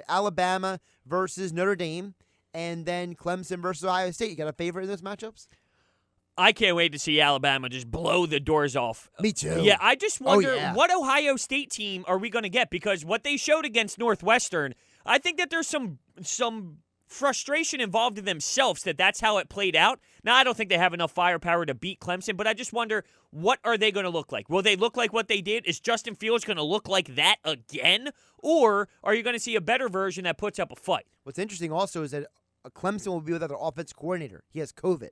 Alabama versus Notre Dame, and then Clemson versus Ohio State. You got a favorite in those matchups? I can't wait to see Alabama just blow the doors off. Me too. Yeah, I just wonder what Ohio State team are we going to get, because what they showed against Northwestern, I think that there's some frustration involved in themselves that's how it played out. Now, I don't think they have enough firepower to beat Clemson, but I just wonder, what are they going to look like? Will they look like what they did? Is Justin Fields going to look like that again? Or are you going to see a better version that puts up a fight? What's interesting also is that Clemson will be without their offense coordinator. He has COVID.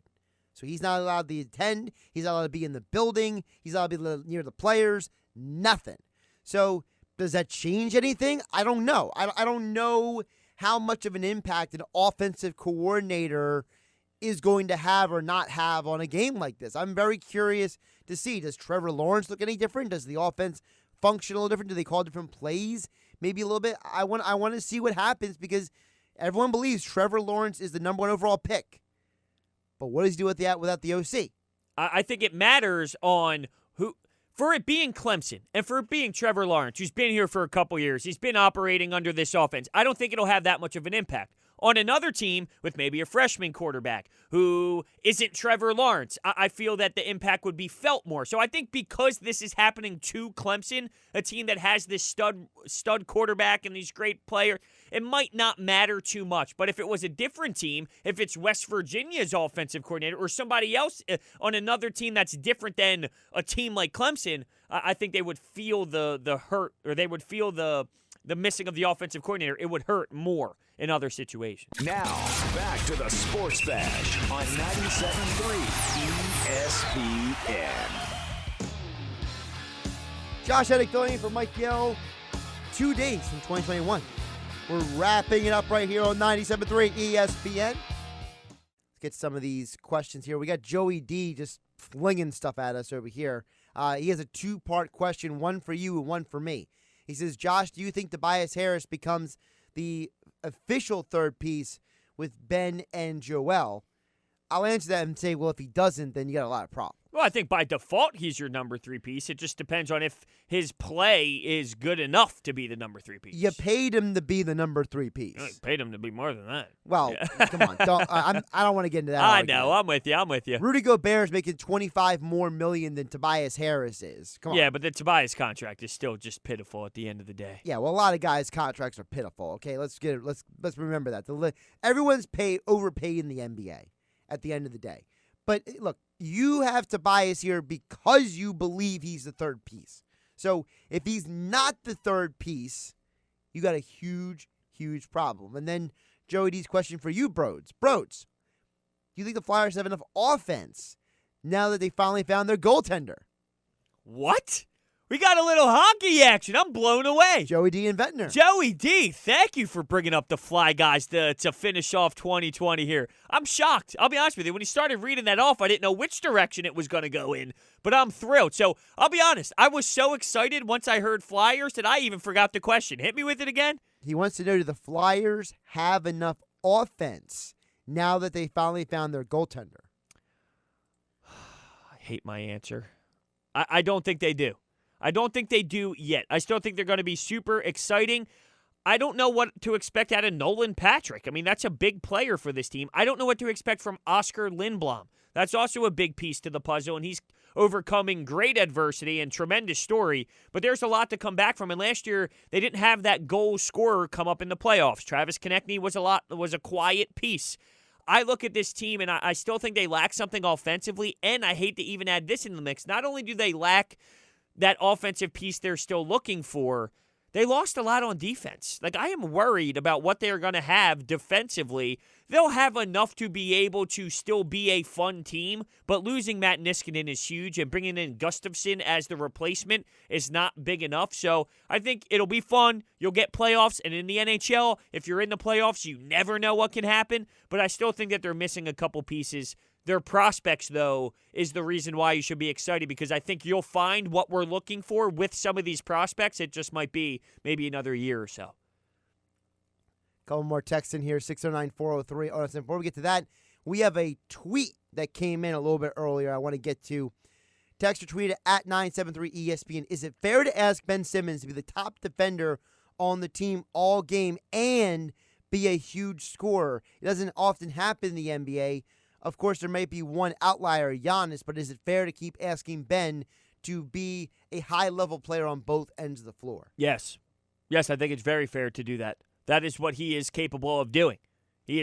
So he's not allowed to attend. He's not allowed to be in the building. He's not allowed to be near the players. Nothing. So does that change anything? I don't know. I don't know how much of an impact an offensive coordinator is going to have or not have on a game like this. I'm very curious to see. Does Trevor Lawrence look any different? Does the offense function a little different? Do they call different plays? Maybe a little bit. I want to see what happens because everyone believes Trevor Lawrence is the number one overall pick. But what does he do without the OC? I think it matters on who. For it being Clemson and for it being Trevor Lawrence, who's been here for a couple years, he's been operating under this offense, I don't think it'll have that much of an impact. On another team with maybe a freshman quarterback who isn't Trevor Lawrence, I feel that the impact would be felt more. So I think because this is happening to Clemson, a team that has this stud quarterback and these great players, it might not matter too much. But if it was a different team, if it's West Virginia's offensive coordinator or somebody else on another team that's different than a team like Clemson, I think they would feel the hurt, or they would feel the the missing of the offensive coordinator, it would hurt more in other situations. Now, back to the Sports Bash on 97.3 ESPN. Josh Hennig filling in for Mike Yell. 2 days from 2021. We're wrapping it up right here on 97.3 ESPN. Let's get some of these questions here. We got Joey D just flinging stuff at us over here. He has a 2-part question, one for you and one for me. He says, Josh, do you think Tobias Harris becomes the official third piece with Ben and Joel? I'll answer that and say, well, if he doesn't, then you got a lot of problems. Well, I think by default, he's your number 3 piece. It just depends on if his play is good enough to be the number 3 piece. You paid him to be the number 3 piece. You paid him to be more than that. Well, come on. I don't want to get into that I argument. know. I'm with you. Rudy Gobert's making $25 more million than Tobias Harris is. Come on. Yeah, but the Tobias contract is still just pitiful at the end of the day. Yeah, well, a lot of guys' contracts are pitiful. Okay, let's remember that. Everyone's overpaid in the NBA at the end of the day. But look, you have Tobias here because you believe he's the third piece. So if he's not the third piece, you got a huge, huge problem. And then Joey D's question for you, Broads. Broads, do you think the Flyers have enough offense now that they finally found their goaltender? What? We got a little hockey action. I'm blown away. Joey D and Ventnor. Joey D, thank you for bringing up the Fly guys to finish off 2020 here. I'm shocked. I'll be honest with you. When he started reading that off, I didn't know which direction it was going to go in, but I'm thrilled. So I'll be honest. I was so excited once I heard Flyers that I even forgot the question. Hit me with it again. He wants to know, do the Flyers have enough offense now that they finally found their goaltender? I hate my answer. I don't think they do. I don't think they do yet. I still think they're going to be super exciting. I don't know what to expect out of Nolan Patrick. I mean, that's a big player for this team. I don't know what to expect from Oscar Lindblom. That's also a big piece to the puzzle, and he's overcoming great adversity and tremendous story. But there's a lot to come back from. And last year, they didn't have that goal scorer come up in the playoffs. Travis Konechny was a quiet piece. I look at this team, and I still think they lack something offensively, and I hate to even add this in the mix. Not only do they lack that offensive piece they're still looking for, they lost a lot on defense. Like, I am worried about what they're going to have defensively. They'll have enough to be able to still be a fun team, but losing Matt Niskanen is huge, and bringing in Gustafsson as the replacement is not big enough. So I think it'll be fun. You'll get playoffs, and in the NHL, if you're in the playoffs, you never know what can happen, but I still think that they're missing a couple pieces. Their prospects, though, is the reason why you should be excited, because I think you'll find what we're looking for with some of these prospects. It just might be maybe another year or so. Couple more texts in here, 609-403. Oh, before we get to that, we have a tweet that came in a little bit earlier I want to get to. Texter tweeted at 973ESPN. Is it fair to ask Ben Simmons to be the top defender on the team all game and be a huge scorer? It doesn't often happen in the NBA. Of course, there may be one outlier, Giannis, but is it fair to keep asking Ben to be a high-level player on both ends of the floor? Yes. Yes, I think it's very fair to do that. That is what he is capable of doing. He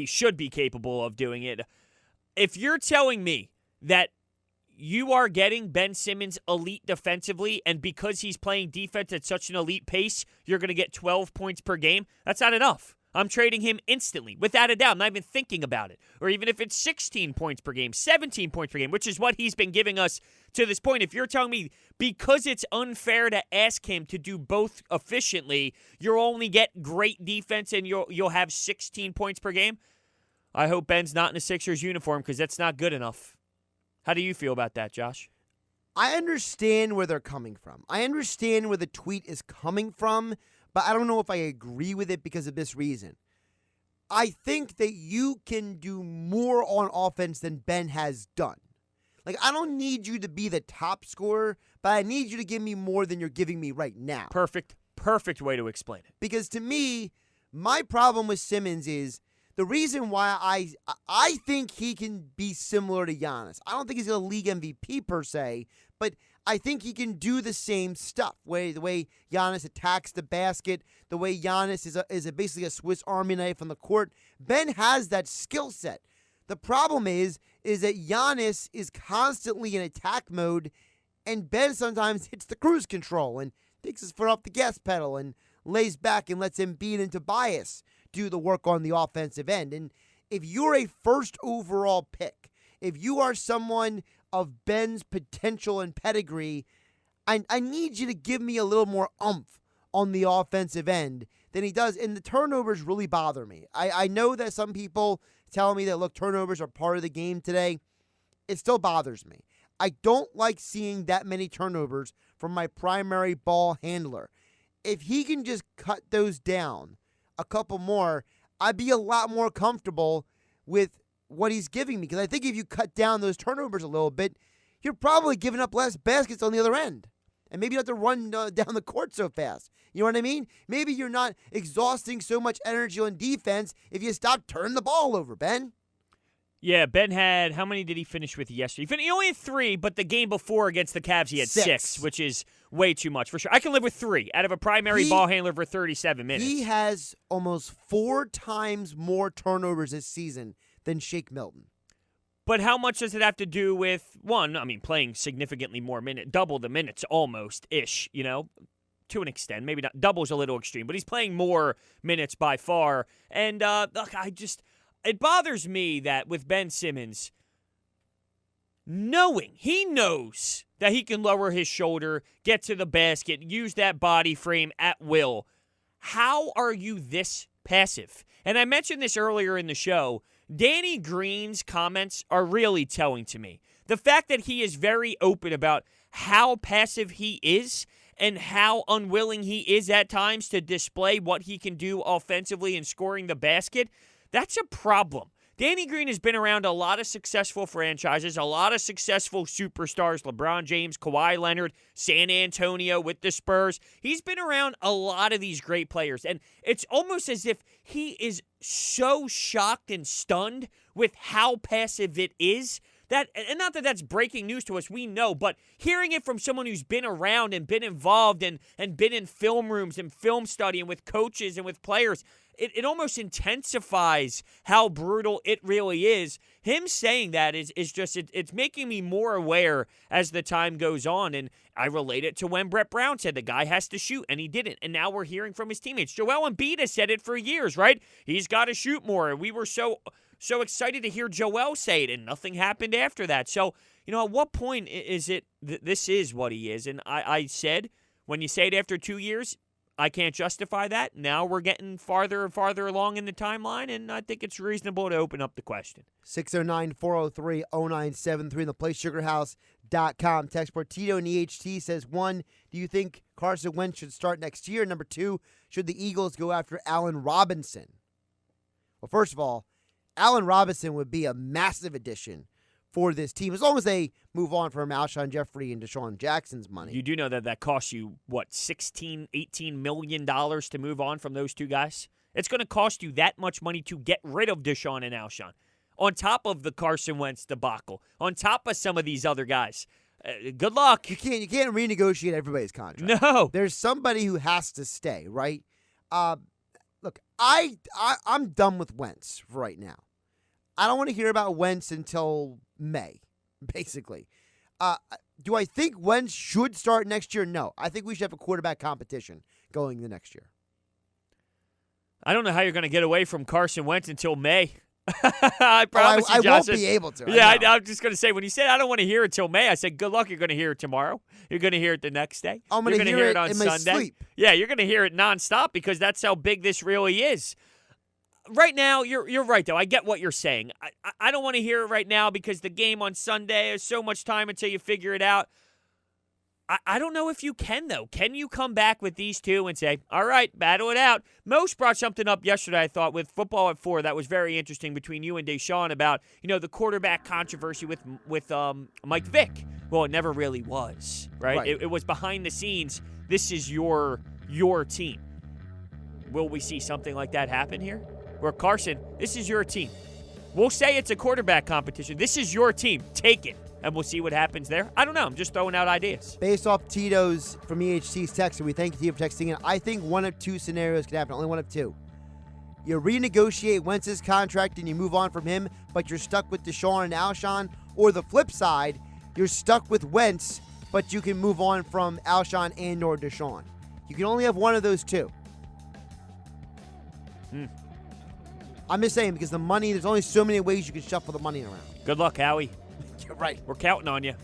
should be capable of doing it. If you're telling me that you are getting Ben Simmons elite defensively, and because he's playing defense at such an elite pace, you're going to get 12 points per game, that's not enough. I'm trading him instantly, without a doubt. I'm not even thinking about it. Or even if it's 16 points per game, 17 points per game, which is what he's been giving us to this point. If you're telling me because it's unfair to ask him to do both efficiently, you'll only get great defense and you'll have 16 points per game, I hope Ben's not in a Sixers uniform, because that's not good enough. How do you feel about that, Josh? I understand where they're coming from. I understand where the tweet is coming from, but I don't know if I agree with it because of this reason. I think that you can do more on offense than Ben has done. Like, I don't need you to be the top scorer, but I need you to give me more than you're giving me right now. Perfect way to explain it. Because to me, my problem with Simmons is the reason why I think he can be similar to Giannis. I don't think he's a league MVP per se, but I think he can do the same stuff. The way Giannis attacks the basket, the way Giannis is basically a Swiss Army knife on the court. Ben has that skill set. The problem is that Giannis is constantly in attack mode, and Ben sometimes hits the cruise control, and takes his foot off the gas pedal and lays back and lets Embiid and Tobias do the work on the offensive end. And if you're a first overall pick, if you are someone of Ben's potential and pedigree, I need you to give me a little more oomph on the offensive end than he does. And the turnovers really bother me. I know that some people tell me that, look, turnovers are part of the game today. It still bothers me. I don't like seeing that many turnovers from my primary ball handler. If he can just cut those down a couple more, I'd be a lot more comfortable with what he's giving me. Because I think if you cut down those turnovers a little bit, you're probably giving up less baskets on the other end. And maybe you don't have to run down the court so fast. You know what I mean? Maybe you're not exhausting so much energy on defense if you stop turning the ball over, Ben. Yeah, Ben had, how many did he finish with yesterday? He only had 3, but the game before against the Cavs, he had 6, which is way too much for sure. I can live with 3 out of a primary ball handler for 37 minutes. He has almost 4 times more turnovers this season than Shake Milton. But how much does it have to do with, one, I mean, playing significantly more minutes, double the minutes almost-ish, you know, to an extent. Maybe not, double's a little extreme, but he's playing more minutes by far. And, look, it bothers me that with Ben Simmons, he knows that he can lower his shoulder, get to the basket, use that body frame at will. How are you this passive? And I mentioned this earlier in the show. Danny Green's comments are really telling to me. The fact that he is very open about how passive he is and how unwilling he is at times to display what he can do offensively in scoring the basket, that's a problem. Danny Green has been around a lot of successful franchises, a lot of successful superstars, LeBron James, Kawhi Leonard, San Antonio with the Spurs. He's been around a lot of these great players, and it's almost as if he is so shocked and stunned with how passive it is. And not that that's breaking news to us, we know, but hearing it from someone who's been around and been involved and been in film rooms and film study and with coaches and with players, it almost intensifies how brutal it really is. Him saying that is just, it's making me more aware as the time goes on. And I relate it to when Brett Brown said the guy has to shoot, and he didn't. And now we're hearing from his teammates. Joel Embiid has said it for years, right? He's got to shoot more. And we were so excited to hear Joel say it, and nothing happened after that. So, you know, at what point is it this is what he is? And I said, when you say it after 2 years, I can't justify that. Now we're getting farther and farther along in the timeline, and I think it's reasonable to open up the question. 609-403-0973 in the PlaySugarHouse.com. Text for Tito in EHT says, 1, do you think Carson Wentz should start next year? Number 2, should the Eagles go after Allen Robinson? Well, first of all, Allen Robinson would be a massive addition for this team, as long as they move on from Alshon Jeffrey and Deshaun Jackson's money. You do know that costs you, $16, $18 million to move on from those two guys? It's going to cost you that much money to get rid of Deshaun and Alshon, on top of the Carson Wentz debacle, on top of some of these other guys. Good luck. You can't renegotiate everybody's contract. No. There's somebody who has to stay, right? Look, I'm done with Wentz for right now. I don't want to hear about Wentz until May, basically. Do I think Wentz should start next year? No. I think we should have a quarterback competition going the next year. I don't know how you're going to get away from Carson Wentz until May. I promise you, I Josh. won't be able to. Yeah, I'm just going to say, when you said I don't want to hear it till May, I said, good luck. You're going to hear it tomorrow. You're going to hear it the next day. I'm going to hear it on in Sunday. my sleep. Yeah, you're going to hear it nonstop because that's how big this really is. Right now, you're right, though. I get what you're saying. I don't want to hear it right now because the game on Sunday, there's so much time until you figure it out. I don't know if you can, though. Can you come back with these two and say, all right, battle it out? Most brought something up yesterday, I thought, with Football at 4 that was very interesting between you and Deshaun about, the quarterback controversy with Mike Vick. Well, it never really was, right? It was behind the scenes. This is your team. Will we see something like that happen here? Where Carson, this is your team. We'll say it's a quarterback competition. This is your team. Take it. And we'll see what happens there. I don't know. I'm just throwing out ideas. Based off Tito's from EHT's text, and we thank you for texting in, I think one of two scenarios could happen. Only one of two. You renegotiate Wentz's contract and you move on from him, but you're stuck with Deshaun and Alshon. Or the flip side, you're stuck with Wentz but you can move on from Alshon and or Deshaun. You can only have one of those two. I'm just saying, because the money, there's only so many ways you can shuffle the money around. Good luck, Howie. You're right. We're counting on you.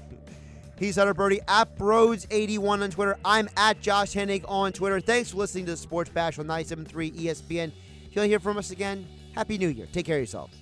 He's Hunter Brody, at Broads81 on Twitter. I'm at Josh Hennig on Twitter. Thanks for listening to the Sports Bash on 97.3 ESPN. If you want to hear from us again, Happy New Year. Take care of yourselves.